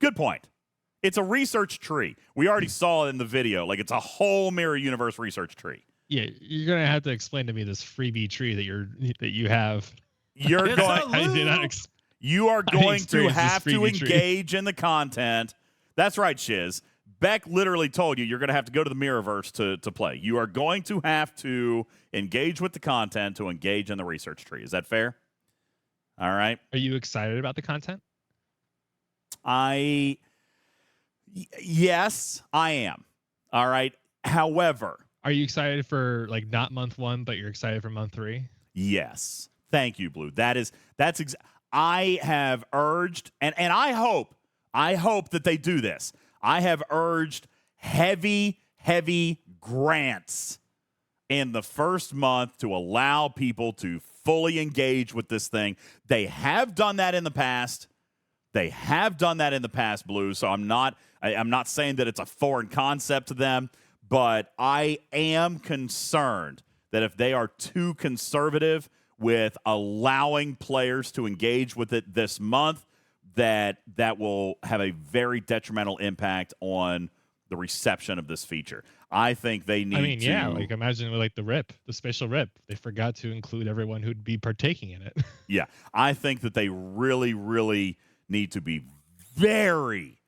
[SPEAKER 2] Good point. It's a research tree. We already saw it in the video. Like, it's a whole Mirror Universe research tree.
[SPEAKER 10] Yeah, you're gonna have to explain to me this freebie tree that you have.
[SPEAKER 2] You're
[SPEAKER 10] You
[SPEAKER 2] are going to have to engage in the content. That's right, Shiz. Beck literally told you you're going to have to go to the Mirrorverse to play. You are going to have to engage with the content to engage in the research tree. Is that fair? All right.
[SPEAKER 10] Are you excited about the content?
[SPEAKER 2] Yes, I am. All right. However,
[SPEAKER 10] are you excited for like not month 1, but you're excited for month 3?
[SPEAKER 2] Yes. Thank you, Blue. I have urged, and I hope that they do this. I have urged heavy grants in the first month to allow people to fully engage with this thing. They have done that in the past. Blue. So I'm not saying that it's a foreign concept to them, but I am concerned that if they are too conservative with allowing players to engage with it this month, that will have a very detrimental impact on the reception of this feature. I think they need to...
[SPEAKER 10] yeah, like imagine with like the spatial rip. They forgot to include everyone who'd be partaking in it.
[SPEAKER 2] Yeah, I think that they really need to be very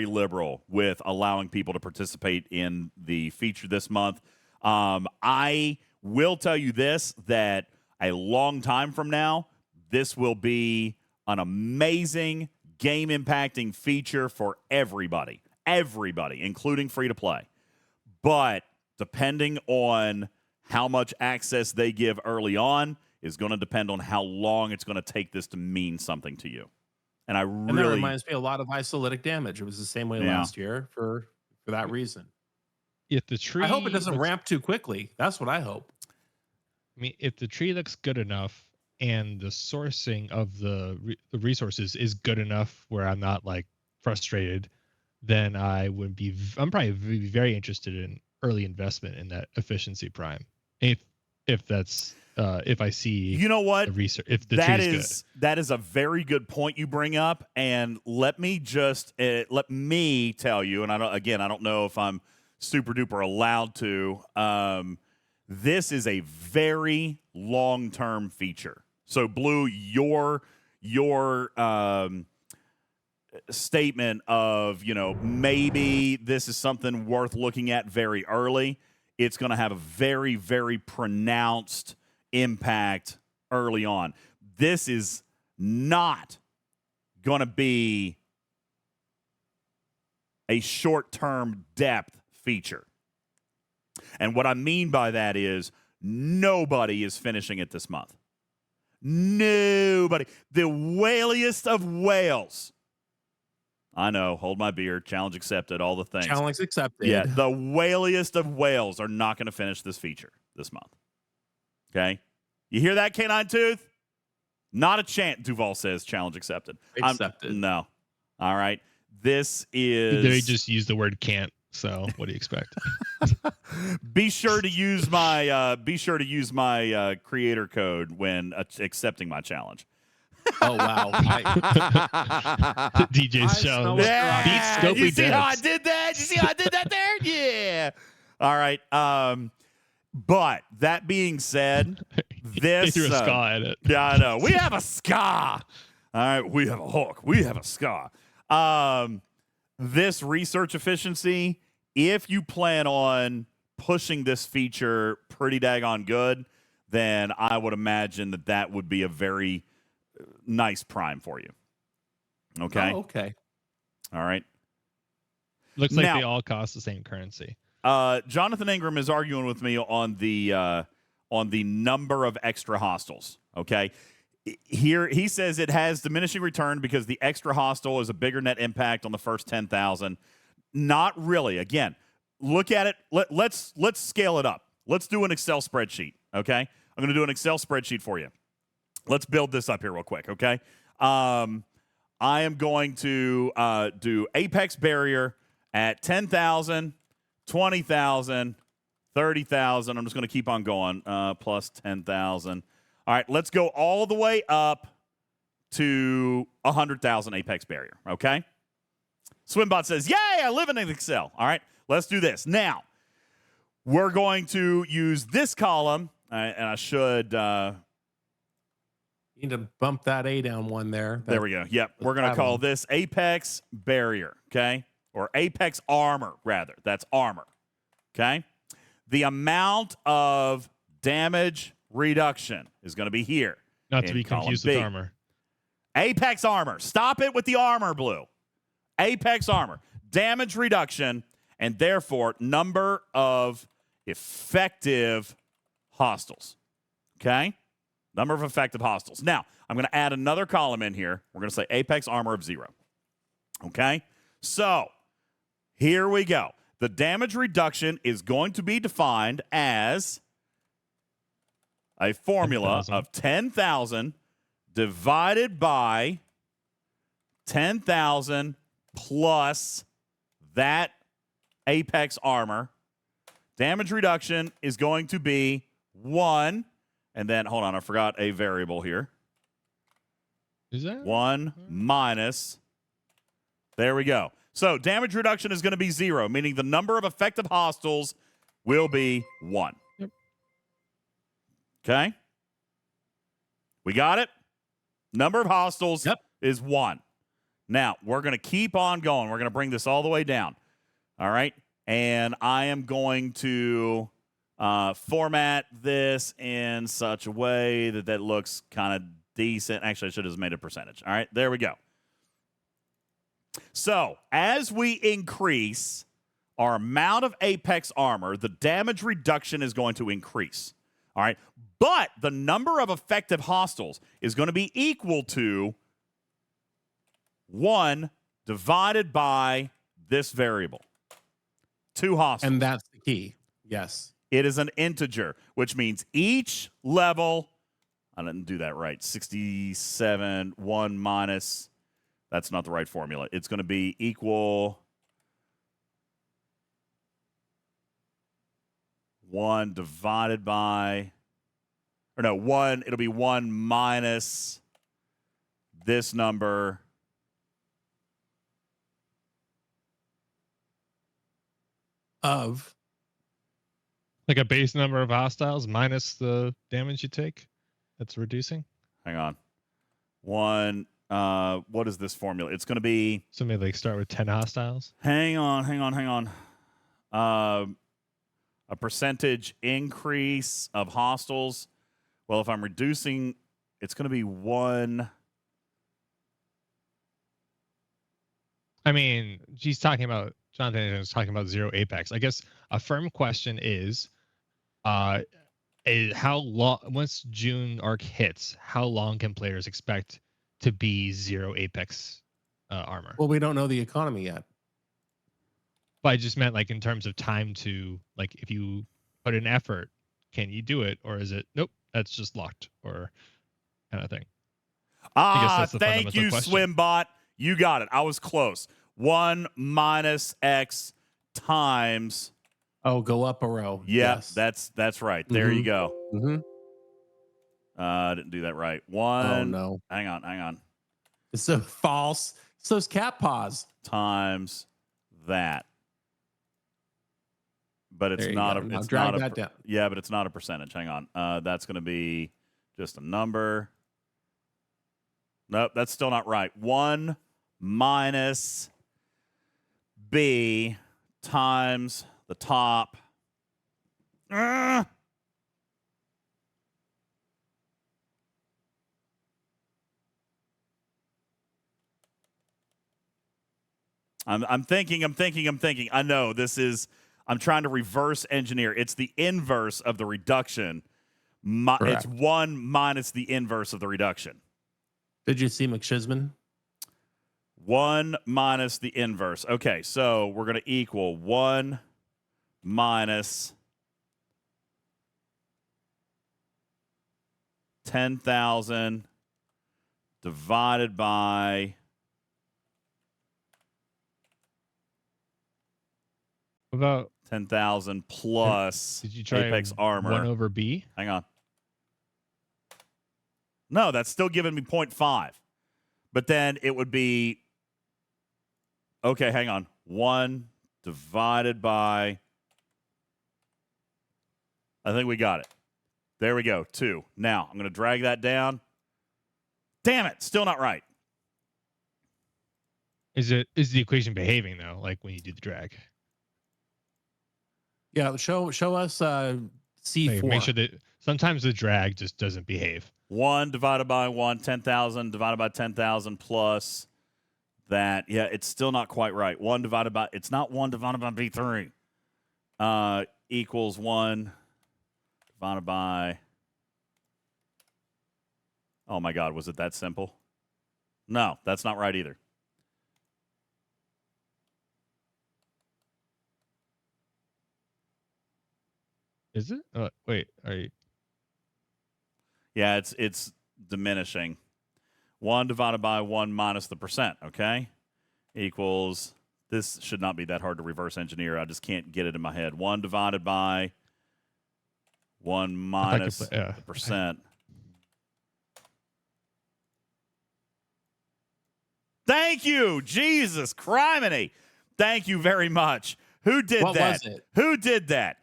[SPEAKER 2] liberal with allowing people to participate in the feature this month. I will tell you this, that a long time from now, this will be an amazing game-impacting feature for everybody, including free-to-play. But depending on how much access they give early on is going to depend on how long it's going to take this to mean something to you. And that
[SPEAKER 3] reminds me a lot of isolytic damage. It was the same way last year for that reason.
[SPEAKER 10] If the tree,
[SPEAKER 3] I hope it doesn't ramp too quickly. That's what I hope.
[SPEAKER 10] I mean, if the tree looks good enough and the sourcing of the resources is good enough where I'm not like frustrated, then I'm probably very interested in early investment in that efficiency prime. If that's if I see,
[SPEAKER 2] you know what,
[SPEAKER 10] the research, if the tree is good.
[SPEAKER 2] That is a very good point you bring up, and let me tell you, and I don't know if I'm super duper allowed to. This is a very long-term feature. So, Blue, your statement of, maybe this is something worth looking at very early, it's going to have a very, very pronounced impact early on. This is not going to be a short-term depth feature. And what I mean by that is nobody is finishing it this month. Nobody. The whaliest of whales. I know. Hold my beer. Challenge accepted. All the things.
[SPEAKER 3] Challenge accepted.
[SPEAKER 2] Yeah. The whaliest of whales are not going to finish this feature this month. Okay? You hear that, Canine Tooth? Not a chance, Duval says. Challenge accepted.
[SPEAKER 3] Accepted.
[SPEAKER 2] No. All right. This is.
[SPEAKER 10] They just use the word can't. So what do you expect?
[SPEAKER 2] Be sure to use my creator code when accepting my challenge.
[SPEAKER 3] Oh wow!
[SPEAKER 10] DJ's show.
[SPEAKER 2] Yeah.
[SPEAKER 10] Beat Scopely
[SPEAKER 2] You see how I
[SPEAKER 10] Devs.
[SPEAKER 2] did that? You see how I did that there? Yeah. All right. But that being said,
[SPEAKER 10] They
[SPEAKER 2] this
[SPEAKER 10] threw a ska at it.
[SPEAKER 2] Yeah, I know. We have a ska. All right, we have a hook. We have a ska. This research efficiency, if you plan on pushing this feature pretty daggone good, then I would imagine that would be a very nice prime for you. Okay?
[SPEAKER 3] Oh, okay.
[SPEAKER 2] All right.
[SPEAKER 10] Looks like
[SPEAKER 2] Now-
[SPEAKER 10] they all cost the same currency.
[SPEAKER 2] Jonathan Ingram is arguing with me on the number of extra hostiles. Okay, here he says it has diminishing return because the extra hostile is a bigger net impact on the first 10,000. Not really. Again, look at it. Let's scale it up. Let's do an Excel spreadsheet. Okay, I'm going to do an Excel spreadsheet for you. Let's build this up here real quick. Okay, I am going to do Apex Barrier at 10,000. 20,000, 30,000. I'm just going to keep on going. Plus 10,000. All right, let's go all the way up to 100,000 Apex Barrier. Okay. Swimbot says, "Yay! I live in Excel." All right, let's do this now. We're going to use this column, and I should.
[SPEAKER 3] You need to bump that A down one there.
[SPEAKER 2] There we go. Yep, we're going to call this Apex Barrier. Okay. Or Apex Armor, rather. That's armor. Okay? The amount of damage reduction is going to be here.
[SPEAKER 10] Not to be
[SPEAKER 2] column
[SPEAKER 10] confused
[SPEAKER 2] B.
[SPEAKER 10] with armor.
[SPEAKER 2] Apex Armor. Stop it with the armor, Blue. Apex Armor. Damage reduction, and therefore number of effective hostiles. Okay? Number of effective hostiles. Now, I'm going to add another column in here. We're going to say Apex Armor of 0. Okay? So, here we go. The damage reduction is going to be defined as a formula
[SPEAKER 10] 10,000.
[SPEAKER 2] of 10,000 divided by 10,000 plus that Apex Armor. Damage reduction is going to be 1. And then, hold on, I forgot a variable here.
[SPEAKER 10] Is that
[SPEAKER 2] 1 minus. There we go. So damage reduction is going to be 0, meaning the number of effective hostiles will be 1.
[SPEAKER 10] Yep.
[SPEAKER 2] Okay? We got it? Number of hostiles is 1. Now, we're going to keep on going. We're going to bring this all the way down. All right? And I am going to format this in such a way that looks kind of decent. Actually, I should have made a percentage. All right? There we go. So, as we increase our amount of Apex Armor, the damage reduction is going to increase. All right? But the number of effective hostiles is going to be equal to 1 divided by this variable. 2 hostiles.
[SPEAKER 3] And that's the key. Yes.
[SPEAKER 2] It is an integer, which means each level, I didn't do that right, 67, 1 minus, that's not the right formula. It's going to be equal 1 divided by, or no, 1, it'll be 1 minus this number.
[SPEAKER 3] Of
[SPEAKER 10] like a base number of hostiles minus the damage you take? That's reducing?
[SPEAKER 2] Hang on. 1, what is this formula? It's going to be...
[SPEAKER 10] So maybe like start with 10 hostiles?
[SPEAKER 2] Hang on. A percentage increase of hostiles. Well, if I'm reducing, it's going to be 1.
[SPEAKER 10] I mean, Jonathan is talking about 0 Apex. I guess a firm question is, how long, once June arc hits, how long can players expect to be 0 Apex armor?
[SPEAKER 3] Well, we don't know the economy yet.
[SPEAKER 10] But I just meant like in terms of time to, like, if you put in effort, can you do it, or is it nope, that's just locked, or kind of thing? I guess that's the
[SPEAKER 2] Thank
[SPEAKER 10] fundamental
[SPEAKER 2] you,
[SPEAKER 10] question.
[SPEAKER 2] Swimbot. You got it. I was close. 1 minus X times.
[SPEAKER 3] Oh, go up a row.
[SPEAKER 2] Yep,
[SPEAKER 3] Yes.
[SPEAKER 2] that's right. There you go.
[SPEAKER 3] Mm-hmm.
[SPEAKER 2] I didn't do that right. 1.
[SPEAKER 3] Oh no.
[SPEAKER 2] Hang on.
[SPEAKER 3] It's so false. It's those cat paws.
[SPEAKER 2] Times that. But it's
[SPEAKER 3] There you
[SPEAKER 2] not
[SPEAKER 3] go.
[SPEAKER 2] a.
[SPEAKER 3] Now
[SPEAKER 2] It's
[SPEAKER 3] drag
[SPEAKER 2] not a.
[SPEAKER 3] that down.
[SPEAKER 2] Yeah, but it's not a percentage. Hang on. That's going to be just a number. Nope, that's still not right. 1 minus B times the top. I'm thinking. I know this is. I'm trying to reverse engineer. It's the inverse of the reduction. It's 1 minus the inverse of the reduction.
[SPEAKER 3] Did you see McShizman?
[SPEAKER 2] 1 minus the inverse. Okay, so we're going to equal 1 minus 10,000 divided by.
[SPEAKER 10] About
[SPEAKER 2] 10,000 plus
[SPEAKER 10] did you try
[SPEAKER 2] Apex armor.
[SPEAKER 10] 1 over B?
[SPEAKER 2] Hang on. No, that's still giving me 0.5. But then it would be. Okay, hang on. 1 divided by. I think we got it. There we go. 2. Now, I'm going to drag that down. Damn it. Still not right.
[SPEAKER 10] Is the equation behaving though, like when you do the drag?
[SPEAKER 3] Yeah, show us C4.
[SPEAKER 10] Like, make sure that sometimes the drag just doesn't behave.
[SPEAKER 2] 1 divided by 1, 10,000 divided by 10,000 plus that. Yeah, it's still not quite right. 1 divided by. It's not 1 divided by B3. Equals 1 divided by. Oh my God, was it that simple? No, that's not right either.
[SPEAKER 10] Is it? Wait, are you?
[SPEAKER 2] Yeah, it's diminishing. 1 divided by 1 minus the percent, okay? Equals, this should not be that hard to reverse engineer. I just can't get it in my head. 1 divided by 1 minus the percent. Thank you, Jesus criminy. Thank you very much. Who did that?
[SPEAKER 3] What was it?
[SPEAKER 2] Who did that?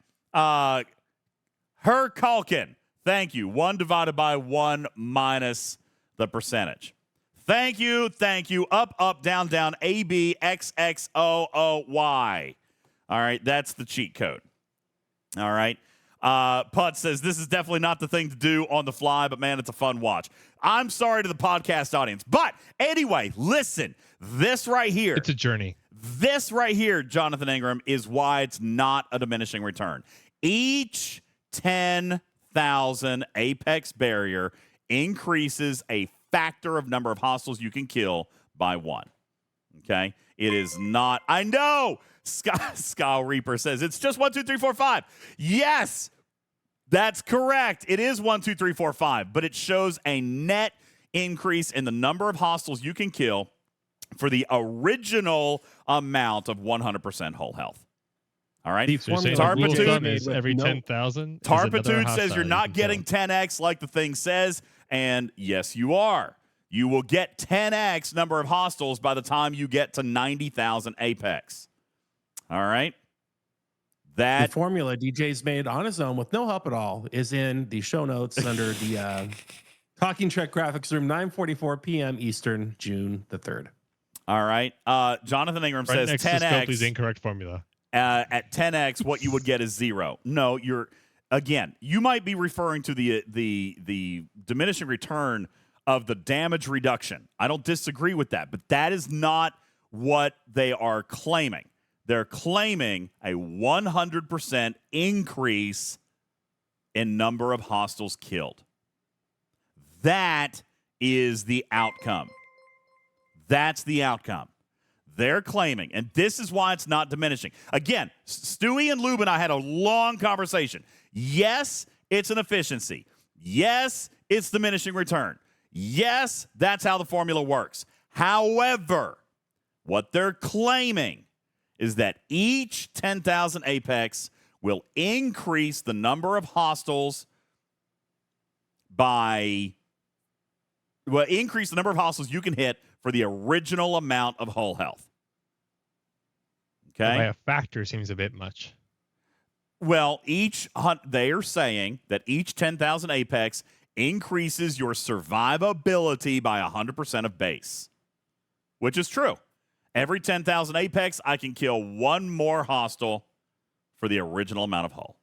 [SPEAKER 2] Her Culkin. Thank you. 1 divided by 1 minus the percentage. Thank you. Up, up, down, down. A, B, X, X, O, O, Y. All right. That's the cheat code. All right. Putz says, this is definitely not the thing to do on the fly, but man, it's a fun watch. I'm sorry to the podcast audience. But anyway, listen, this right here.
[SPEAKER 10] It's a journey.
[SPEAKER 2] This right here, Jonathan Ingram, is why it's not a diminishing return. Each 10,000 Apex barrier increases a factor of number of hostiles you can kill by 1. Okay? It is not. I know! Sky Reaper says it's just 1, 2, 3, 4, 5. Yes! That's correct. It is 1, 2, 3, 4, 5, but it shows a net increase in the number of hostiles you can kill for the original amount of 100% whole health. All right.
[SPEAKER 10] So Tarpitude is every 10,000.
[SPEAKER 2] Tarpitude says you're not getting 10x like the thing says, and yes, you are. You will get 10x number of hostiles by the time you get to 90,000 Apex. All right.
[SPEAKER 3] The formula DJ's made on his own with no help at all is in the show notes under the Talking Trek Graphics Room, 9:44 p.m. Eastern, June the 3rd.
[SPEAKER 2] All right. Jonathan Ingram says 10x.
[SPEAKER 10] Is incorrect formula.
[SPEAKER 2] At 10x, what you would get is 0. No, you might be referring to the diminishing return of the damage reduction. I don't disagree with that, but that is not what they are claiming. They're claiming a 100% increase in number of hostiles killed. That is the outcome. That's the outcome. They're claiming, and this is why it's not diminishing. Again, Stewie and Lube and I had a long conversation. Yes, it's an efficiency. Yes, it's diminishing return. Yes, that's how the formula works. However, what they're claiming is that each 10,000 Apex will increase the number of hostiles increase the number of hostiles you can hit for the original amount of hull health. Okay?
[SPEAKER 10] By a factor seems a bit much.
[SPEAKER 2] Well, they are saying that each 10,000 Apex increases your survivability by 100% of base, which is true. Every 10,000 Apex, I can kill one more hostile for the original amount of hull.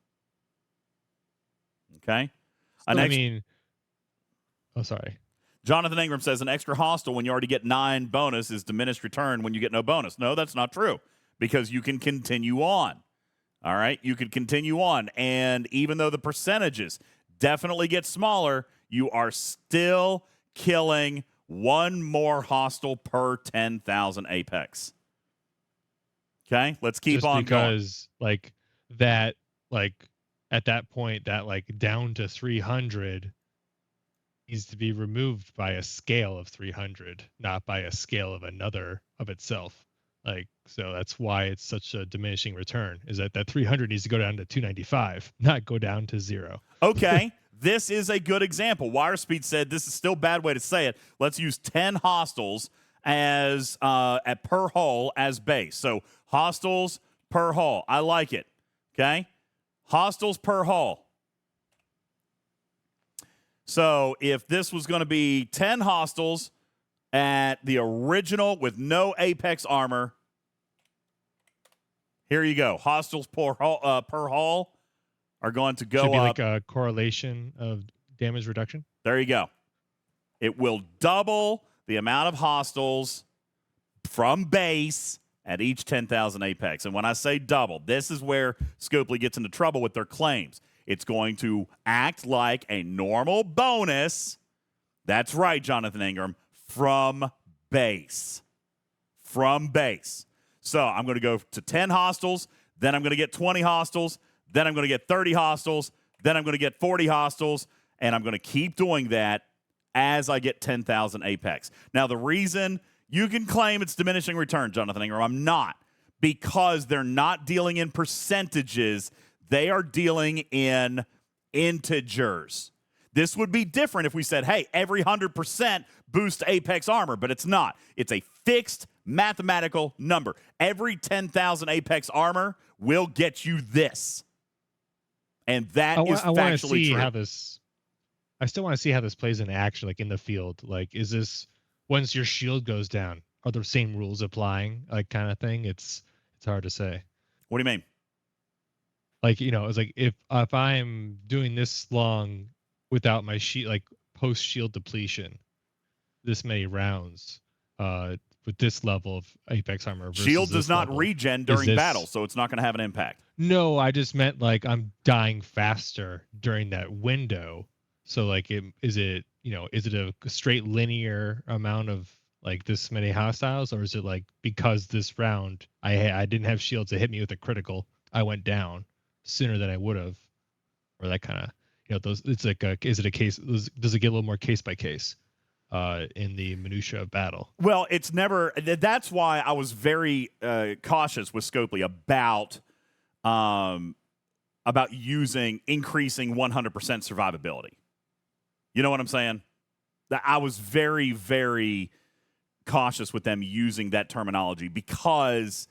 [SPEAKER 2] Okay?
[SPEAKER 10] Sorry.
[SPEAKER 2] Jonathan Ingram says an extra hostile when you already get 9 bonus is diminished return when you get no bonus. No, that's not true, because you can continue on. All right? You can continue on. And even though the percentages definitely get smaller, you are still killing one more hostile per 10,000 Apex. Okay? Let's keep on going.
[SPEAKER 10] Because, at that point, that, down to 300 needs to be removed by a scale of 300, not by a scale of another of itself. So that's why it's such a diminishing return, is that 300 needs to go down to 295, not go down to 0.
[SPEAKER 2] Okay, this is a good example. WireSpeed said this is still a bad way to say it. Let's use 10 hostiles as at per hull as base. So hostiles per hull. I like it. Okay, hostiles per hull. So if this was going to be 10 hostiles at the original with no Apex armor, here you go. Hostiles per hull are going to go
[SPEAKER 10] Should be
[SPEAKER 2] up.
[SPEAKER 10] like a correlation of damage reduction.
[SPEAKER 2] There you go. It will double the amount of hostiles from base at each 10,000 Apex. And when I say double, this is where Scopely gets into trouble with their claims. It's going to act like a normal bonus. That's right, Jonathan Ingram. From base. From base. So I'm going to go to 10 hostiles. Then I'm going to get 20 hostiles. Then I'm going to get 30 hostiles. Then I'm going to get 40 hostiles. And I'm going to keep doing that as I get 10,000 Apex. Now, the reason you can claim it's diminishing return, Jonathan Ingram, I'm not. Because they're not dealing in percentages. They are dealing in integers. This would be different if we said, hey, every 100% boosts Apex armor, but it's not. It's a fixed mathematical number. Every 10,000 Apex armor will get you this. And that is factually true.
[SPEAKER 10] I still want to see how this plays in action, in the field. Is this, once your shield goes down, are the same rules applying, kind of thing? It's hard to say.
[SPEAKER 2] What do you mean?
[SPEAKER 10] It's if I'm doing this long without my shield, post shield depletion, this many rounds, with this level of Apex armor.
[SPEAKER 2] Shield does not regen during battle, so it's not going to have an impact.
[SPEAKER 10] No, I just meant I'm dying faster during that window. So is it a straight linear amount of this many hostiles, or is it because this round I didn't have shields to hit me with a critical, I went down sooner than I would have, or that kind of, those, it's is it a case, does it get a little more case by case in the minutia of battle?
[SPEAKER 2] Well, it's never, that's why I was very cautious with Scopely about increasing 100% survivability. You know what I'm saying? I was very, very cautious with them using that terminology, because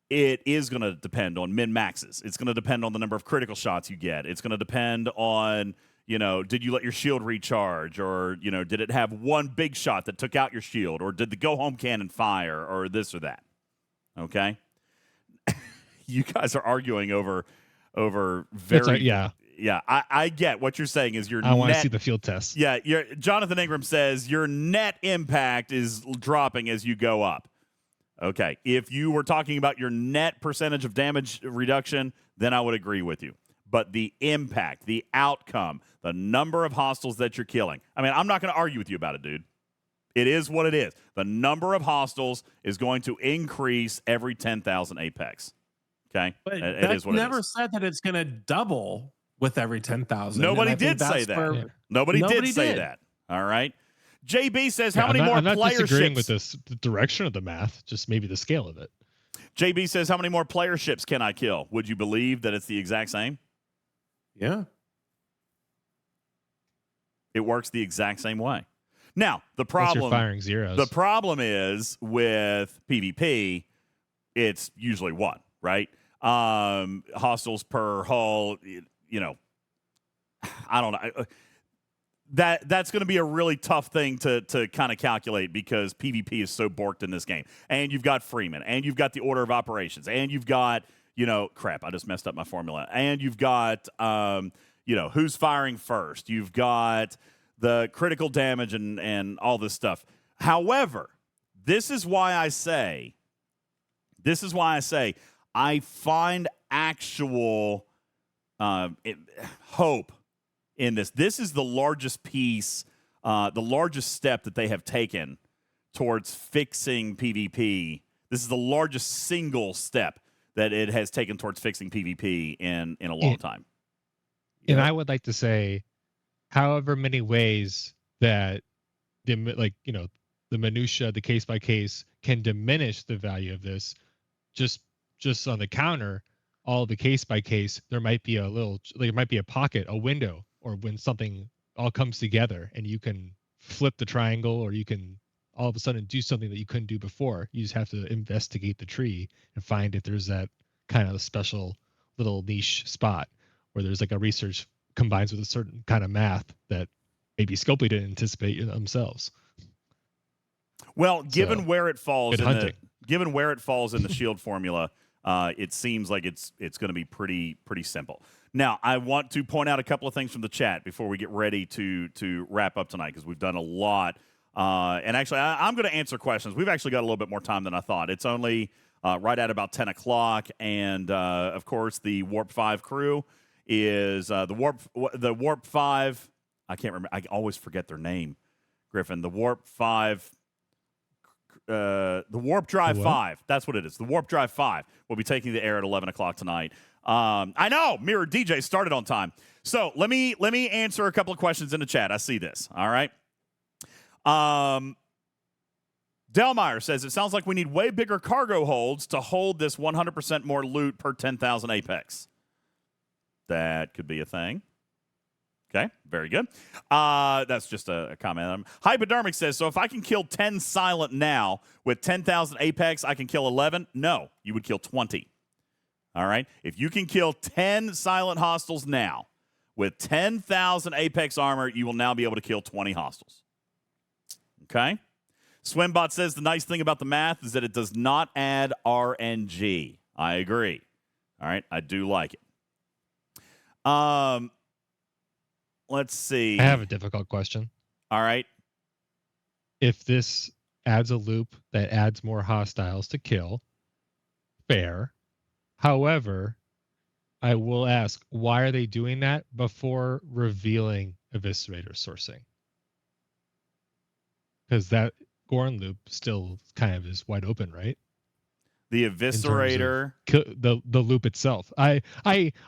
[SPEAKER 2] it is going to depend on min-maxes. It's going to depend on the number of critical shots you get. It's going to depend on, did you let your shield recharge? Or, did it have one big shot that took out your shield? Or did the go-home cannon fire? Or this or that? Okay? You guys are arguing over very...
[SPEAKER 10] Yeah.
[SPEAKER 2] Yeah, I get what you're saying is
[SPEAKER 10] I want to see the field test.
[SPEAKER 2] Yeah, Jonathan Ingram says your net impact is dropping as you go up. Okay. If you were talking about your net percentage of damage reduction, then I would agree with you. But the impact, the outcome, the number of hostiles that you're killing. I mean, I'm not going to argue with you about it, dude. It is what it is. The number of hostiles is going to increase every 10,000 Apex. Okay?
[SPEAKER 3] But
[SPEAKER 2] it is what it is.
[SPEAKER 3] never said that it's going to double with every 10,000.
[SPEAKER 2] Nobody did say that.
[SPEAKER 3] Yeah.
[SPEAKER 2] Nobody did say that. All right. JB says, how many more
[SPEAKER 10] I'm not
[SPEAKER 2] player
[SPEAKER 10] disagreeing
[SPEAKER 2] ships?
[SPEAKER 10] with the direction of the math, just maybe the scale of it.
[SPEAKER 2] JB says, how many more player ships can I kill? Would you believe that it's the exact same?
[SPEAKER 3] Yeah.
[SPEAKER 2] It works the exact same way. Now, the
[SPEAKER 10] Unless you're
[SPEAKER 2] problem
[SPEAKER 10] firing zeros.
[SPEAKER 2] The problem is with PvP, it's usually one, right? Hostiles per hull, you know, I don't know. That's going to be a really tough thing to kind of calculate because PvP is so borked in this game. And you've got Freeman, and you've got the order of operations, and you've got, you know, crap, I just messed up my formula. And you've got, you know, who's firing first. You've got the critical damage and all this stuff. However, this is why I say I find actual hope in this. This is the largest piece, the largest step that they have taken towards fixing PvP. This is the largest single step that it has taken towards fixing PvP in a long time.
[SPEAKER 10] And I would like to say, however many ways that the minutia, the case by case, can diminish the value of this, just on the counter, all the case by case, there might be a pocket, a window, or when something all comes together and you can flip the triangle, or you can all of a sudden do something that you couldn't do before. You just have to investigate the tree and find if there's that kind of special little niche spot where there's like a research combines with a certain kind of math that maybe Scopely didn't anticipate themselves.
[SPEAKER 2] Well, given where it falls in the shield formula, it seems like it's going to be pretty simple. Now, I want to point out a couple of things from the chat before we get ready to wrap up tonight, because we've done a lot. And actually, I'm going to answer questions. We've actually got a little bit more time than I thought. It's only right at about 10 o'clock, and of course, the Warp 5 crew is the Warp 5. I can't remember. I always forget their name, Griffin. The Warp 5. The Warp Drive 5. That's what it is. The Warp Drive 5 will be taking the air at 11 o'clock tonight. I know Mirror DJ started on time. So let me answer a couple of questions in the chat. I see this. All right. Delmeyer says, it sounds like we need way bigger cargo holds to hold this 100% more loot per 10,000 Apex. That could be a thing. Okay, very good. That's just a comment. Hypodermic says, so if I can kill 10 silent now with 10,000 Apex, I can kill 11? No, you would kill 20. All right? If you can kill 10 silent hostiles now with 10,000 Apex armor, you will now be able to kill 20 hostiles. Okay? Swimbot says the nice thing about the math is that it does not add RNG. I agree. All right? I do like it. Let's see.
[SPEAKER 10] I have a difficult question.
[SPEAKER 2] All right.
[SPEAKER 10] If this adds a loop that adds more hostiles to kill, fair. However, I will ask, why are they doing that before revealing Eviscerator sourcing? Because that Gorn loop still kind of is wide open, right?
[SPEAKER 2] The Eviscerator,
[SPEAKER 10] the loop itself. I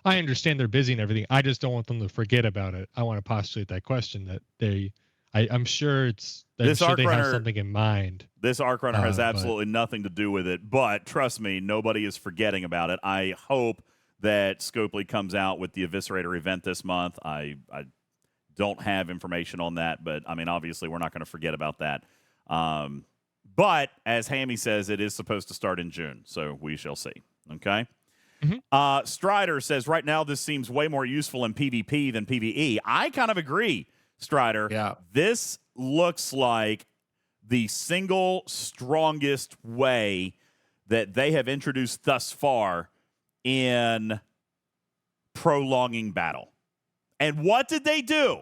[SPEAKER 10] understand they're busy and everything. I just don't want them to forget about it. I want to postulate that question that I'm sure they have something in mind.
[SPEAKER 2] This Arc Runner has absolutely nothing to do with it, but trust me, nobody is forgetting about it. I hope that Scopely comes out with the Eviscerator event this month. I don't have information on that, but I mean, obviously, we're not going to forget about that. But as Hammy says, it is supposed to start in June, so we shall see. Okay. Mm-hmm. Strider says right now this seems way more useful in PvP than PvE. I kind of agree, Strider.
[SPEAKER 3] Yeah.
[SPEAKER 2] This looks like the single strongest way that they have introduced thus far in prolonging battle. And what did they do?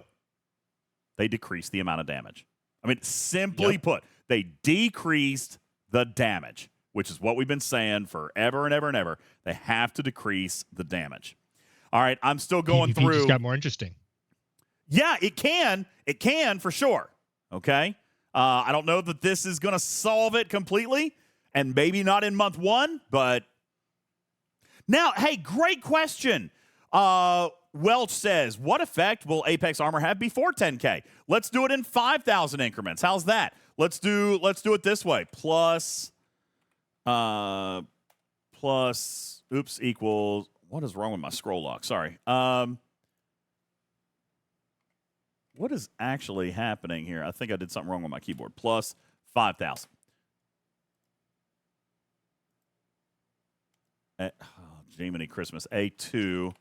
[SPEAKER 2] They decreased the amount of damage. I mean, simply put, they decreased the damage which is what we've been saying forever and ever and ever. They have to decrease the damage. All right, I'm still going
[SPEAKER 10] PvP
[SPEAKER 2] through.
[SPEAKER 10] just got more interesting.
[SPEAKER 2] Yeah, it can. It can for sure. Okay. I don't know that this is going to solve it completely, and maybe not in month 1, but now, hey, great question. Welch says, what effect will Apex Armor have before 10K? Let's do it in 5,000 increments. How's that? Let's do it this way. Plus, oops, equals, what is wrong with my scroll lock? Sorry. What is actually happening here? I think I did something wrong with my keyboard. Plus 5,000. Jiminy Christmas. A2.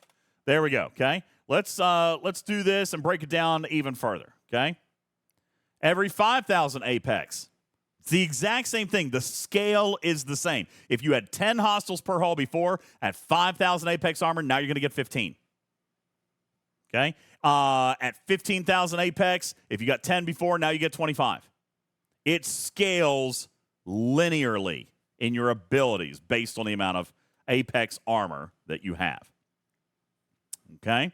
[SPEAKER 2] There we go. Okay. Let's do this and break it down even further. Okay. Every 5,000 Apex. It's the exact same thing. The scale is the same. If you had 10 hostiles per hull before, at 5,000 Apex Armor, now you're going to get 15. Okay. At 15,000 Apex, if you got 10 before, now you get 25. It scales linearly in your abilities based on the amount of Apex Armor that you have. Okay.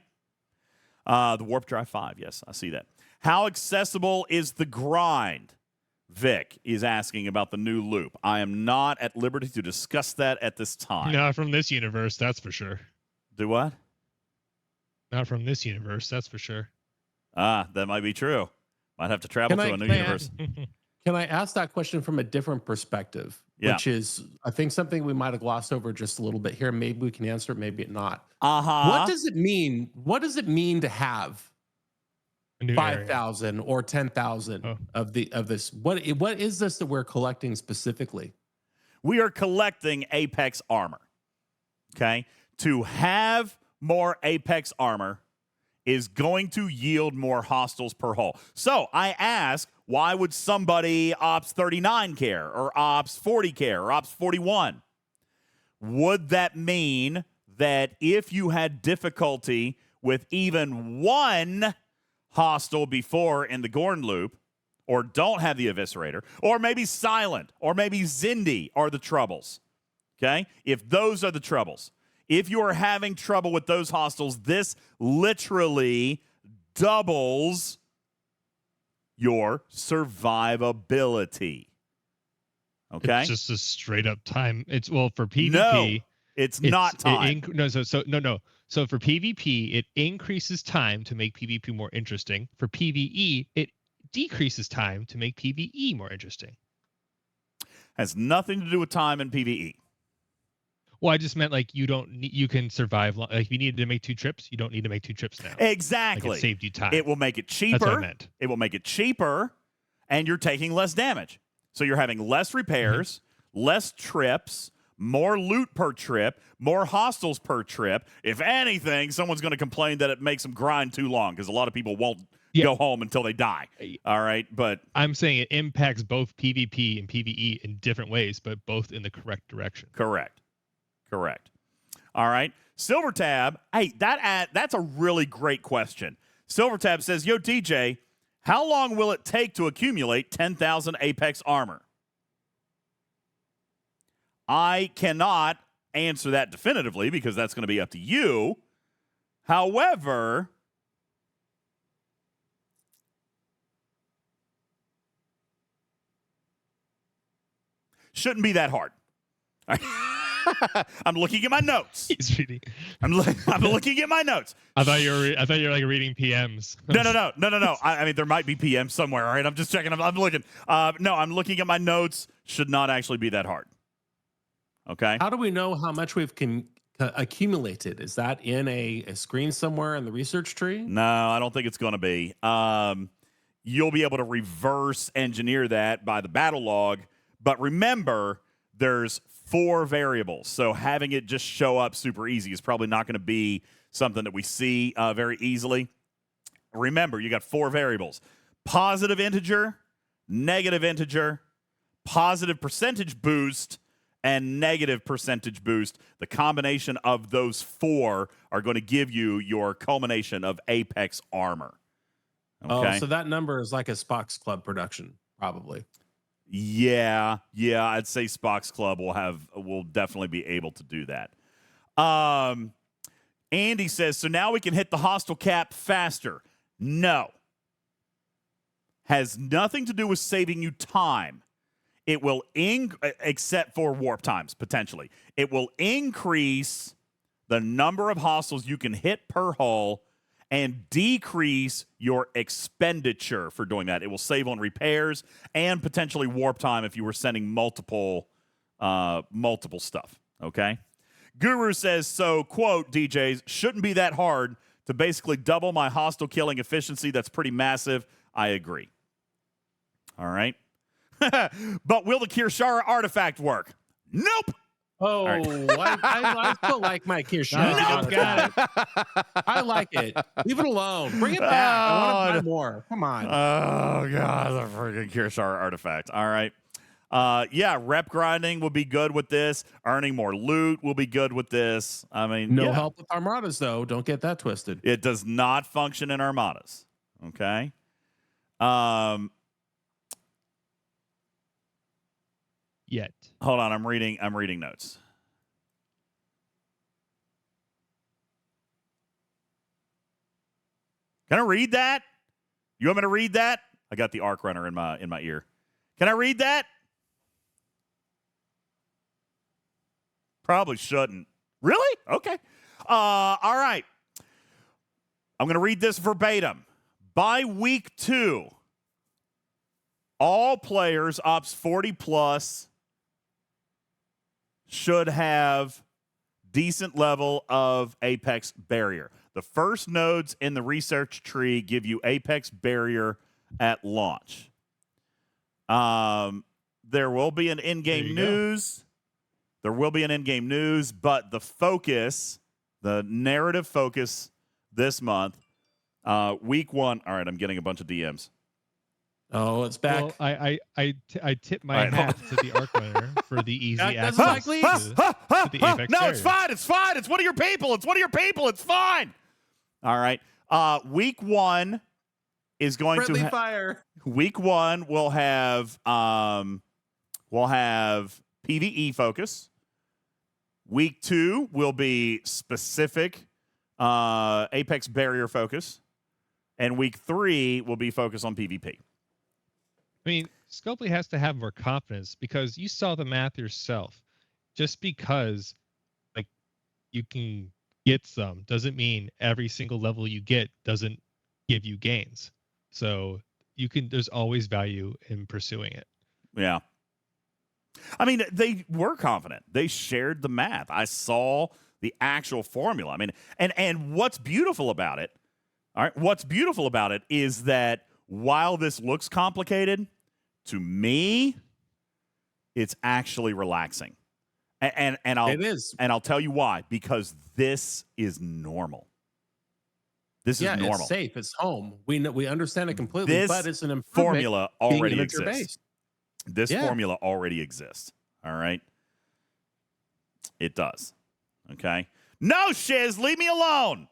[SPEAKER 2] The Warp Drive 5. Yes, I see that. How accessible is the grind? Vic is asking about the new loop. I am not at liberty to discuss that at this time.
[SPEAKER 10] Not from this universe, that's for sure.
[SPEAKER 2] Do what?
[SPEAKER 10] Not from this universe, that's for sure.
[SPEAKER 2] That might be true. Might have to travel to a new universe.
[SPEAKER 3] Can I ask that question from a different perspective?
[SPEAKER 2] Yeah.
[SPEAKER 3] Which is, I think, something we might have glossed over just a little bit here. Maybe we can answer it, maybe not. What does it mean? What does it mean to have 5,000 or 10,000 of this? What is this that we're collecting specifically?
[SPEAKER 2] We are collecting Apex Armor. Okay? To have more Apex Armor is going to yield more hostiles per hull. So I ask, why would somebody Ops 39 care, or Ops 40 care, or Ops 41? Would that mean that if you had difficulty with even one hostile before in the Gorn loop, or don't have the Eviscerator, or maybe Silent, or maybe Zindi are the troubles, okay? If those are the troubles, if you are having trouble with those hostiles, this literally doubles your survivability. Okay?
[SPEAKER 10] It's just a straight up time. It's for PvP.
[SPEAKER 2] No, it's not time.
[SPEAKER 10] So for PvP, it increases time to make PvP more interesting. For PvE, it decreases time to make PvE more interesting.
[SPEAKER 2] Has nothing to do with time in PvE.
[SPEAKER 10] Well, I just meant like you can survive. Like if you needed to make 2 trips, you don't need to make 2 trips now.
[SPEAKER 2] Exactly.
[SPEAKER 10] Like it saved you time.
[SPEAKER 2] It will make it cheaper.
[SPEAKER 10] That's what I meant.
[SPEAKER 2] It will make it cheaper, and you're taking less damage. So you're having less repairs, less trips, more loot per trip, more hostiles per trip. If anything, someone's going to complain that it makes them grind too long because a lot of people won't go home until they die. All right, but
[SPEAKER 10] I'm saying it impacts both PvP and PvE in different ways, but both in the correct direction.
[SPEAKER 2] Correct. All right. Silver Tab, hey, that's a really great question. Silver Tab says, yo, DJ, how long will it take to accumulate 10,000 Apex Armor? I cannot answer that definitively because that's going to be up to you. However, shouldn't be that hard. I'm looking at my notes.
[SPEAKER 10] He's reading.
[SPEAKER 2] I'm looking at my notes.
[SPEAKER 10] I thought you were like reading PMs.
[SPEAKER 2] No. I mean, there might be PMs somewhere. All right, I'm just checking. I'm looking. No, I'm looking at my notes. Should not actually be that hard. Okay.
[SPEAKER 3] How do we know how much we've accumulated? Is that in a screen somewhere in the research tree?
[SPEAKER 2] No, I don't think it's going to be. You'll be able to reverse engineer that by the battle log. But remember, there's 4 variables. So having it just show up super easy is probably not going to be something that we see very easily. Remember, you got 4 variables: positive integer, negative integer, positive percentage boost, and negative percentage boost. The combination of those 4 are going to give you your culmination of Apex Armor. Okay?
[SPEAKER 3] Oh, so that number is like a Spock's Club production, probably.
[SPEAKER 2] Yeah, I'd say Spock's Club will definitely be able to do that. Andy says, so now we can hit the hostile cap faster. No. Has nothing to do with saving you time. It will, except for warp times, potentially. It will increase the number of hostiles you can hit per hull and decrease your expenditure for doing that. It will save on repairs and potentially warp time if you were sending multiple stuff, okay? Guru says, so, quote, DJs, shouldn't be that hard to basically double my hostile killing efficiency. That's pretty massive. I agree. All right. But will the Kirshara artifact work? Nope.
[SPEAKER 3] Oh, right. I still like my Kirshara.
[SPEAKER 10] No, got
[SPEAKER 3] it. I like it. Leave it alone. Bring it back. I want to buy more. Come on.
[SPEAKER 2] Oh, God, the freaking Kirshara artifact. All right. Yeah, rep grinding will be good with this. Earning more loot will be good with this. I mean,
[SPEAKER 3] no help with armadas, though. Don't get that twisted.
[SPEAKER 2] It does not function in armadas. Okay.
[SPEAKER 10] Yet.
[SPEAKER 2] Hold on, I'm reading notes. Can I read that? You want me to read that? I got the Arc Runner in my ear. Can I read that? Probably shouldn't. Really? Okay. All right. I'm going to read this verbatim. By week 2, all players Ops 40 plus should have decent level of Apex barrier. The first nodes in the research tree give you Apex barrier at launch. There will be an in-game news. There will be an in-game news, but the focus, the narrative focus this month, week 1. All right, I'm getting a bunch of DMs.
[SPEAKER 3] Oh, it's back.
[SPEAKER 10] Well, I tip my hat to the Arc Runner for the easy access
[SPEAKER 3] like
[SPEAKER 10] to the Apex
[SPEAKER 2] No,
[SPEAKER 10] barrier.
[SPEAKER 2] it's fine. It's fine. It's one of your people. It's fine. All right. Week 1 is going
[SPEAKER 3] Friendly
[SPEAKER 2] to
[SPEAKER 3] fire.
[SPEAKER 2] Week 1 will have PvE focus. Week 2 will be specific Apex barrier focus, and week 3 will be focused on PvP.
[SPEAKER 10] I mean, Scopely has to have more confidence because you saw the math yourself. Just because, like, you can get some doesn't mean every single level you get doesn't give you gains. So there's always value in pursuing it.
[SPEAKER 2] Yeah. I mean, they were confident. They shared the math. I saw the actual formula. I mean, and what's beautiful about it, all right, what's beautiful about it is that while this looks complicated, to me, it's actually relaxing. And
[SPEAKER 3] it is.
[SPEAKER 2] And I'll tell you why. Because this is normal. This is normal.
[SPEAKER 3] It's safe. It's home. We understand it completely, but it's an improvement.
[SPEAKER 2] Formula already
[SPEAKER 3] being
[SPEAKER 2] exists.
[SPEAKER 3] integer-based.
[SPEAKER 2] This formula already exists. All right? It does. Okay? No, Shiz, leave me alone.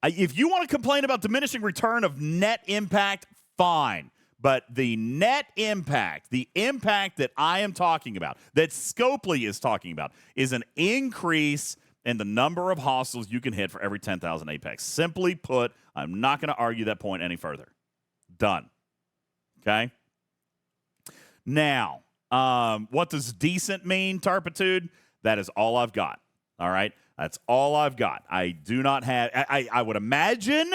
[SPEAKER 2] If you want to complain about diminishing return of net impact, fine. But the net impact, the impact that I am talking about, that Scopely is talking about, is an increase in the number of hostiles you can hit for every 10,000 Apex. Simply put, I'm not going to argue that point any further. Done. Okay? Now, what does decent mean, Tarpitude? That is all I've got. All right? That's all I've got. I do not have... I would imagine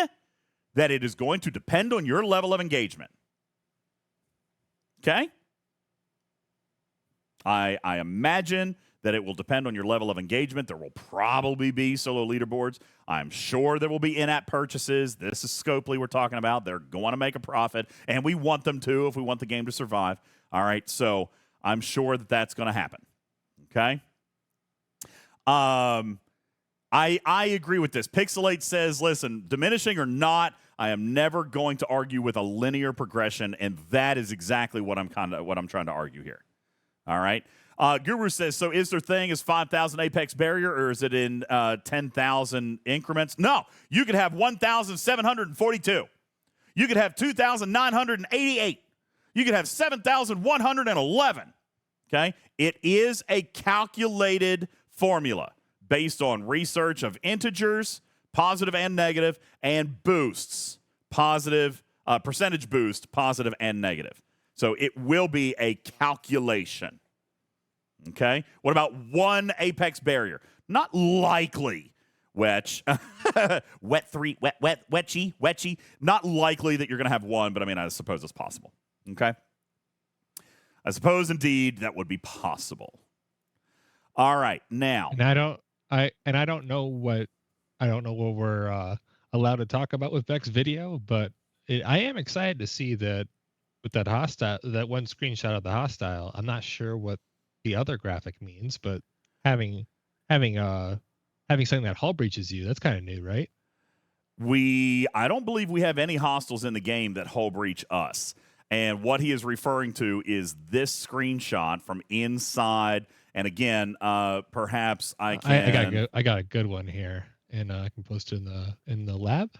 [SPEAKER 2] that it is going to depend on your level of engagement. Okay? I imagine that it will depend on your level of engagement. There will probably be solo leaderboards. I'm sure there will be in-app purchases. This is Scopely we're talking about. They're going to make a profit, and we want them to if we want the game to survive. All right, so I'm sure that that's going to happen. Okay? I agree with this. Pixelate says, listen, diminishing or not, I am never going to argue with a linear progression, and that is exactly what I'm trying to argue here. All right. Guru says, so is their thing is 5,000 Apex barrier, or is it in 10,000 increments? No, you could have 1,742. You could have 2,988. You could have 7,111. Okay? It is a calculated formula based on research of integers, positive and negative, and boosts, positive, percentage boost, positive and negative. So it will be a calculation. Okay? What about one apex barrier? Not likely. Wetchy. Not likely that you're going to have one, but I mean, I suppose it's possible. Okay? I suppose indeed that would be possible. All right, now.
[SPEAKER 10] And I don't know what we're allowed to talk about with Beck's video, but I am excited to see that with that hostile, that one screenshot of the hostile. I'm not sure what the other graphic means, but having something that hull breaches you, that's kind of new, right?
[SPEAKER 2] I don't believe we have any hostiles in the game that hull breach us. And what he is referring to is this screenshot from inside. And again, perhaps I can.
[SPEAKER 10] I got a good one here, and I can post it in the lab.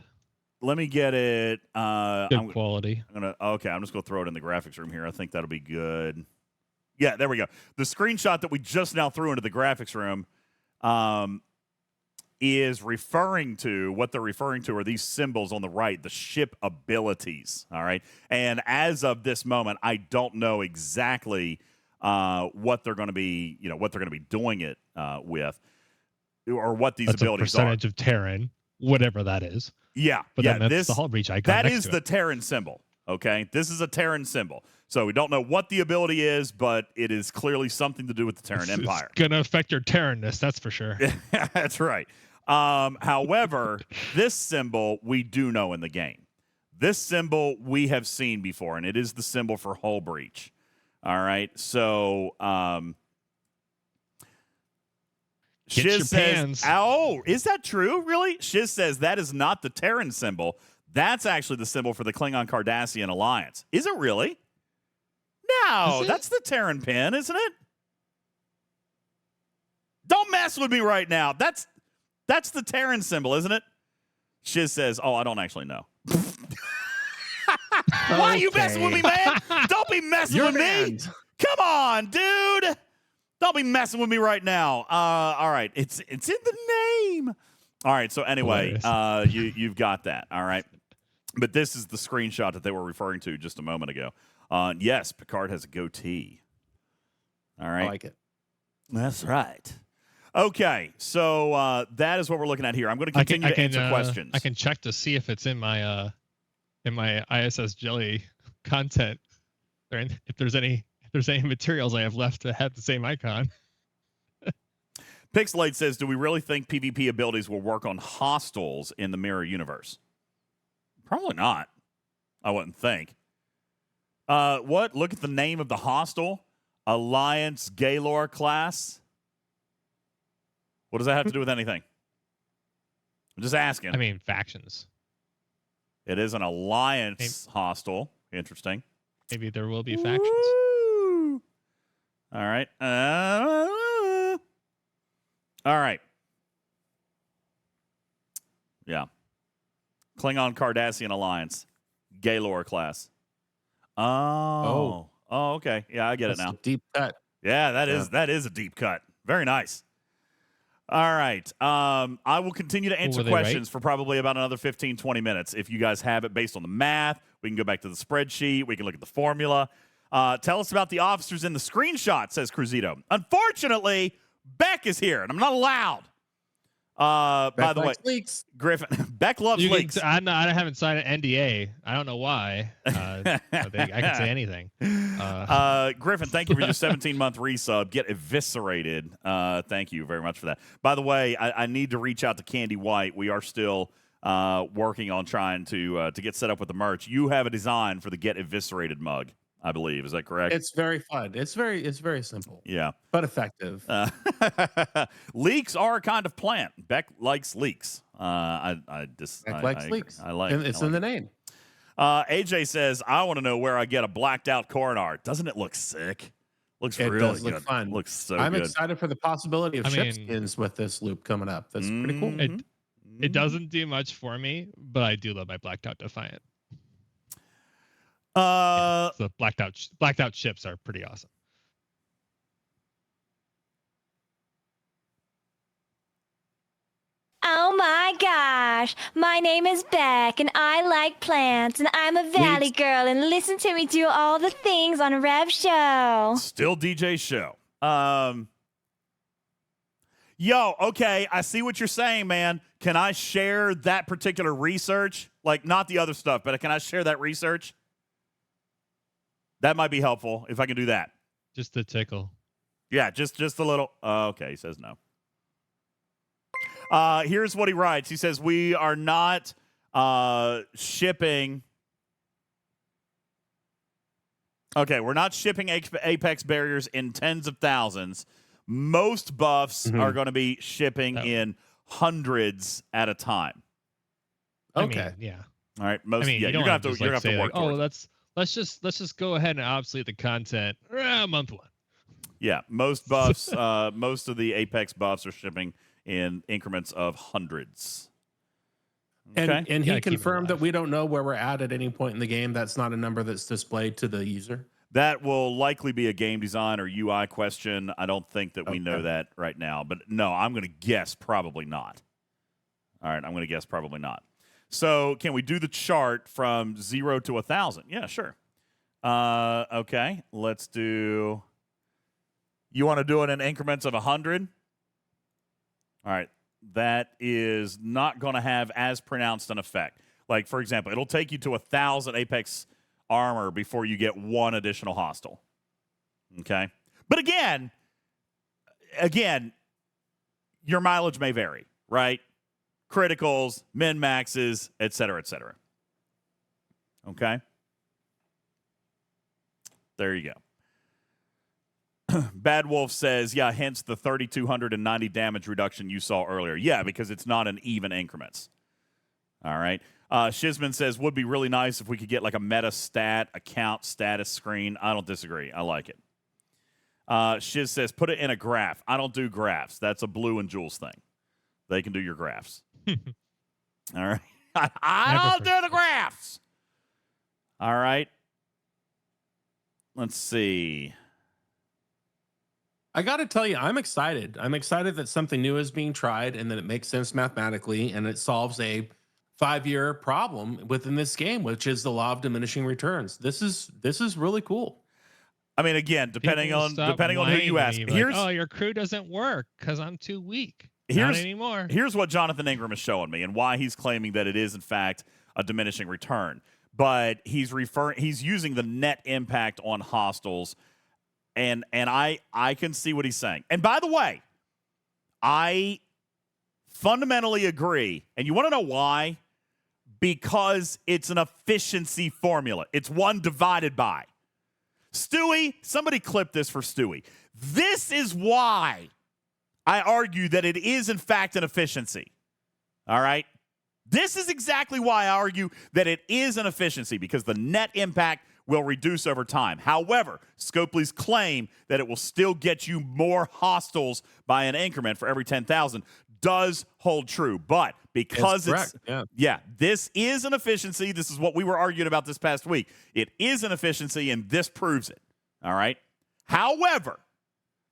[SPEAKER 2] Let me get it.
[SPEAKER 10] Good quality.
[SPEAKER 2] I'm just gonna throw it in the graphics room here. I think that'll be good. Yeah, there we go. The screenshot that we just now threw into the graphics room is referring to, what they're referring to are these symbols on the right, the ship abilities. All right. And as of this moment, I don't know exactly what they're going to be, doing it with, or what these abilities are.
[SPEAKER 10] Percentage of Terran, whatever that is.
[SPEAKER 2] Yeah.
[SPEAKER 10] But
[SPEAKER 2] yeah,
[SPEAKER 10] that's the hull breach icon.
[SPEAKER 2] That is the Terran symbol. Okay. This is a Terran symbol. So we don't know what the ability is, but it is clearly something to do with the Terran Empire.
[SPEAKER 10] It's going to affect your Terranness, that's for sure.
[SPEAKER 2] That's right. However, this symbol we do know in the game. This symbol we have seen before, and it is the symbol for hull breach. All right. So Shiz says, oh, is that true? Really? Shiz says that is not the Terran symbol. That's actually the symbol for the Klingon Cardassian alliance. Is it really? No, that's the Terran pin, isn't it? Don't mess with me right now. That's the Terran symbol, isn't it? Shiz says, oh, I don't actually know. Why are you messing with me, man? Don't be messing with me. Come on, dude. Don't be messing with me right now. All right. It's in the name. All right. So anyway, you've got that. All right. But this is the screenshot that they were referring to just a moment ago. Yes, Picard has a goatee. All right.
[SPEAKER 3] I like it.
[SPEAKER 2] That's right. Okay, so that is what we're looking at here. I'm going to continue to answer questions.
[SPEAKER 10] I can check to see if it's in my ISS Jelly content, or if there's any materials I have left to have the same icon.
[SPEAKER 2] Pixelate says, "Do we really think PvP abilities will work on hostiles in the mirror universe?" Probably not. I wouldn't think. What? Look at the name of the hostile, Alliance Gaylor class. What does that have to do with anything? I'm just asking.
[SPEAKER 10] I mean, factions.
[SPEAKER 2] It is an alliance hostile. Interesting.
[SPEAKER 10] Maybe there will be factions.
[SPEAKER 2] Woo! All right. All right. Yeah. Klingon Cardassian Alliance. Gaylor class. Oh, okay. Yeah, I get it now.
[SPEAKER 3] A deep cut.
[SPEAKER 2] Yeah, that is a deep cut. Very nice. All right. I will continue to answer questions for probably about another 15, 20 minutes. If you guys have it based on the math, we can go back to the spreadsheet. We can look at the formula. Tell us about the officers in the screenshot, says Cruzito. Unfortunately, Beck is here, and I'm not allowed. By the way,
[SPEAKER 3] leaks.
[SPEAKER 2] Griffin, Beck loves leaks.
[SPEAKER 10] I haven't signed an NDA. I don't know why. I can say anything.
[SPEAKER 2] Griffin, thank you for your 17-month resub. Get eviscerated. Thank you very much for that. By the way, I need to reach out to Candy White. We are still working on trying to get set up with the merch. You have a design for the Get Eviscerated mug, I believe. Is that correct?
[SPEAKER 3] It's very fun. It's very simple.
[SPEAKER 2] Yeah,
[SPEAKER 3] but effective.
[SPEAKER 2] Leeks are a kind of plant. Beck likes leeks.
[SPEAKER 3] Beck likes leeks.
[SPEAKER 2] I like.
[SPEAKER 3] It's in the name.
[SPEAKER 2] AJ says, "I want to know where I get a blacked out Coronar. Doesn't it look sick? Looks really
[SPEAKER 3] does
[SPEAKER 2] good.
[SPEAKER 3] look fun.
[SPEAKER 2] Looks so
[SPEAKER 3] I'm
[SPEAKER 2] good.
[SPEAKER 3] excited for the possibility of ship skins with this loop coming up. That's pretty cool.
[SPEAKER 10] It doesn't do much for me, but I do love my blacked out Defiant. The blacked out ships are pretty awesome.
[SPEAKER 7] Oh my gosh, my name is Beck and I like plants and I'm a valley girl and listen to me do all the things on Rev Show.
[SPEAKER 2] Still DJ Show. Yo, okay, I see what you're saying, man. Can I share that particular research? Like, not the other stuff, but can I share that research? That might be helpful if I can do that.
[SPEAKER 10] Just the tickle.
[SPEAKER 2] Yeah, just a little. Okay, he says no. Here's what he writes. He says, we are not shipping. Okay, we're not shipping Apex barriers in tens of thousands. Most buffs are going to be shipping in hundreds at a time.
[SPEAKER 10] Okay. I mean, yeah.
[SPEAKER 2] All right. Most.
[SPEAKER 10] you're
[SPEAKER 2] gonna have to. You're gonna have to work.
[SPEAKER 10] Let's just go ahead and obsolete the content. Month one.
[SPEAKER 2] Yeah. Most buffs. Most of the Apex buffs are shipping in increments of hundreds. Okay.
[SPEAKER 3] And he confirmed that we don't know where we're at any point in the game. That's not a number that's displayed to the user.
[SPEAKER 2] That will likely be a game design or UI question. I don't think that we know that right now. But no, I'm going to guess probably not. All right, I'm going to guess probably not. So can we do the chart from 0 to 1,000? Yeah, sure. Okay, let's do... You want to do it in increments of 100? All right, that is not going to have as pronounced an effect. Like, for example, it'll take you to 1,000 Apex armor before you get one additional hostile. Okay? But again, your mileage may vary, right? Criticals, min-maxes, et cetera, et cetera. Okay? There you go. Bad Wolf says, yeah, hence the 3,290 damage reduction you saw earlier. Yeah, because it's not in even increments. All right. Shizman says, would be really nice if we could get like a meta stat account status screen. I don't disagree. I like it. Shiz says, put it in a graph. I don't do graphs. That's a Blue and Jules thing. They can do your graphs. All right. I don't do the graphs. All right. Let's see.
[SPEAKER 3] I got to tell you, I'm excited. I'm excited that something new is being tried and that it makes sense mathematically and it solves a 5-year problem within this game, which is the law of diminishing returns. This is really cool.
[SPEAKER 2] I mean, again, depending on who you ask.
[SPEAKER 10] Here's, like, your crew doesn't work because I'm too weak. Not anymore.
[SPEAKER 2] Here's what Jonathan Ingram is showing me and why he's claiming that it is in fact a diminishing return. But he's using the net impact on hostiles, and I can see what he's saying. And by the way, I fundamentally agree. And you want to know why? Because it's an efficiency formula. It's 1 divided by. Stewie, somebody clip this for Stewie. This is why I argue that it is, in fact, an efficiency. All right? This is exactly why I argue that it is an efficiency, because the net impact will reduce over time. However, Scopely's claim that it will still get you more hostiles by an increment for every 10,000 does hold true. But because this is an efficiency. This is what we were arguing about this past week. It is an efficiency, and this proves it. All right? However,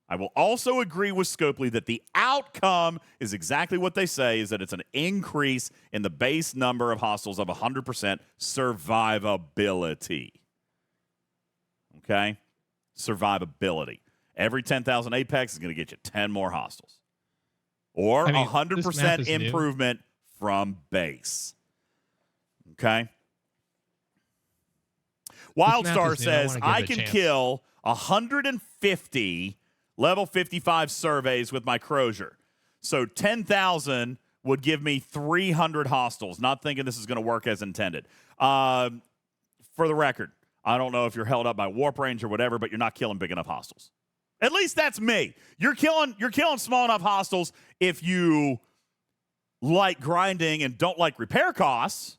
[SPEAKER 2] I will also agree with Scopely that the outcome is exactly what they say, is that it's an increase in the base number of hostiles of 100% survivability. Okay? Survivability. Every 10,000 Apex is going to get you 10 more hostiles. Or 100% improvement from base. Okay? Wildstar says, I can kill 150 level 55 surveys with my Crozier. So 10,000 would give me 300 hostiles. Not thinking this is going to work as intended. For the record, I don't know if you're held up by warp range or whatever, but you're not killing big enough hostiles. At least that's me. You're killing small enough hostiles if you like grinding and don't like repair costs.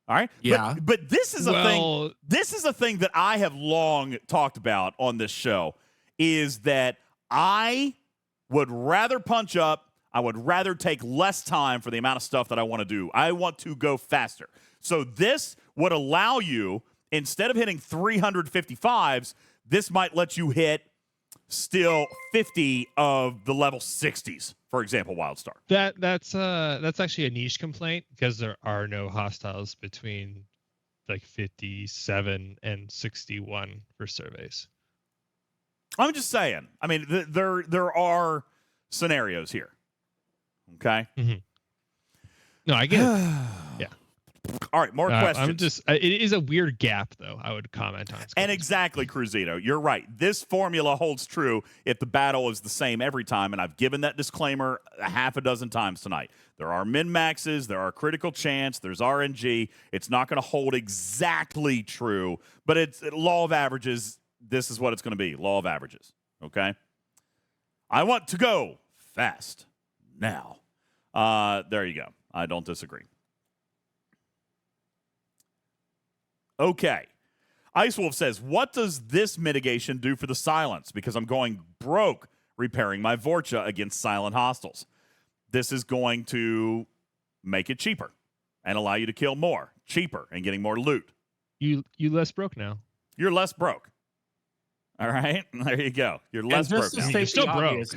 [SPEAKER 2] All right?
[SPEAKER 3] Yeah.
[SPEAKER 2] But this is a thing. This is a thing that I have long talked about on this show, is that I would rather punch up. I would rather take less time for the amount of stuff that I want to do. I want to go faster. So this would allow you, instead of hitting 355s, this might let you hit still 50 of the level 60s, for example, Wildstar.
[SPEAKER 10] That's actually a niche complaint because there are no hostiles between like 57 and 61 for surveys.
[SPEAKER 2] I'm just saying. I mean, there are scenarios here. Okay.
[SPEAKER 10] Mm-hmm. No, I get it. Yeah.
[SPEAKER 2] All right, more questions.
[SPEAKER 10] I'm just. It is a weird gap, though. I would comment on.
[SPEAKER 2] And exactly, Cruzito, you're right. This formula holds true if the battle is the same every time, and I've given that disclaimer a half a dozen times tonight. There are min-maxes, there are critical chance, there's RNG. It's not going to hold exactly true, but it's law of averages. This is what it's going to be, law of averages, okay? I want to go fast now. There you go. I don't disagree. Okay. Ice Wolf says, what does this mitigation do for the silence? Because I'm going broke repairing my Vorcha against silent hostiles. This is going to make it cheaper and allow you to kill more, cheaper, and getting more loot.
[SPEAKER 10] You less broke now.
[SPEAKER 2] You're less broke. All right? There you go. You're less broke now.
[SPEAKER 10] You're still broke.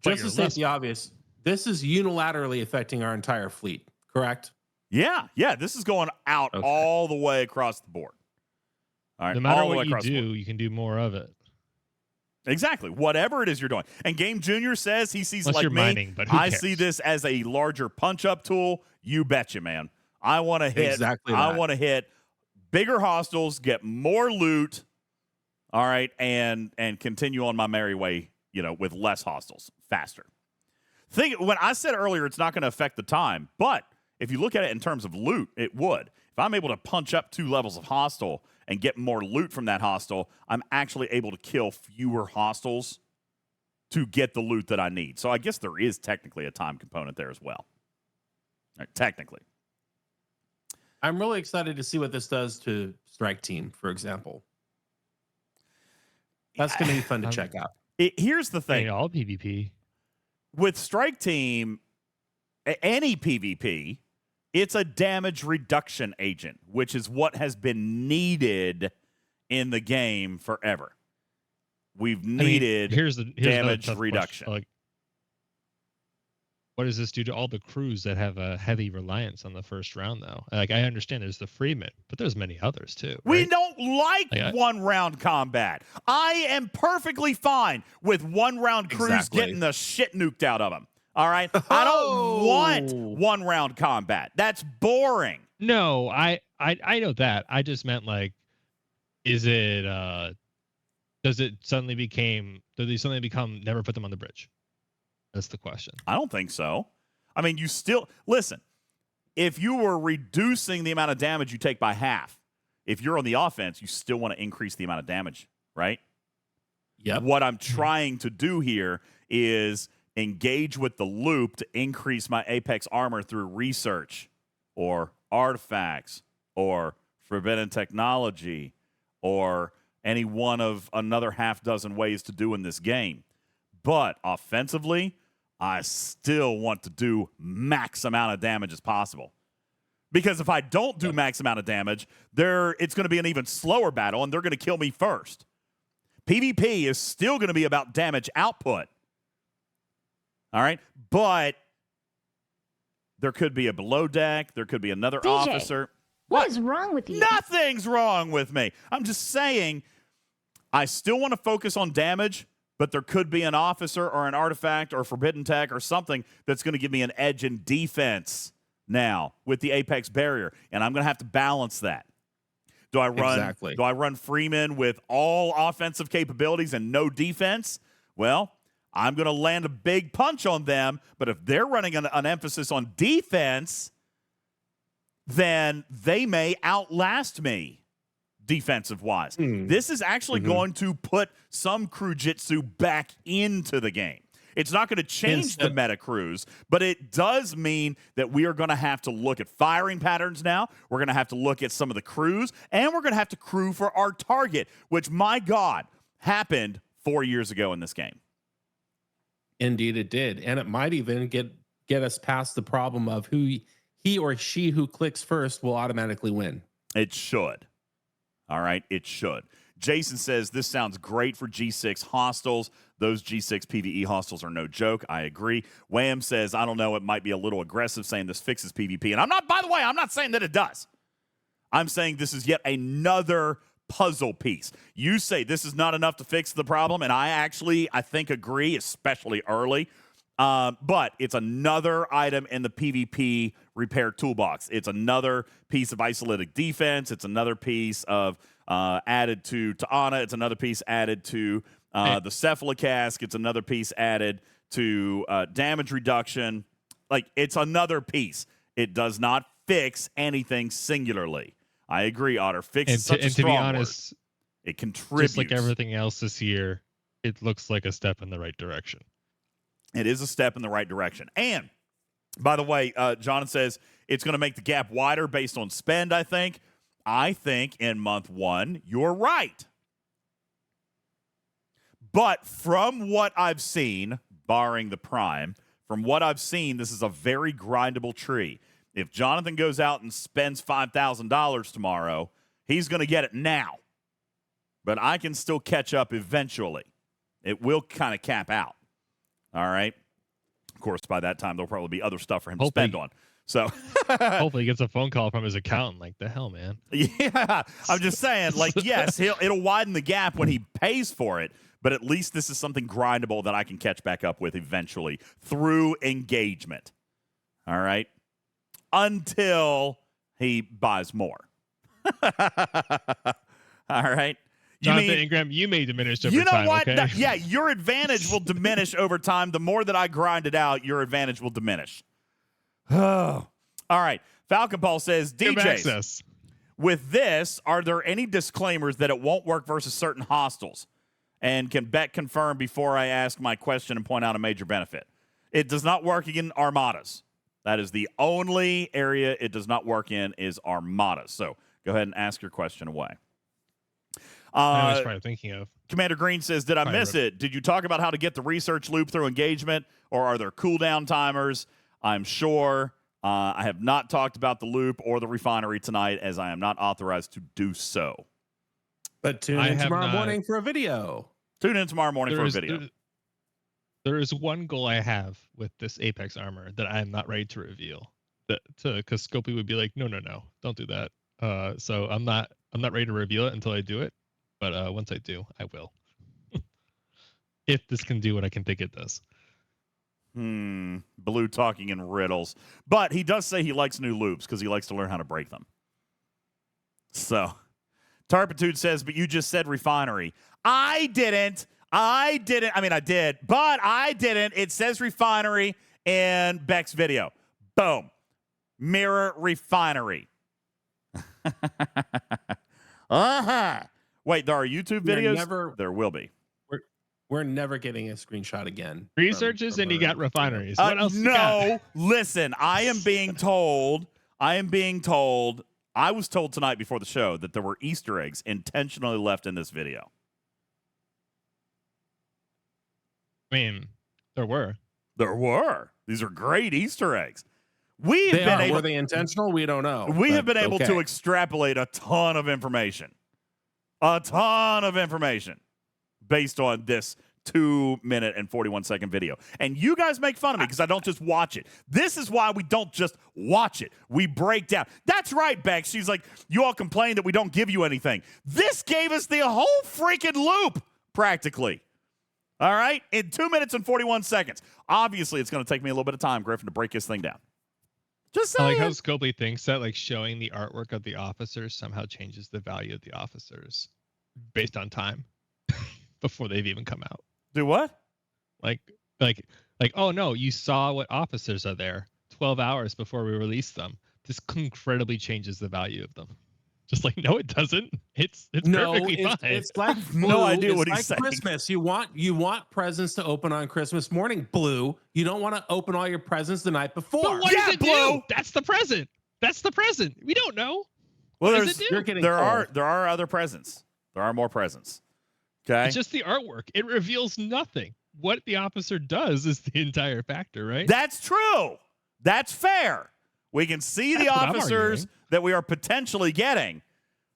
[SPEAKER 3] Just to state the obvious, this is unilaterally affecting our entire fleet, correct?
[SPEAKER 2] Yeah. This is going out all the way across the board. All right,
[SPEAKER 10] no matter what you do, you can do more of it.
[SPEAKER 2] Exactly. Whatever it is you're doing. And Game Junior says he sees
[SPEAKER 10] Unless
[SPEAKER 2] like
[SPEAKER 10] you're
[SPEAKER 2] me.
[SPEAKER 10] mining, but who
[SPEAKER 2] I
[SPEAKER 10] cares?
[SPEAKER 2] see this as a larger punch-up tool. You betcha, man. I want to hit.
[SPEAKER 3] Exactly.
[SPEAKER 2] I want to hit bigger hostiles, get more loot. All right, and continue on my merry way. With less hostiles, faster. When I said earlier, it's not going to affect the time, but if you look at it in terms of loot, it would. If I'm able to punch up 2 levels of hostile and get more loot from that hostile, I'm actually able to kill fewer hostiles to get the loot that I need. So I guess there is technically a time component there as well. Technically.
[SPEAKER 3] I'm really excited to see what this does to Strike Team, for example. That's going to be fun to check out.
[SPEAKER 2] Here's the thing.
[SPEAKER 10] All PvP.
[SPEAKER 2] With Strike Team, any PvP, it's a damage reduction agent, which is what has been needed in the game forever. We've needed
[SPEAKER 10] here's
[SPEAKER 2] damage reduction.
[SPEAKER 10] Like, what does this do to all the crews that have a heavy reliance on the first round, though? Like, I understand there's the Freeman, but there's many others, too. Right?
[SPEAKER 2] We don't like one-round combat. I am perfectly fine with one-round crews getting the shit nuked out of them. All right? I don't want one-round combat. That's boring.
[SPEAKER 10] No, I know that. I just meant, like, does they suddenly become never put them on the bridge? That's the question.
[SPEAKER 2] I don't think so. I mean, you still listen. If you were reducing the amount of damage you take by half, if you're on the offense, you still want to increase the amount of damage, right?
[SPEAKER 3] Yep.
[SPEAKER 2] What I'm trying to do here is engage with the loop to increase my Apex armor through research or artifacts or forbidden technology or any one of another half dozen ways to do in this game. But offensively, I still want to do max amount of damage as possible. Because if I don't do max amount of damage, it's going to be an even slower battle, and they're going to kill me first. PvP is still going to be about damage output. All right? But there could be a below deck. There could be another
[SPEAKER 7] DJ,
[SPEAKER 2] officer.
[SPEAKER 7] What is wrong with you?
[SPEAKER 2] Nothing's wrong with me. I'm just saying I still want to focus on damage, but there could be an officer or an artifact or forbidden tech or something that's going to give me an edge in defense now with the Apex barrier, and I'm going to have to balance that. Do I run Freeman with all offensive capabilities and no defense? Well, I'm going to land a big punch on them, but if they're running an emphasis on defense, then they may outlast me defensive-wise. This is actually going to put some crew jitsu back into the game. It's not going to change the meta crews, but it does mean that we are going to have to look at firing patterns now. We're going to have to look at some of the crews, and we're going to have to crew for our target, which, my God, happened 4 years ago in this game.
[SPEAKER 3] Indeed, it did. And it might even get us past the problem of who he or she who clicks first will automatically win.
[SPEAKER 2] It should. All right, it should. Jason says, this sounds great for G6 hostels. Those G6 PvE hostels are no joke. I agree. Wham says, I don't know, it might be a little aggressive saying this fixes PvP. And I'm not, by the way, I'm not saying that it does. I'm saying this is yet another puzzle piece. You say this is not enough to fix the problem, and I think agree, especially early. But it's another item in the PvP repair toolbox. It's another piece of isolated defense. It's another piece of added to Ana. It's another piece added to the Cephalocask. It's another piece added to damage reduction. Like, it's another piece. It does not fix anything singularly. I agree, Otter. Fix is such a strong
[SPEAKER 10] to be honest,
[SPEAKER 2] word. It contributes.
[SPEAKER 10] Just like everything else this year, it looks like a step in the right direction.
[SPEAKER 2] It is a step in the right direction. And, by the way, Jonathan says it's going to make the gap wider based on spend, I think. I think in month 1, you're right. But from what I've seen, barring the Prime, from what I've seen, this is a very grindable tree. If Jonathan goes out and spends $5,000 tomorrow, he's going to get it now. But I can still catch up eventually. It will kind of cap out. All right. Of course, by that time, there'll probably be other stuff for him to spend on. So
[SPEAKER 10] hopefully he gets a phone call from his accountant. Like, the hell, man.
[SPEAKER 2] Yeah. I'm just saying, like, yes, it'll widen the gap when he pays for it. But at least this is something grindable that I can catch back up with eventually through engagement. All right. Until he buys more. All right.
[SPEAKER 10] Jonathan Ingram, you may diminish over time.
[SPEAKER 2] You know what?
[SPEAKER 10] Okay?
[SPEAKER 2] Yeah, your advantage will diminish over time. The more that I grind it out, your advantage will diminish. Oh. All right. Falcon Paul says, DJz, with this, are there any disclaimers that it won't work versus certain hostels? And can Beck confirm before I ask my question and point out a major benefit? It does not work in armadas. That is the only area it does not work in is armadas. So go ahead and ask your question away.
[SPEAKER 10] I was probably thinking of.
[SPEAKER 2] Commander Green says, did I miss it? Did you talk about how to get the research loop through engagement, or are there cooldown timers? I'm sure. I have not talked about the loop or the refinery tonight, as I am not authorized to do so.
[SPEAKER 3] But tune in tomorrow morning for a video.
[SPEAKER 2] Tune in tomorrow morning for a video.
[SPEAKER 10] There is one goal I have with this Apex armor that I am not ready to reveal. Because Scopely would be like, no, don't do that. So I'm not ready to reveal it until I do it. But once I do, I will. If this can do what I can think it does.
[SPEAKER 2] Blue talking in riddles. But he does say he likes new loops because he likes to learn how to break them. So, Tarpitude says, but you just said refinery. I didn't. I mean, I did, but I didn't. It says refinery in Beck's video. Boom. Mirror refinery. Wait, there are YouTube videos? There will be.
[SPEAKER 3] We're never getting a screenshot again.
[SPEAKER 10] Researches and you got refineries. What else?
[SPEAKER 2] No, listen, I am being told, I was told tonight before the show that there were Easter eggs intentionally left in this video.
[SPEAKER 10] I mean, there were.
[SPEAKER 2] These are great Easter eggs.
[SPEAKER 3] Were they intentional? We don't know.
[SPEAKER 2] We have been able to extrapolate a ton of information. Based on this 2-minute and 41-second video. And you guys make fun of me because I don't just watch it. This is why we don't just watch it. We break down. That's right, Beck. She's like, you all complain that we don't give you anything. This gave us the whole freaking loop, practically. All right? In 2 minutes and 41 seconds. Obviously, it's going to take me a little bit of time, Griffin, to break this thing down. Just saying.
[SPEAKER 10] I like how Scopely thinks that like showing the artwork of the officers somehow changes the value of the officers based on time before they've even come out.
[SPEAKER 2] Do what?
[SPEAKER 10] Like, oh no, you saw what officers are there 12 hours before we release them. This incredibly changes the value of them. Just like, no, it doesn't. It's perfectly fine.
[SPEAKER 3] It's like Blue.
[SPEAKER 2] No idea what
[SPEAKER 3] he's
[SPEAKER 2] he's saying.
[SPEAKER 3] Christmas. You want presents to open on Christmas morning, Blue. You don't want to open all your presents the night before.
[SPEAKER 10] But what does it do? That's the present. We don't know.
[SPEAKER 2] Well,
[SPEAKER 10] what does it do?
[SPEAKER 2] there are other presents. There are more presents. Okay.
[SPEAKER 10] It's just the artwork. It reveals nothing. What the officer does is the entire factor, right?
[SPEAKER 2] That's true. That's fair. We can see the officers that we are potentially getting,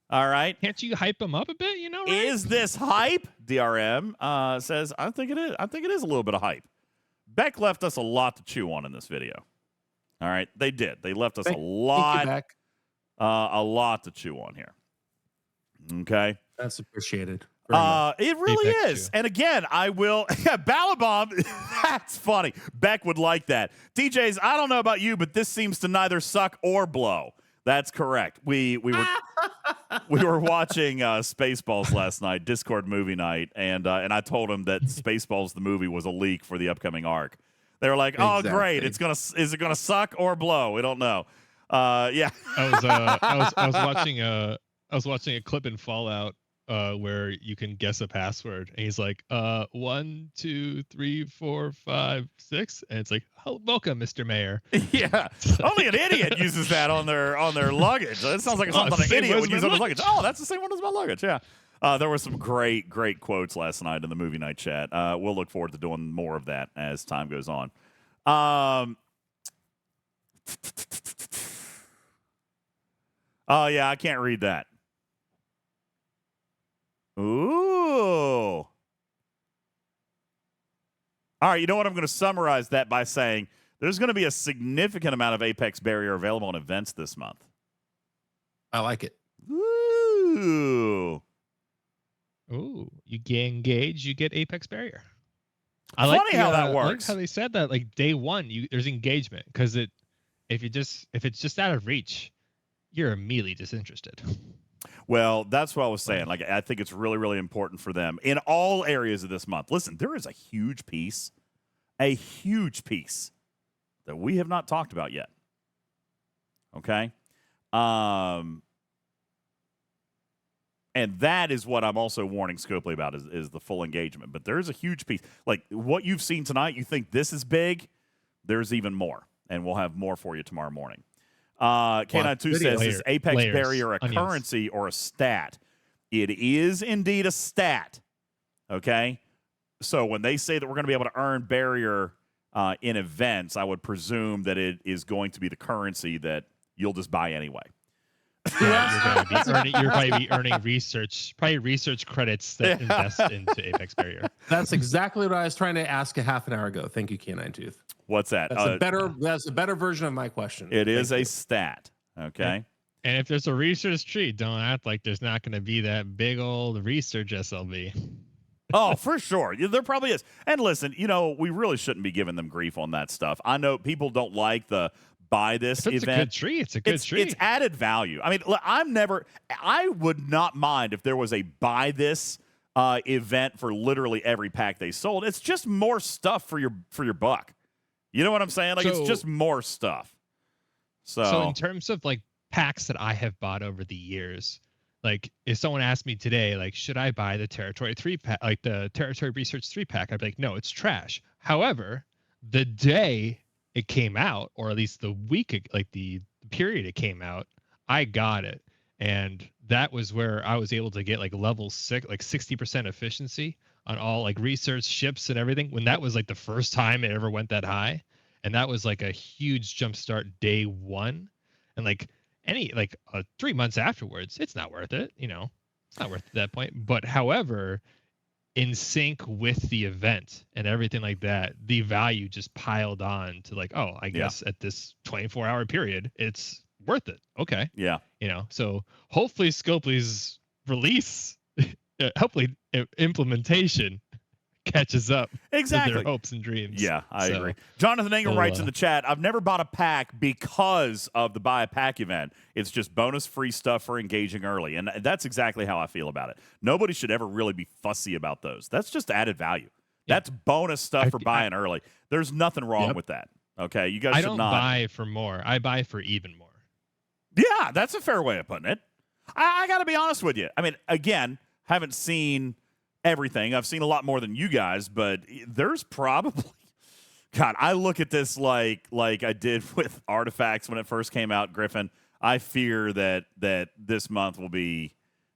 [SPEAKER 2] All right.
[SPEAKER 10] Can't you hype them up a bit? You know, right?
[SPEAKER 2] Is this hype? DRM says, I think it is. I think it is a little bit of hype. Beck left us a lot to chew on in this video. All right. They did. They left us a lot.
[SPEAKER 3] Thank you, Beck.
[SPEAKER 2] A lot to chew on here. Okay.
[SPEAKER 3] That's appreciated.
[SPEAKER 2] It really
[SPEAKER 10] Apex
[SPEAKER 2] is.
[SPEAKER 10] too.
[SPEAKER 2] And again, I will. Yeah, Balabomb. That's funny. Beck would like that. DJs, I don't know about you, but this seems to neither suck or blow. That's correct. We were we were watching Spaceballs last night, Discord movie night, and I told him that Spaceballs the movie was a leak for the upcoming arc. They were like, "Oh, great! Is it gonna suck or blow? We don't know." Yeah.
[SPEAKER 10] I was watching a clip in Fallout where you can guess a password, and he's like, 1, 2, 3, 4, 5, 6, and it's like, oh, welcome, Mr. Mayor.
[SPEAKER 2] Yeah, only an idiot uses that on their luggage. It sounds like something an idiot would use on his luggage. Oh, that's the same one as my luggage. Yeah. There were some great quotes last night in the movie night chat. We'll look forward to doing more of that as time goes on. Oh yeah, I can't read that. Ooh. All right, you know what? I'm going to summarize that by saying there's going to be a significant amount of Apex Barrier available on events this month.
[SPEAKER 3] I like it.
[SPEAKER 2] Ooh.
[SPEAKER 10] Ooh, you get engaged, you get Apex Barrier.
[SPEAKER 2] Funny how that
[SPEAKER 10] I
[SPEAKER 2] works.
[SPEAKER 10] like how they said that, like day one, there's engagement, because if it's just out of reach, you're immediately disinterested.
[SPEAKER 2] Well, that's what I was saying. Like, I think it's really, really important for them in all areas of this month. Listen, there is a huge piece that we have not talked about yet. Okay? And that is what I'm also warning Scopely about is the full engagement. But there is a huge piece. Like, what you've seen tonight, you think this is big, there's even more. And we'll have more for you tomorrow morning. K92 says, is Apex Barrier a currency or a stat? It is indeed a stat. Okay? So when they say that we're going to be able to earn Barrier in events, I would presume that it is going to be the currency that you'll just buy anyway.
[SPEAKER 10] Yeah, you're probably be earning research credits that invest into Apex Barrier.
[SPEAKER 3] That's exactly what I was trying to ask a half an hour ago. Thank you, Canine Tooth.
[SPEAKER 2] What's that?
[SPEAKER 3] That's a better version of my question.
[SPEAKER 2] It is a stat. Okay.
[SPEAKER 10] And if there's a research tree, don't act like there's not going to be that big old research SLB.
[SPEAKER 2] Oh, for sure. There probably is. And listen, we really shouldn't be giving them grief on that stuff. I know people don't like the buy this event.
[SPEAKER 10] It's a good tree. It's a good tree.
[SPEAKER 2] It's added value. I mean, I would not mind if there was a buy this event for literally every pack they sold. It's just more stuff for your buck. You know what I'm saying? Like, it's just more stuff. So
[SPEAKER 10] in terms of like packs that I have bought over the years, like if someone asked me today, like, should I buy the Territory 3 pack, like the Territory Research 3 pack? I'd be like, no, it's trash. However, the day it came out, or at least the week, like the period it came out, I got it. And that was where I was able to get like level 6, like 60% efficiency on all like research ships and everything, when that was like the first time it ever went that high. And that was like a huge jump start day one. And like 3 months afterwards, it's not worth it. It's not worth it at that point. But however, in sync with the event and everything like that, the value just piled on to like, oh, I guess at this 24-hour period, it's worth it. Okay.
[SPEAKER 2] Yeah.
[SPEAKER 10] So hopefully Scopely's release, hopefully implementation catches up
[SPEAKER 2] exactly
[SPEAKER 10] to their hopes and dreams.
[SPEAKER 2] Yeah, I agree. Jonathan Ingram writes in the chat, I've never bought a pack because of the buy a pack event. It's just bonus free stuff for engaging early. And that's exactly how I feel about it. Nobody should ever really be fussy about those. That's just added value. Yeah. That's bonus stuff for buying early. There's nothing wrong with that. Okay, you guys should not.
[SPEAKER 10] I don't buy for more. I buy for even more.
[SPEAKER 2] Yeah, that's a fair way of putting it. I got to be honest with you. I mean, again, haven't seen everything. I've seen a lot more than you guys, but there's probably, God, I look at this like I did with Artifacts when it first came out, Griffin. I fear that this month will be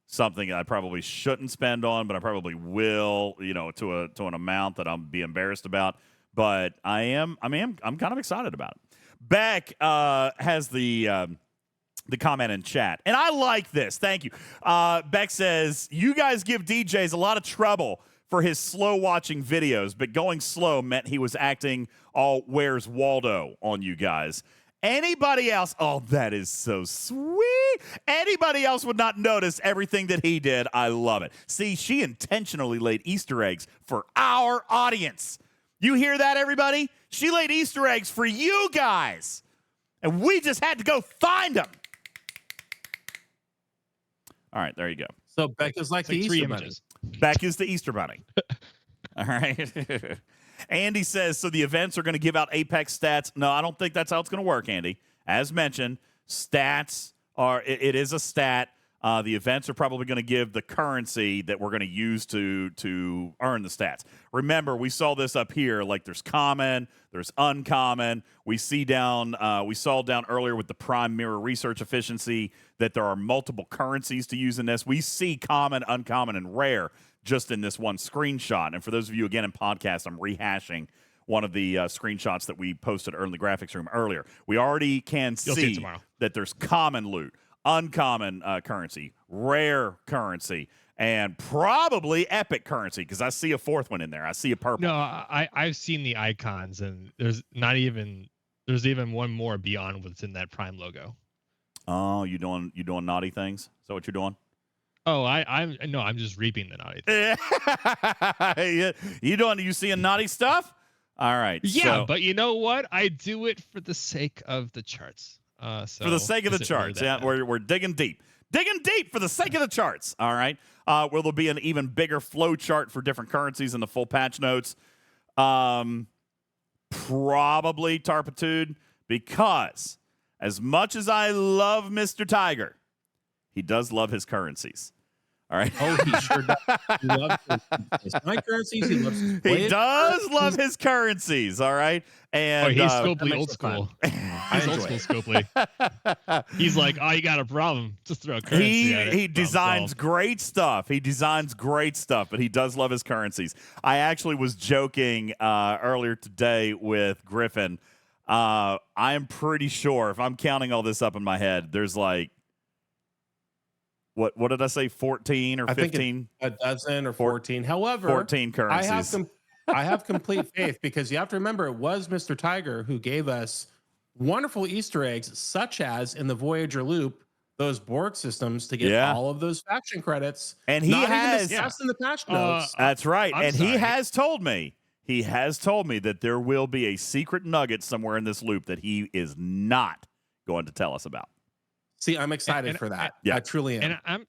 [SPEAKER 2] something I probably shouldn't spend on, but I probably will, to an amount that I'll be embarrassed about. But I'm kind of excited about it. Beck has the the comment in chat. And I like this. Thank you. Beck says, you guys give DJs a lot of trouble for his slow watching videos, but going slow meant he was acting all Where's Waldo on you guys. Anybody else? Oh, that is so sweet. Anybody else would not notice everything that he did. I love it. See, she intentionally laid Easter eggs for our audience. You hear that, everybody? She laid Easter eggs for you guys. And we just had to go find them. All right, there you go.
[SPEAKER 3] So Beck is like the Easter Bunny.
[SPEAKER 2] Beck is the Easter Bunny. All right. Andy says, so the events are going to give out Apex stats. No, I don't think that's how it's going to work, Andy. As mentioned, stats are, it is a stat. The events are probably going to give the currency that we're going to use to earn the stats. Remember, we saw this up here. Like there's common, there's uncommon. We saw down earlier with the prime mirror research efficiency that there are multiple currencies to use in this. We see common, uncommon, and rare just in this one screenshot. And for those of you, again, in podcast, I'm rehashing one of the screenshots that we posted in the graphics room earlier. We already can see that there's common loot, uncommon currency, rare currency, and probably epic currency, because I see a fourth one in there. I see a purple.
[SPEAKER 10] No, I've seen the icons, and there's even one more beyond what's in that Prime logo.
[SPEAKER 2] Oh, you doing naughty things? Is that what you're doing?
[SPEAKER 10] Oh, I'm just reaping the naughty things.
[SPEAKER 2] You seeing naughty stuff? All right.
[SPEAKER 10] Yeah, but you know what? I do it for the sake of the charts.
[SPEAKER 2] For the sake of the charts. Yeah, we're digging deep. Digging deep for the sake of the charts. All right. Will there be an even bigger flow chart for different currencies in the full patch notes? Probably, Tarpitude, because as much as I love Mr. Tiger, he does love his currencies. All right.
[SPEAKER 3] Oh, he sure does. He loves his currencies. He loves his
[SPEAKER 2] He does love his currencies. All right. And
[SPEAKER 10] he's Scopely old school. He's old school Scopely. He's like, oh, you got a problem. Just throw a currency at it.
[SPEAKER 2] He designs great stuff. He designs great stuff, but he does love his currencies. I actually was joking earlier today with Griffin. I am pretty sure, if I'm counting all this up in my head, there's like, what did I say? 14 or 15?
[SPEAKER 3] A dozen or 14. However,
[SPEAKER 2] 14 currencies.
[SPEAKER 3] I have complete faith, because you have to remember it was Mr. Tiger who gave us wonderful Easter eggs, such as in the Voyager loop, those Borg systems to get all of those faction credits.
[SPEAKER 2] And he has
[SPEAKER 3] in the patch notes.
[SPEAKER 2] That's right. He has told me that there will be a secret nugget somewhere in this loop that he is not going to tell us about.
[SPEAKER 3] See, I'm excited for that.
[SPEAKER 2] Yeah.
[SPEAKER 3] I truly am.
[SPEAKER 10] And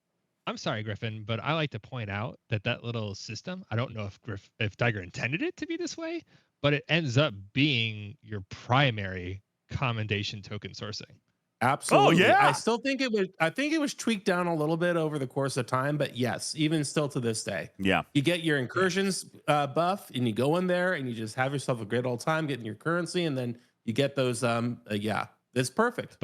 [SPEAKER 10] I'm sorry, Griffin, but I like to point out that little system, I don't know if Tiger intended it to be this way, but it ends up being your primary commendation token sourcing.
[SPEAKER 3] Absolutely.
[SPEAKER 2] Oh, yeah.
[SPEAKER 3] I think it was tweaked down a little bit over the course of time, but yes, even still to this day.
[SPEAKER 2] Yeah.
[SPEAKER 3] You get your incursions buff, and you go in there and you just have yourself a great old time getting your currency, and then you get those it's perfect.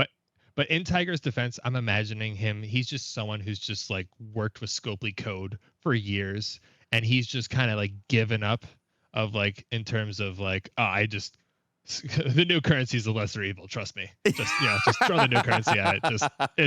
[SPEAKER 10] But in Tiger's defense, I'm imagining he's just someone who's just like worked with Scopely code for years, and he's just kind of like given up of like, in terms of like, the new currency is the lesser evil. Trust me. Just throw the new currency at it.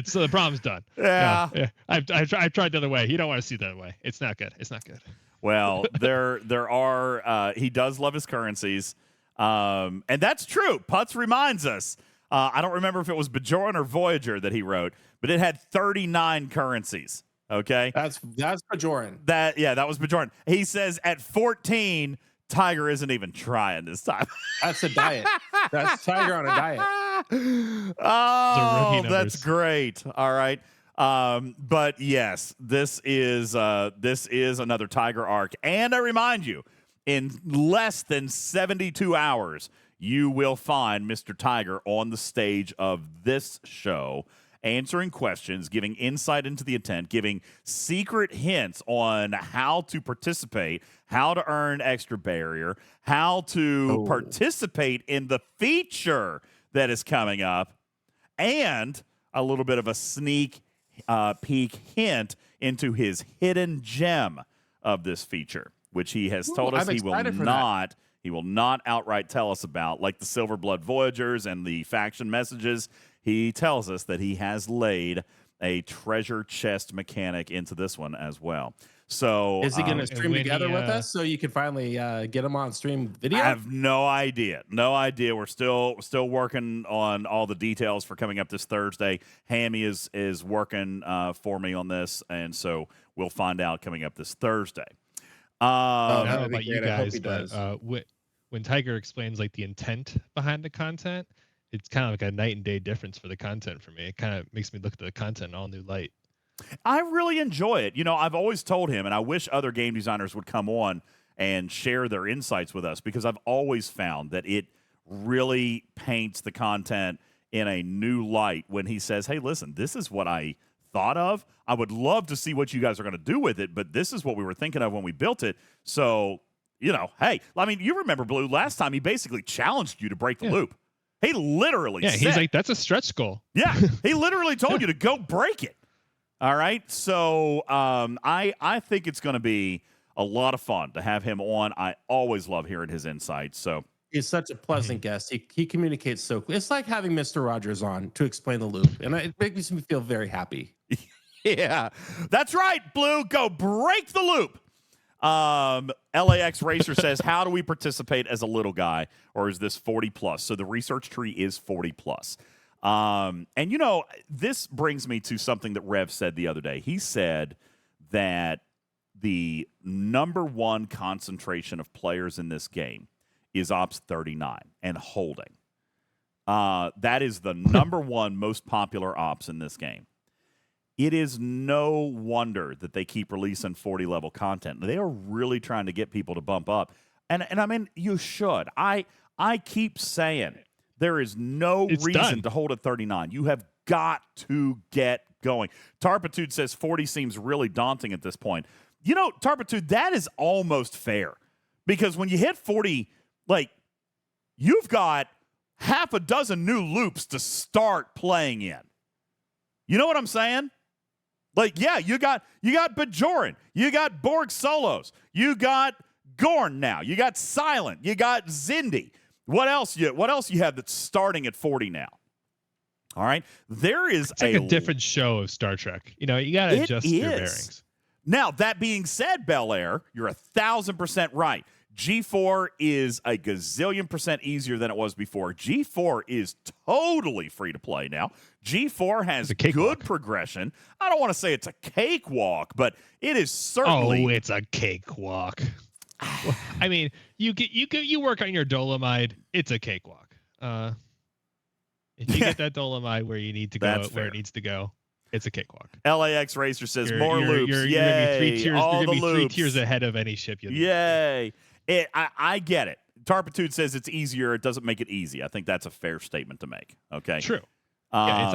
[SPEAKER 10] The problem's done.
[SPEAKER 2] Yeah.
[SPEAKER 10] I've tried the other way. You don't want to see the other way. It's not good. It's not good.
[SPEAKER 2] Well, there are. He does love his currencies, and that's true. Putz reminds us. I don't remember if it was Bajoran or Voyager that he wrote, but it had 39 currencies. Okay,
[SPEAKER 3] that's Bajoran.
[SPEAKER 2] That was Bajoran. He says at 14, Tiger isn't even trying this time.
[SPEAKER 3] That's a diet. That's Tiger on a diet.
[SPEAKER 2] Oh, that's great. All right. But yes, this is another Tiger arc, and I remind you, in less than 72 hours. You will find Mr. Tiger on the stage of this show, answering questions, giving insight into the intent, giving secret hints on how to participate, how to earn extra barrier, how to participate in the feature that is coming up, and a little bit of a sneak peek hint into his hidden gem of this feature, which he has told us he will not outright tell us about, like the Silver Blood Voyagers and the faction messages. he tells us that he has laid a treasure chest mechanic into this one as well. So
[SPEAKER 3] Is he going to
[SPEAKER 10] and
[SPEAKER 3] stream
[SPEAKER 10] when
[SPEAKER 3] together
[SPEAKER 10] he,
[SPEAKER 3] with us so you can finally get him on stream video?
[SPEAKER 2] I have no idea. No idea. We're still working on all the details for coming up this Thursday. Hammy is working for me on this, and so we'll find out coming up this Thursday.
[SPEAKER 10] I don't know
[SPEAKER 3] that'd be
[SPEAKER 10] about you
[SPEAKER 3] great. I hope
[SPEAKER 10] guys,
[SPEAKER 3] he
[SPEAKER 10] but
[SPEAKER 3] does.
[SPEAKER 10] when Tiger explains like the intent behind the content, it's kind of like a night and day difference for the content for me. It kind of makes me look at the content in all new light.
[SPEAKER 2] I really enjoy it. You know, I've always told him, and I wish other game designers would come on and share their insights with us, because I've always found that it really paints the content in a new light when he says, hey, listen, this is what I thought of. I would love to see what you guys are going to do with it, but this is what we were thinking of when we built it. So, you know, hey, I mean, you remember, Blue, last time he basically challenged you to break the loop. He literally said,
[SPEAKER 10] he's like, that's a stretch goal.
[SPEAKER 2] Yeah, he literally told you to go break it. All right, so I think it's going to be a lot of fun to have him on. I always love hearing his insights. So
[SPEAKER 3] He's such a pleasant guest. He communicates so clear. It's like having Mr. Rogers on to explain the loop, and it makes me feel very happy.
[SPEAKER 2] yeah, that's right, Blue. Go break the loop. LAX Racer says, how do we participate as a little guy, or is this 40 plus? So the research tree is 40 plus. And, you know, this brings me to something that Rev said the other day. He said that the number one concentration of players in this game is Ops 39 and holding. That is the number one most popular ops in this game. It is no wonder that they keep releasing 40-level content. They are really trying to get people to bump up. And I mean, you should. I keep saying there is no reason to hold at 39. You have got to get going. Tarpitude says 40 seems really daunting at this point. You know, Tarpitude, that is almost fair. Because when you hit 40, like, you've got half a dozen new loops to start playing in. You know what I'm saying? Like, yeah, you got Bajoran, you got Borg Solos, you got Gorn now, you got Silent, you got Zindi. What else you have that's starting at 40 now? All right, there is
[SPEAKER 10] it's like a different show of Star Trek. You know, you got to adjust your bearings.
[SPEAKER 2] Now, that being said, Bel Air, you're 1,000% right. G4 is a gazillion percent easier than it was before. G4 is totally free to play now. G4 has good progression. I don't want to say it's a cakewalk, but it is certainly.
[SPEAKER 10] Oh, it's a cakewalk. I mean, you work on your Dolomite, it's a cakewalk. If you get that Dolomite where you need to go, where it needs to go, it's a cakewalk.
[SPEAKER 2] LAX Racer says more loops.
[SPEAKER 10] You're
[SPEAKER 2] Yay!
[SPEAKER 10] Gonna be 3 tiers.
[SPEAKER 2] All
[SPEAKER 10] You're gonna
[SPEAKER 2] the
[SPEAKER 10] be
[SPEAKER 2] loops.
[SPEAKER 10] 3 tiers ahead of any ship.
[SPEAKER 2] Yay! I get it. Tarpitude says it's easier. It doesn't make it easy. I think that's a fair statement to make. Okay.
[SPEAKER 10] True. Yeah,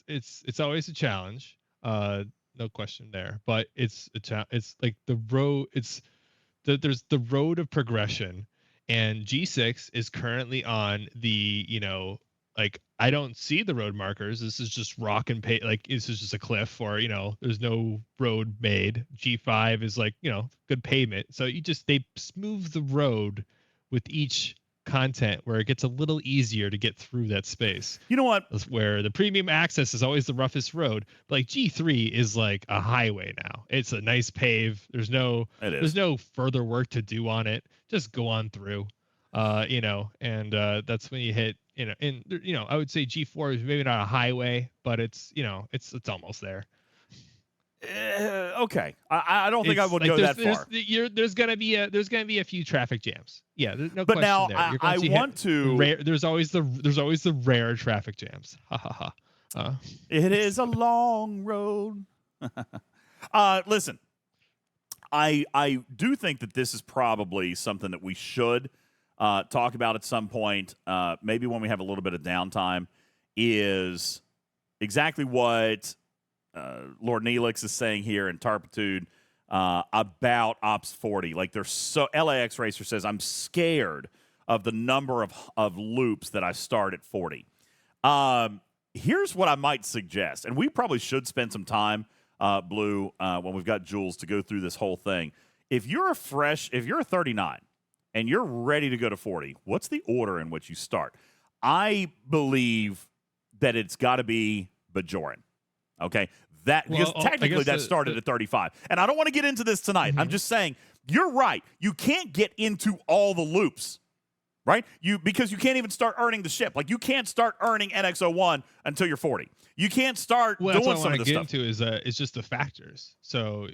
[SPEAKER 10] it's always a challenge. No question there. But it's like the road. There's the road of progression, and G6 is currently on the, you know, like, I don't see the road markers. This is just rock and like, this is just a cliff, or, you know, there's no road made. G5 is like, you know, good pavement. So they smooth the road with each content where it gets a little easier to get through that space.
[SPEAKER 2] You know what?
[SPEAKER 10] That's where the premium access is always the roughest road. But like G3 is like a highway now. It's a nice pave. There's no further work to do on it. Just go on through. You know, and that's when you hit, you know, and, you know, I would say G4 is maybe not a highway, but it's, you know, it's almost there.
[SPEAKER 2] Okay, I don't think I would go that far.
[SPEAKER 10] There's gonna be a few traffic jams. Yeah, there's no
[SPEAKER 2] but
[SPEAKER 10] question
[SPEAKER 2] now
[SPEAKER 10] there.
[SPEAKER 2] I want to.
[SPEAKER 10] There's always the rare traffic jams. Ha ha ha.
[SPEAKER 2] It is a long road. Listen, I do think that this is probably something that we should talk about at some point, maybe when we have a little bit of downtime, is exactly what Lord Neelix is saying here in Tarpitude about Ops 40. Like, there's so LAX Racer says, I'm scared of the number of loops that I start at 40. Here's what I might suggest, and we probably should spend some time, Blue, when we've got Jules, to go through this whole thing. If you're a 39 and you're ready to go to 40, what's the order in which you start? I believe that it's got to be Bajoran. Okay? Because technically that started at 35. And I don't want to get into this tonight. I'm just saying, you're right. You can't get into all the loops, right? Because you can't even start earning the ship. Like, you can't start earning NX01 until you're 40. You can't start doing some of this stuff.
[SPEAKER 10] What I want to get into is just the factors. So,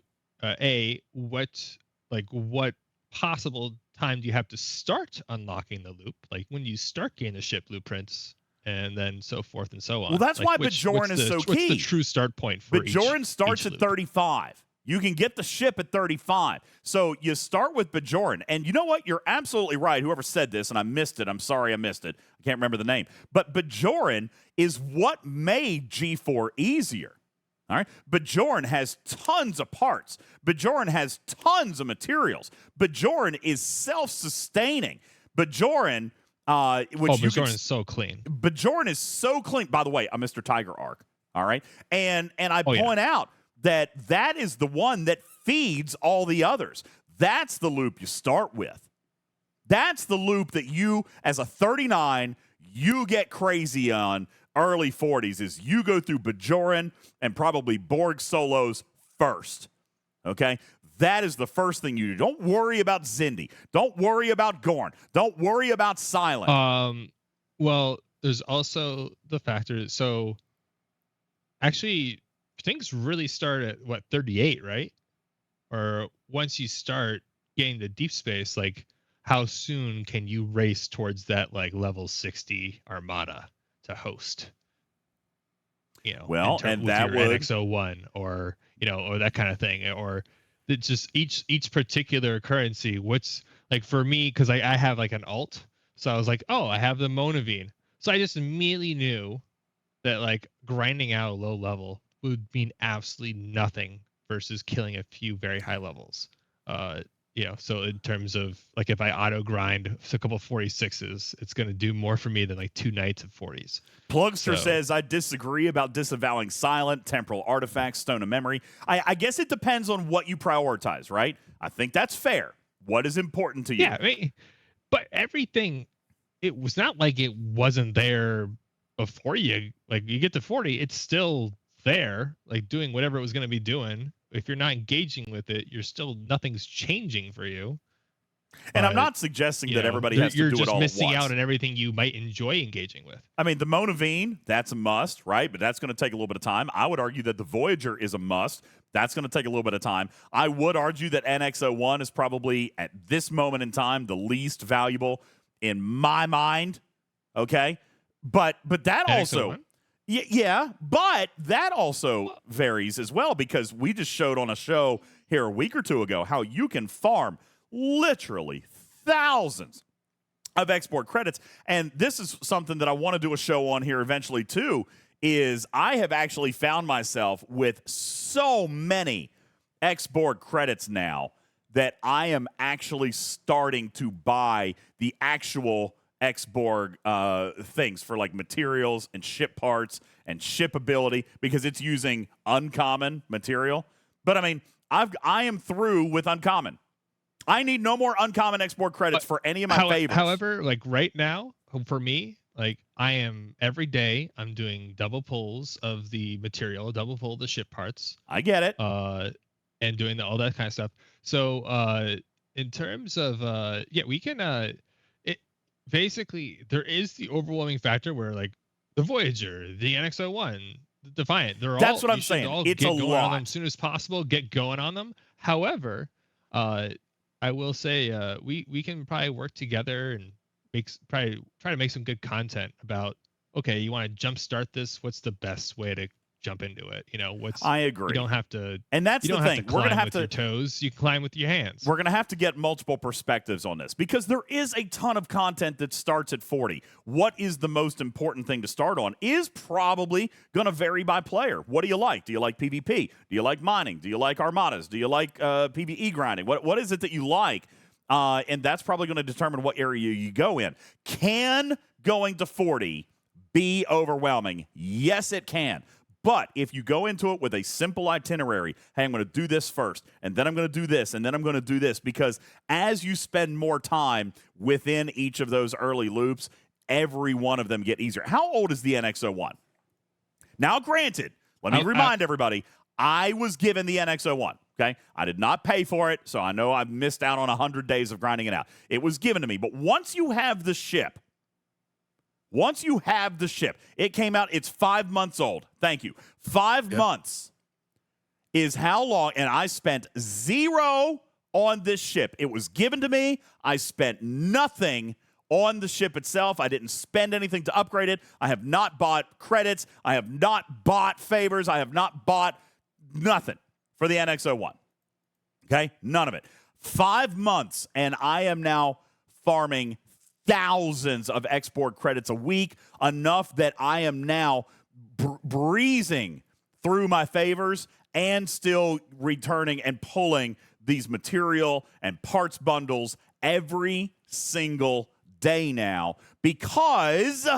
[SPEAKER 10] what possible time do you have to start unlocking the loop? Like, when you start getting the ship blueprints, and then so forth and so on.
[SPEAKER 2] Well, that's why Bajoran is so key.
[SPEAKER 10] What's the true start point for
[SPEAKER 2] Bajoran starts at 35. You can get the ship at 35. So you start with Bajoran. And you know what? You're absolutely right. Whoever said this, and I missed it. I'm sorry I missed it. I can't remember the name. But Bajoran is what made G4 easier. All right? Bajoran has tons of parts. Bajoran has tons of materials. Bajoran is self-sustaining. Bajoran...
[SPEAKER 10] Bajoran is so clean.
[SPEAKER 2] Bajoran is so clean. By the way, a Mr. Tiger arc. All right. And I point out that is the one that feeds all the others. That's the loop you start with. That's the loop that you, as a 39, you get crazy on early 40s, is you go through Bajoran and probably Borg solos first. Okay? That is the first thing you do. Don't worry about Zindi. Don't worry about Gorn. Don't worry about Silent.
[SPEAKER 10] Well, there's also the factor. So, actually, things really start at, 38, right? Or once you start getting to deep space, like, how soon can you race towards that, like, level 60 Armada to host? You know,
[SPEAKER 2] well, and that would
[SPEAKER 10] NX01 or, or that kind of thing, or... It's just each particular currency. What's like for me, because I have like an alt, so I was like, oh, I have the Monavine, so I just immediately knew that like grinding out a low level would mean absolutely nothing versus killing a few very high levels. So in terms of like if I auto grind a couple 46s, it's going to do more for me than like 2 nights of 40s.
[SPEAKER 2] Plugster says, I disagree about disavowing Silent, Temporal Artifacts, Stone of Memory. I guess it depends on what you prioritize, right? I think that's fair. What is important to you?
[SPEAKER 10] Yeah, but everything, it was not like it wasn't there before you get to 40, it's still there, like doing whatever it was going to be doing. If you're not engaging with it, nothing's changing for you.
[SPEAKER 2] And I'm not suggesting that everybody has to do it all at once.
[SPEAKER 10] You're just missing out on everything you might enjoy engaging with.
[SPEAKER 2] I mean, the Monavine, that's a must, right? But that's going to take a little bit of time. I would argue that the Voyager is a must. That's going to take a little bit of time. I would argue that NX01 is probably, at this moment in time, the least valuable in my mind, okay? But that
[SPEAKER 10] NX01?
[SPEAKER 2] also... Yeah, but that also varies as well, because we just showed on a show here a week or two ago how you can farm literally thousands of export credits. And this is something that I want to do a show on here eventually too, is I have actually found myself with so many export credits now that I am actually starting to buy the actual Xborg things for like materials and ship parts and ship ability, because it's using uncommon material. But I mean, I am through with uncommon. I need no more uncommon export credits for any of my favorites.
[SPEAKER 10] However, like right now, for me, like I am every day I'm doing double pulls of the material, double pull of the ship parts.
[SPEAKER 2] I get it.
[SPEAKER 10] And doing all that kind of stuff. So in terms of we can basically, there is the overwhelming factor where, like, the Voyager, the NX01, the Defiant,
[SPEAKER 2] that's what I'm saying. It's a lot.
[SPEAKER 10] On them as soon as possible. Get going on them. However, I will say we can probably work together and try to make some good content about. Okay, you want to jumpstart this? What's the best way to jump into it?
[SPEAKER 2] I agree.
[SPEAKER 10] You don't have to,
[SPEAKER 2] and that's the thing.
[SPEAKER 10] We're gonna have to your toes. You climb with your hands.
[SPEAKER 2] We're gonna have to get multiple perspectives on this, because there is a ton of content that starts at 40. What is the most important thing to start on is probably gonna vary by player. What do you like? Do you like PvP? Do you like mining? Do you like armadas? Do you like PvE grinding? What is it that you like? And that's probably going to determine what area you go in. Can going to 40 be overwhelming? Yes, it can. But if you go into it with a simple itinerary, hey, I'm going to do this first, and then I'm going to do this, and then I'm going to do this, because as you spend more time within each of those early loops, every one of them get easier. How old is the NX01? Now, granted, let me remind everybody, I was given the NX01. Okay, I did not pay for it, so I know I've missed out on 100 days of grinding it out. It was given to me, but once you have the ship, it came out. It's 5 months old. Thank you. 5 months is how long, and I spent zero on this ship. It was given to me. I spent nothing on the ship itself. I didn't spend anything to upgrade it. I have not bought credits. I have not bought favors. I have not bought nothing for the NX01. Okay? None of it. 5 months, and I am now farming thousands of export credits a week, enough that I am now breezing through my favors and still returning and pulling these material and parts bundles every single day now because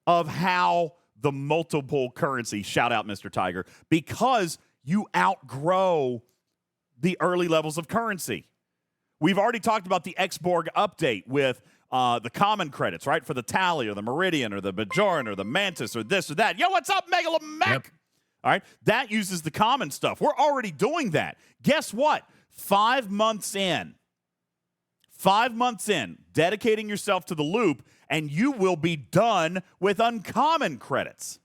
[SPEAKER 2] of how the multiple currency, shout out Mr. Tiger, because you outgrow the early levels of currency. We've already talked about the Xborg update with the common credits, right? For the Tally or the Meridian or the Bajoran or the Mantis or this or that. Yo, what's up, Megalomech? Yep. All right, that uses the common stuff. We're already doing that. Guess what? 5 months in, dedicating yourself to the loop, and you will be done with uncommon credits.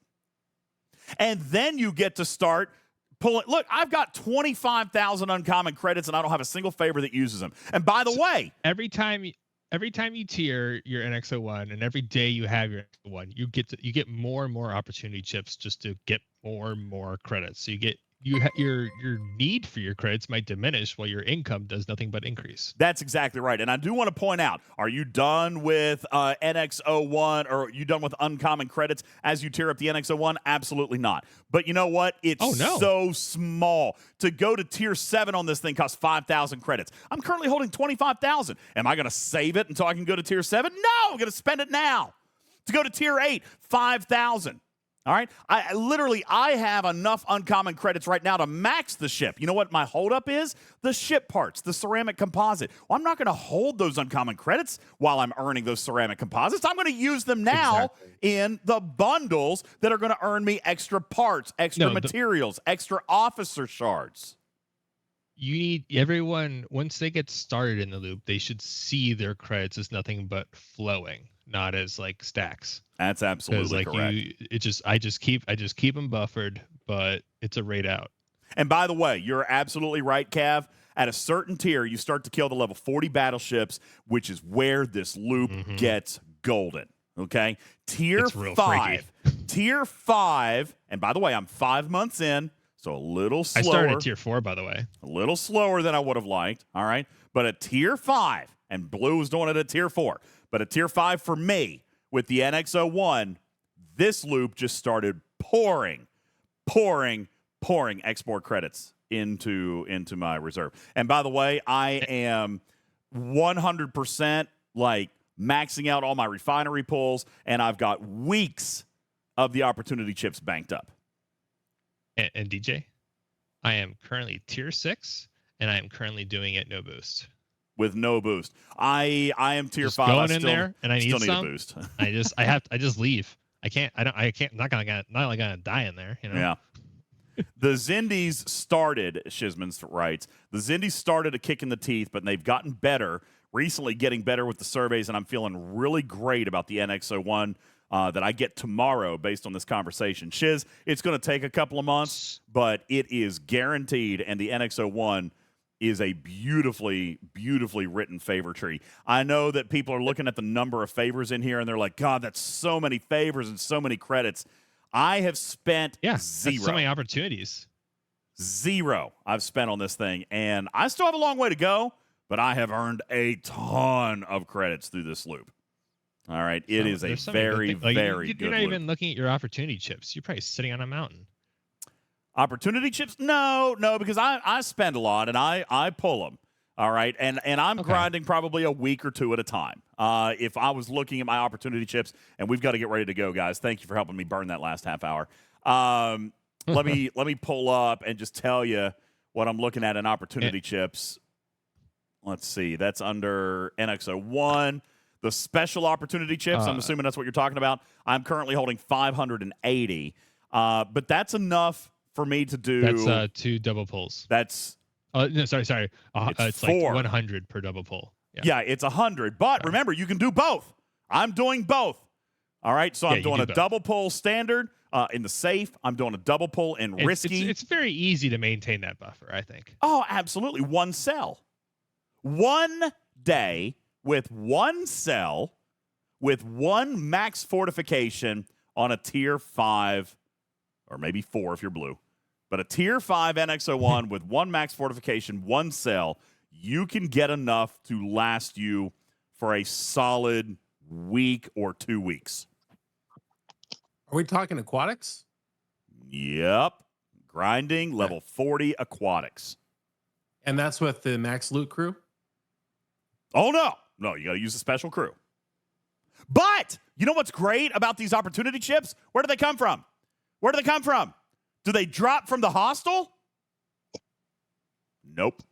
[SPEAKER 2] And then you get to start pulling. Look, I've got 25,000 uncommon credits, and I don't have a single favor that uses them. And by the way,
[SPEAKER 10] every time you tier your NX01 and every day you have your NX01, you get more and more opportunity chips just to get more and more credits. So your need for your credits might diminish while your income does nothing but increase.
[SPEAKER 2] That's exactly right. And I do want to point out, are you done with NX01 or are you done with uncommon credits as you tier up the NX01? Absolutely not. But you know what? It's so small. To go to tier 7 on this thing costs 5,000 credits. I'm currently holding 25,000. Am I going to save it until I can go to tier 7? No, I'm going to spend it now. To go to tier 8, 5,000. All right, I have enough uncommon credits right now to max the ship. You know what my holdup is? The ship parts, the ceramic composite. Well, I'm not going to hold those uncommon credits while I'm earning those ceramic composites. I'm going to use them now in the bundles that are going to earn me extra parts, extra materials, extra officer shards.
[SPEAKER 10] You need everyone, once they get started in the loop, they should see their credits as nothing but flowing, not as like stacks.
[SPEAKER 2] That's absolutely correct.
[SPEAKER 10] I just keep them buffered, but it's a raid out.
[SPEAKER 2] And by the way, you're absolutely right, Cav. At a certain tier, you start to kill the level 40 battleships, which is where this loop gets golden. Okay, tier 5, tier 5. And by the way, I'm 5 months in, so a little slower.
[SPEAKER 10] I started at tier 4, by the way.
[SPEAKER 2] A little slower than I would have liked. All right, but at tier 5, and Blue's doing it at tier 4, but at tier 5 for me. With the NX01, this loop just started pouring export credits into my reserve. And by the way, I am 100% like maxing out all my refinery pulls, and I've got weeks of the opportunity chips banked up.
[SPEAKER 10] And DJ, I am currently tier 6, and I am currently doing it no boost.
[SPEAKER 2] With no boost, I am tier 5.
[SPEAKER 10] Going in there, and I need
[SPEAKER 2] a
[SPEAKER 10] boost. I just leave. I'm not gonna die in there. You know?
[SPEAKER 2] Yeah. The Zindies started. Shizman's writes the Zindies started a kick in the teeth, but they've gotten better recently, getting better with the surveys, and I'm feeling really great about the NX01 that I get tomorrow based on this conversation. Shiz, it's going to take a couple of months, but it is guaranteed, and the NX01 is a beautifully written favor tree. I know that people are looking at the number of favors in here, and they're like, God, that's so many favors and so many credits. I have spent zero.
[SPEAKER 10] That's so many opportunities.
[SPEAKER 2] Zero I've spent on this thing, and I still have a long way to go, but I have earned a ton of credits through this loop. All right, it is a very good
[SPEAKER 10] You're not
[SPEAKER 2] loop.
[SPEAKER 10] even looking at your opportunity chips. You're probably sitting on a mountain.
[SPEAKER 2] Opportunity chips? No, because I spend a lot and I pull them. All right, and I'm grinding probably a week or two at a time. If I was looking at my opportunity chips, and we've got to get ready to go, guys. Thank you for helping me burn that last half hour. Let me pull up and just tell you what I'm looking at in opportunity chips. Let's see, that's under NX01. The special opportunity chips, I'm assuming that's what you're talking about. I'm currently holding 580, but that's enough for me to do.
[SPEAKER 10] That's 2 double pulls.
[SPEAKER 2] That's
[SPEAKER 10] no, sorry. It's like
[SPEAKER 2] 4.
[SPEAKER 10] 100 per double pull.
[SPEAKER 2] Yeah, it's 100. But remember, you can do both. I'm doing both. All right, so I'm doing a double pull standard in the safe. I'm doing a double pull in risky.
[SPEAKER 10] It's very easy to maintain that buffer, I think.
[SPEAKER 2] Oh, absolutely. 1 cell. 1 day with 1 cell with 1 max fortification on a tier 5 or maybe 4 if you're blue. But a tier 5 NX01 with 1 max fortification, 1 cell, you can get enough to last you for a solid week or 2 weeks.
[SPEAKER 3] Are we talking aquatics?
[SPEAKER 2] Yep. Grinding, level 40 aquatics.
[SPEAKER 3] And that's with the max loot crew?
[SPEAKER 2] Oh, no. No, you got to use a special crew. But you know what's great about these opportunity chips? Where do they come from? Where do they come from? Do they drop from the hostel? Nope.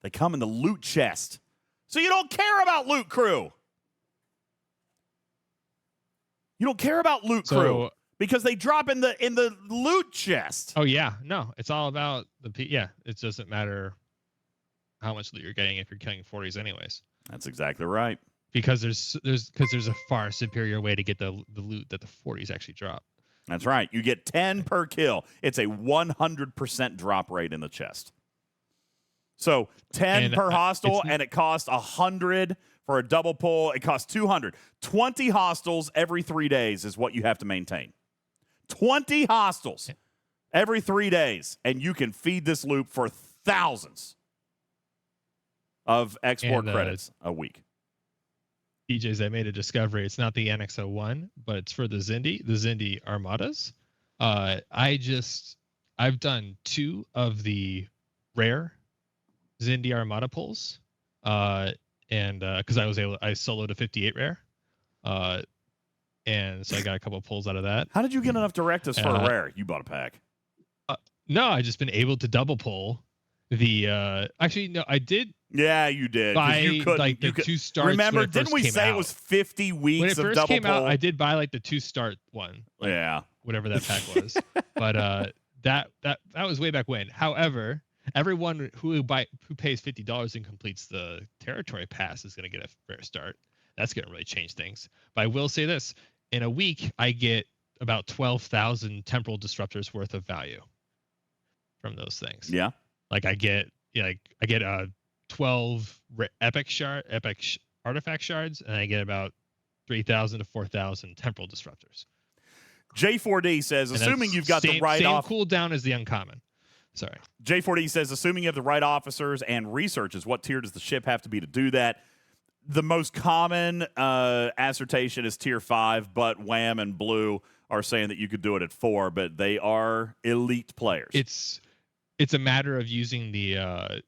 [SPEAKER 2] They come in the loot chest. So you don't care about loot crew. You don't care about loot crew because they drop in the loot chest.
[SPEAKER 10] Oh yeah, no, it's all about yeah. It doesn't matter how much loot you're getting if you're killing 40s anyways.
[SPEAKER 2] That's exactly right.
[SPEAKER 10] Because there's a far superior way to get the loot that the 40s actually drop.
[SPEAKER 2] That's right. You get 10 per kill. It's a 100% drop rate in the chest. So 10 per hostile, and it costs 100 for a double pull. It costs 200. 20 hostiles every 3 days is what you have to maintain. 20 hostiles every 3 days, and you can feed this loop for thousands of export credits a week.
[SPEAKER 10] DJs, I made a discovery. It's not the NX01, but it's for the Zindi Armadas. I've done 2 of the rare Zindi Armada pulls, and because I soloed a 58 rare, and so I got a couple pulls out of that.
[SPEAKER 2] How did you get enough Directus for a rare? You bought a pack.
[SPEAKER 10] No, I just been able to double pull the. Actually, no, I did.
[SPEAKER 2] Yeah, you did.
[SPEAKER 10] Buy
[SPEAKER 2] you couldn't,
[SPEAKER 10] like the 2 starts.
[SPEAKER 2] Remember, didn't we say
[SPEAKER 10] out.
[SPEAKER 2] It was 50 weeks
[SPEAKER 10] when it
[SPEAKER 2] of
[SPEAKER 10] first
[SPEAKER 2] double
[SPEAKER 10] came
[SPEAKER 2] pull?
[SPEAKER 10] out? I did buy like the 2 start one. Like,
[SPEAKER 2] yeah,
[SPEAKER 10] whatever that pack was. But that was way back when. However, everyone who pays $50 and completes the territory pass is going to get a rare start. That's going to really change things. But I will say this: in a week, I get about 12,000 temporal disruptors worth of value from those things.
[SPEAKER 2] Yeah,
[SPEAKER 10] like I get 12 epic artifact shards, and I get about 3,000 to 4,000 temporal disruptors.
[SPEAKER 2] J4D says, assuming you've got the right
[SPEAKER 10] same cooldown as the uncommon. Sorry.
[SPEAKER 2] J4D says, assuming you have the right officers and researches, what tier does the ship have to be to do that? The most common assertion is tier 5, but Wham and Blue are saying that you could do it at 4, but they are elite players.
[SPEAKER 10] It's a matter of using the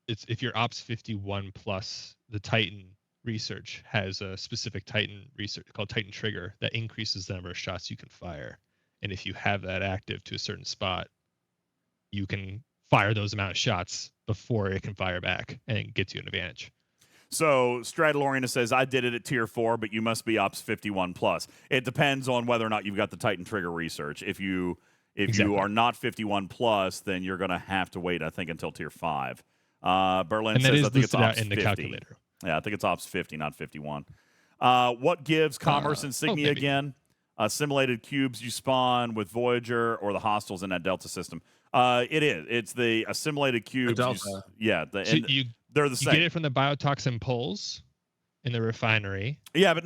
[SPEAKER 10] if you're Ops 51 plus, the Titan research has a specific Titan research called Titan Trigger that increases the number of shots you can fire. And if you have that active to a certain spot, you can fire those amount of shots before it can fire back, and it gets you an advantage.
[SPEAKER 2] So Stradalorian says, I did it at tier 4, but you must be Ops 51 plus. It depends on whether or not you've got the Titan Trigger research. If you are not 51 plus, then you're going to have to wait, I think, until tier 5. Berlin says, I think it's Ops
[SPEAKER 10] in the
[SPEAKER 2] 50.
[SPEAKER 10] calculator.
[SPEAKER 2] Yeah, I think it's Ops 50, not 51. What gives Commerce Insignia again? Simulated cubes you spawn with Voyager or the hostiles in that Delta system. It is. It's the assimilated cubes.
[SPEAKER 3] Delta.
[SPEAKER 2] They're the same.
[SPEAKER 10] You get it from the biotoxin poles in the refinery.
[SPEAKER 2] Yeah, but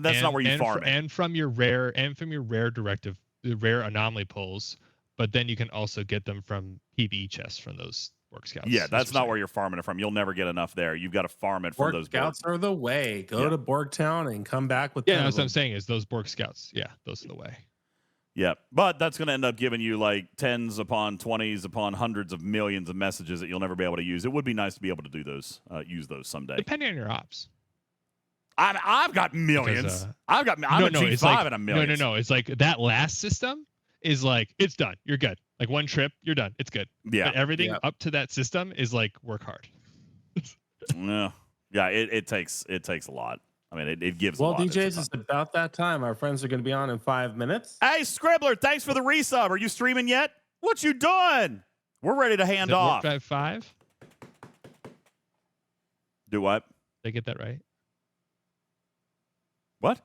[SPEAKER 2] that's not where you farm it.
[SPEAKER 10] And from your rare directive, the rare anomaly poles. But then you can also get them from PvE chests from those Borg Scouts.
[SPEAKER 2] Yeah, that's not where you're farming it from. You'll never get enough there. You've got to farm it from those
[SPEAKER 3] Scouts are the way. Go to Borgtown and come back with.
[SPEAKER 10] Yeah, that's what I'm saying. Is those Borg Scouts? Yeah, those are the way.
[SPEAKER 2] Yeah, but that's going to end up giving you like 10s upon 20s upon hundreds of millions of messages that you'll never be able to use. It would be nice to be able to do those, use those someday.
[SPEAKER 10] Depending on your ops.
[SPEAKER 2] I've got millions.
[SPEAKER 10] Because,
[SPEAKER 2] I'm a G5
[SPEAKER 10] like,
[SPEAKER 2] and a million.
[SPEAKER 10] No. It's like that last system is like, it's done. You're good. Like one trip, you're done. It's good.
[SPEAKER 2] Yeah.
[SPEAKER 10] But everything up to that system is like work hard.
[SPEAKER 2] Yeah, it takes a lot. I mean, it gives
[SPEAKER 3] Well,
[SPEAKER 2] a lot.
[SPEAKER 3] DJs, it's about that time. Our friends are going to be on in 5 minutes.
[SPEAKER 2] Hey, Scribbler, thanks for the resub. Are you streaming yet? What you doing? We're ready to hand off.
[SPEAKER 10] Warp Drive 5?
[SPEAKER 2] Do what?
[SPEAKER 10] Did I get that right?
[SPEAKER 2] What?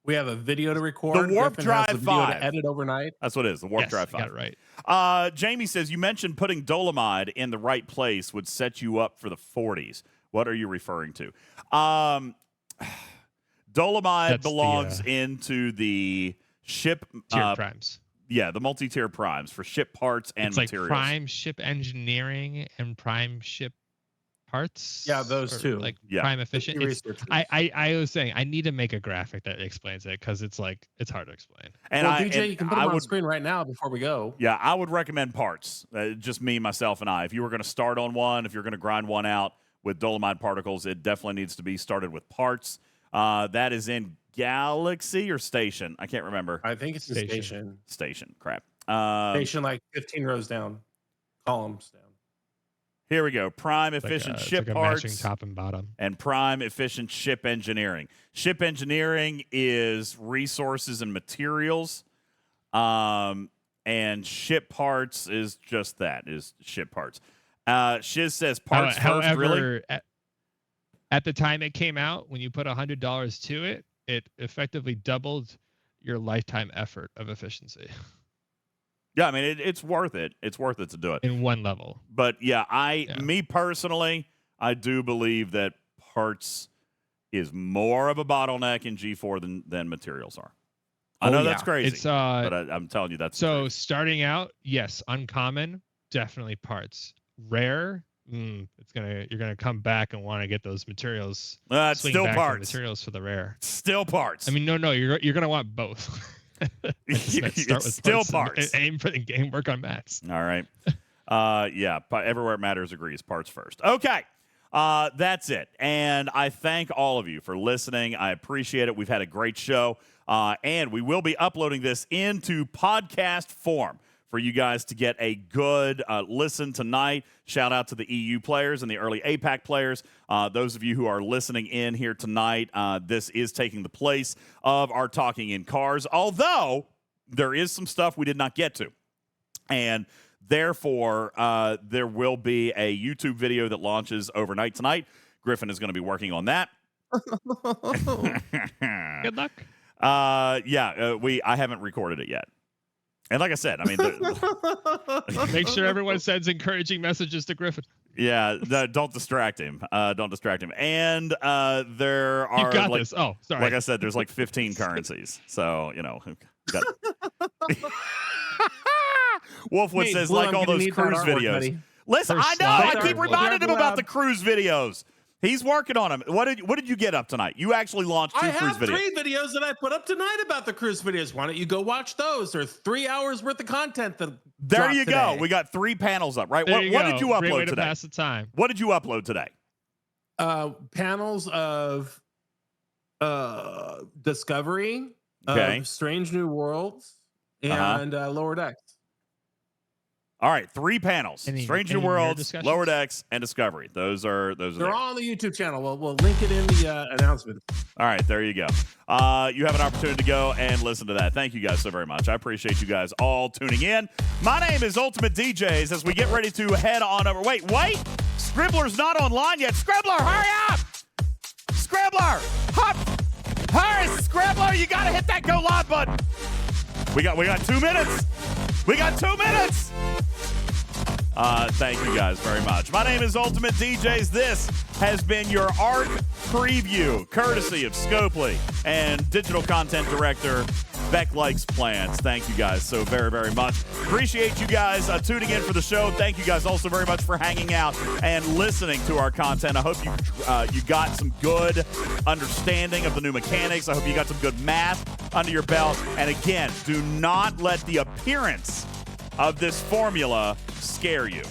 [SPEAKER 3] We have a video to record.
[SPEAKER 2] The Warp
[SPEAKER 3] Griffin has
[SPEAKER 2] Drive
[SPEAKER 3] a video
[SPEAKER 2] 5.
[SPEAKER 3] to edit overnight.
[SPEAKER 2] That's what it is. The Warp
[SPEAKER 10] Yes,
[SPEAKER 2] Drive
[SPEAKER 10] I
[SPEAKER 2] 5.
[SPEAKER 10] got it right.
[SPEAKER 2] Jamie says, you mentioned putting Dolomide in the right place would set you up for the 40s. What are you referring to? Dolomide belongs into the ship
[SPEAKER 10] tier primes.
[SPEAKER 2] Yeah, the multi-tier primes for ship parts and
[SPEAKER 10] It's
[SPEAKER 2] materials.
[SPEAKER 10] like prime ship engineering and prime ship parts.
[SPEAKER 3] Yeah, those two.
[SPEAKER 10] Like
[SPEAKER 2] Yeah.
[SPEAKER 10] prime efficient.
[SPEAKER 3] Key
[SPEAKER 10] It's,
[SPEAKER 3] researchers.
[SPEAKER 10] I was saying I need to make a graphic that explains it because it's like it's hard to explain.
[SPEAKER 2] And
[SPEAKER 3] Well, DJ, you can put them on
[SPEAKER 2] would,
[SPEAKER 3] screen right now before we go.
[SPEAKER 2] Yeah, I would recommend parts. Just me, myself, and I. If you were going to start on one, if you're going to grind one out with Dolomide particles, it definitely needs to be started with parts. That is in Galaxy or Station? I can't remember.
[SPEAKER 3] I think it's a station.
[SPEAKER 2] Station. Crap.
[SPEAKER 3] Station like 15 rows down. Columns down.
[SPEAKER 2] Here we go. Prime
[SPEAKER 10] It's
[SPEAKER 2] efficient
[SPEAKER 10] like
[SPEAKER 2] ship
[SPEAKER 10] a
[SPEAKER 2] parts.
[SPEAKER 10] matching top and bottom.
[SPEAKER 2] And prime efficient ship engineering. Ship engineering is resources and materials. And ship parts is just that, is ship parts. Shiz says parts first, really?
[SPEAKER 10] At the time it came out, when you put $100 to it, it effectively doubled your lifetime effort of efficiency.
[SPEAKER 2] Yeah, I mean, it's worth it. It's worth it to do it.
[SPEAKER 10] In one level.
[SPEAKER 2] But yeah, me personally, I do believe that parts is more of a bottleneck in G4 than materials are. I know that's crazy,
[SPEAKER 10] It's,
[SPEAKER 2] but I'm telling you that's
[SPEAKER 10] so starting out. Yes, uncommon, definitely parts. Rare, you're gonna come back and want to get those materials.
[SPEAKER 2] It's
[SPEAKER 10] swing
[SPEAKER 2] still
[SPEAKER 10] back to
[SPEAKER 2] parts.
[SPEAKER 10] materials for the rare.
[SPEAKER 2] Still parts.
[SPEAKER 10] I mean, no, you're gonna want both. Start with
[SPEAKER 2] still
[SPEAKER 10] parts. And aim for the game. Work on mats.
[SPEAKER 2] All right. Yeah. Everywhere it matters agrees. Parts first. Okay. That's it. And I thank all of you for listening. I appreciate it. We've had a great show. And we will be uploading this into podcast form for you guys to get a good listen tonight. Shout out to the EU players and the early APAC players. Those of you who are listening in here tonight, this is taking the place of our Talking in Cars, although there is some stuff we did not get to. And therefore, there will be a YouTube video that launches overnight tonight. Griffin is going to be working on that.
[SPEAKER 10] Good luck.
[SPEAKER 2] I haven't recorded it yet. And like I said, I mean,
[SPEAKER 10] Make sure everyone sends encouraging messages to Griffin.
[SPEAKER 2] Yeah, don't distract him. Don't distract him. And there are,
[SPEAKER 10] You got this. Oh, sorry.
[SPEAKER 2] Like I said, there's like 15 currencies. So, Wolfwood says,
[SPEAKER 3] Blue,
[SPEAKER 2] like
[SPEAKER 3] I'm
[SPEAKER 2] all
[SPEAKER 3] gonna
[SPEAKER 2] those
[SPEAKER 3] need that
[SPEAKER 2] cruise
[SPEAKER 3] artwork,
[SPEAKER 2] videos.
[SPEAKER 3] buddy.
[SPEAKER 2] Listen,
[SPEAKER 10] First
[SPEAKER 2] I know.
[SPEAKER 10] slide.
[SPEAKER 2] I keep reminding him about the
[SPEAKER 3] Lab.
[SPEAKER 2] cruise videos. He's working on them. What did you get up tonight? You actually launched two
[SPEAKER 3] I
[SPEAKER 2] cruise
[SPEAKER 3] have
[SPEAKER 2] videos.
[SPEAKER 3] 3 videos that I put up tonight about the cruise videos. Why don't you go watch those? There's 3 hours worth of content that
[SPEAKER 2] There
[SPEAKER 3] dropped
[SPEAKER 2] you go.
[SPEAKER 3] today.
[SPEAKER 2] We got 3 panels up, right?
[SPEAKER 10] There
[SPEAKER 2] What did you
[SPEAKER 10] Great way
[SPEAKER 2] upload
[SPEAKER 10] to
[SPEAKER 2] today?
[SPEAKER 10] pass the time.
[SPEAKER 2] What did you upload today?
[SPEAKER 3] Panels of Discovery,
[SPEAKER 2] Okay.
[SPEAKER 3] of Strange New Worlds, and Lower Decks.
[SPEAKER 2] All right, 3 panels:
[SPEAKER 10] Any
[SPEAKER 2] Strange New
[SPEAKER 10] nerd
[SPEAKER 2] Worlds,
[SPEAKER 10] discussions?
[SPEAKER 2] Lower Decks, and Discovery. Those are
[SPEAKER 3] They're
[SPEAKER 2] there.
[SPEAKER 3] all on the YouTube channel. We'll link it in the announcement.
[SPEAKER 2] All right, there you go. You have an opportunity to go and listen to that. Thank you guys so very much. I appreciate you guys all tuning in. My name is UltimatDJz as we get ready to head on over. Wait. Scribbler's not online yet. Scribbler, hurry up! Scribbler! Hurry, Scribbler! You gotta hit that go live button. We got 2 minutes. We got 2 minutes. Thank you guys very much. My name is UltimatDJz. This has been your ARC preview, courtesy of Scopely and digital content director Beck Likes Plants. Thank you guys so very, very much. Appreciate you guys tuning in for the show. Thank you guys also very much for hanging out and listening to our content. I hope you got some good understanding of the new mechanics. I hope you got some good math under your belt. And again, do not let the appearance of this formula scare you.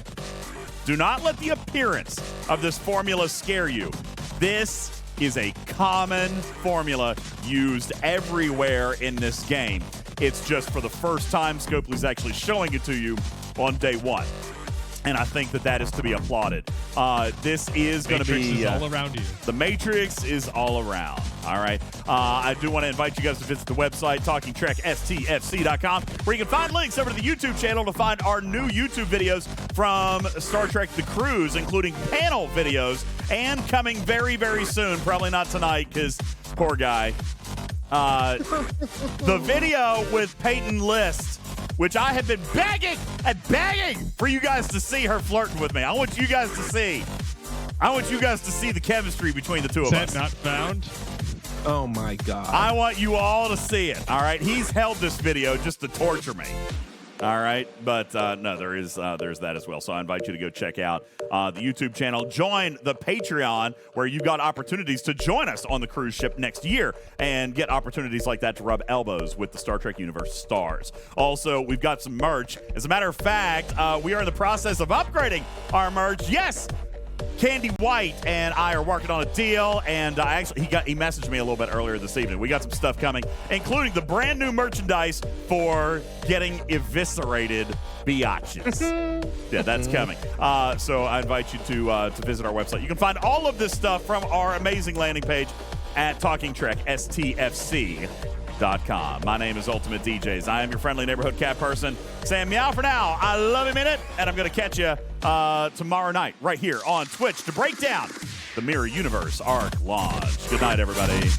[SPEAKER 2] Do not let the appearance of this formula scare you. This is a common formula used everywhere in this game. It's just for the first time, Scopely's actually showing it to you on day 1. And I think that is to be applauded. This is going to be
[SPEAKER 10] Matrix is all around you.
[SPEAKER 2] The Matrix is all around. All right. I do want to invite you guys to visit the website, TalkingTrekSTFC.com, where you can find links over to the YouTube channel to find our new YouTube videos from Star Trek The Cruise, including panel videos, and coming very, very soon. Probably not tonight because poor guy. The video with Peyton List, which I have been begging for you guys to see her flirting with me. I want you guys to see the chemistry between the two of us.
[SPEAKER 10] Is that not found?
[SPEAKER 3] Oh my God.
[SPEAKER 2] I want you all to see it. All right. He's held this video just to torture me. All right. But no, there's that as well. So I invite you to go check out the YouTube channel. Join the Patreon, where you've got opportunities to join us on the cruise ship next year and get opportunities like that to rub elbows with the Star Trek universe stars. Also, we've got some merch. As a matter of fact, we are in the process of upgrading our merch. Yes. Candy White and I are working on a deal, and he messaged me a little bit earlier this evening. We got some stuff coming, including the brand new merchandise for getting eviscerated biatches. Yeah, that's coming. So I invite you to visit our website. You can find all of this stuff from our amazing landing page at TalkingTrekSTFC.com. My name is UltimatDJz. I am your friendly neighborhood cat person. Saying meow for now. I love you, minute, and I'm going to catch you tomorrow night right here on Twitch to break down the Mirror Universe Arc launch. Good night, everybody.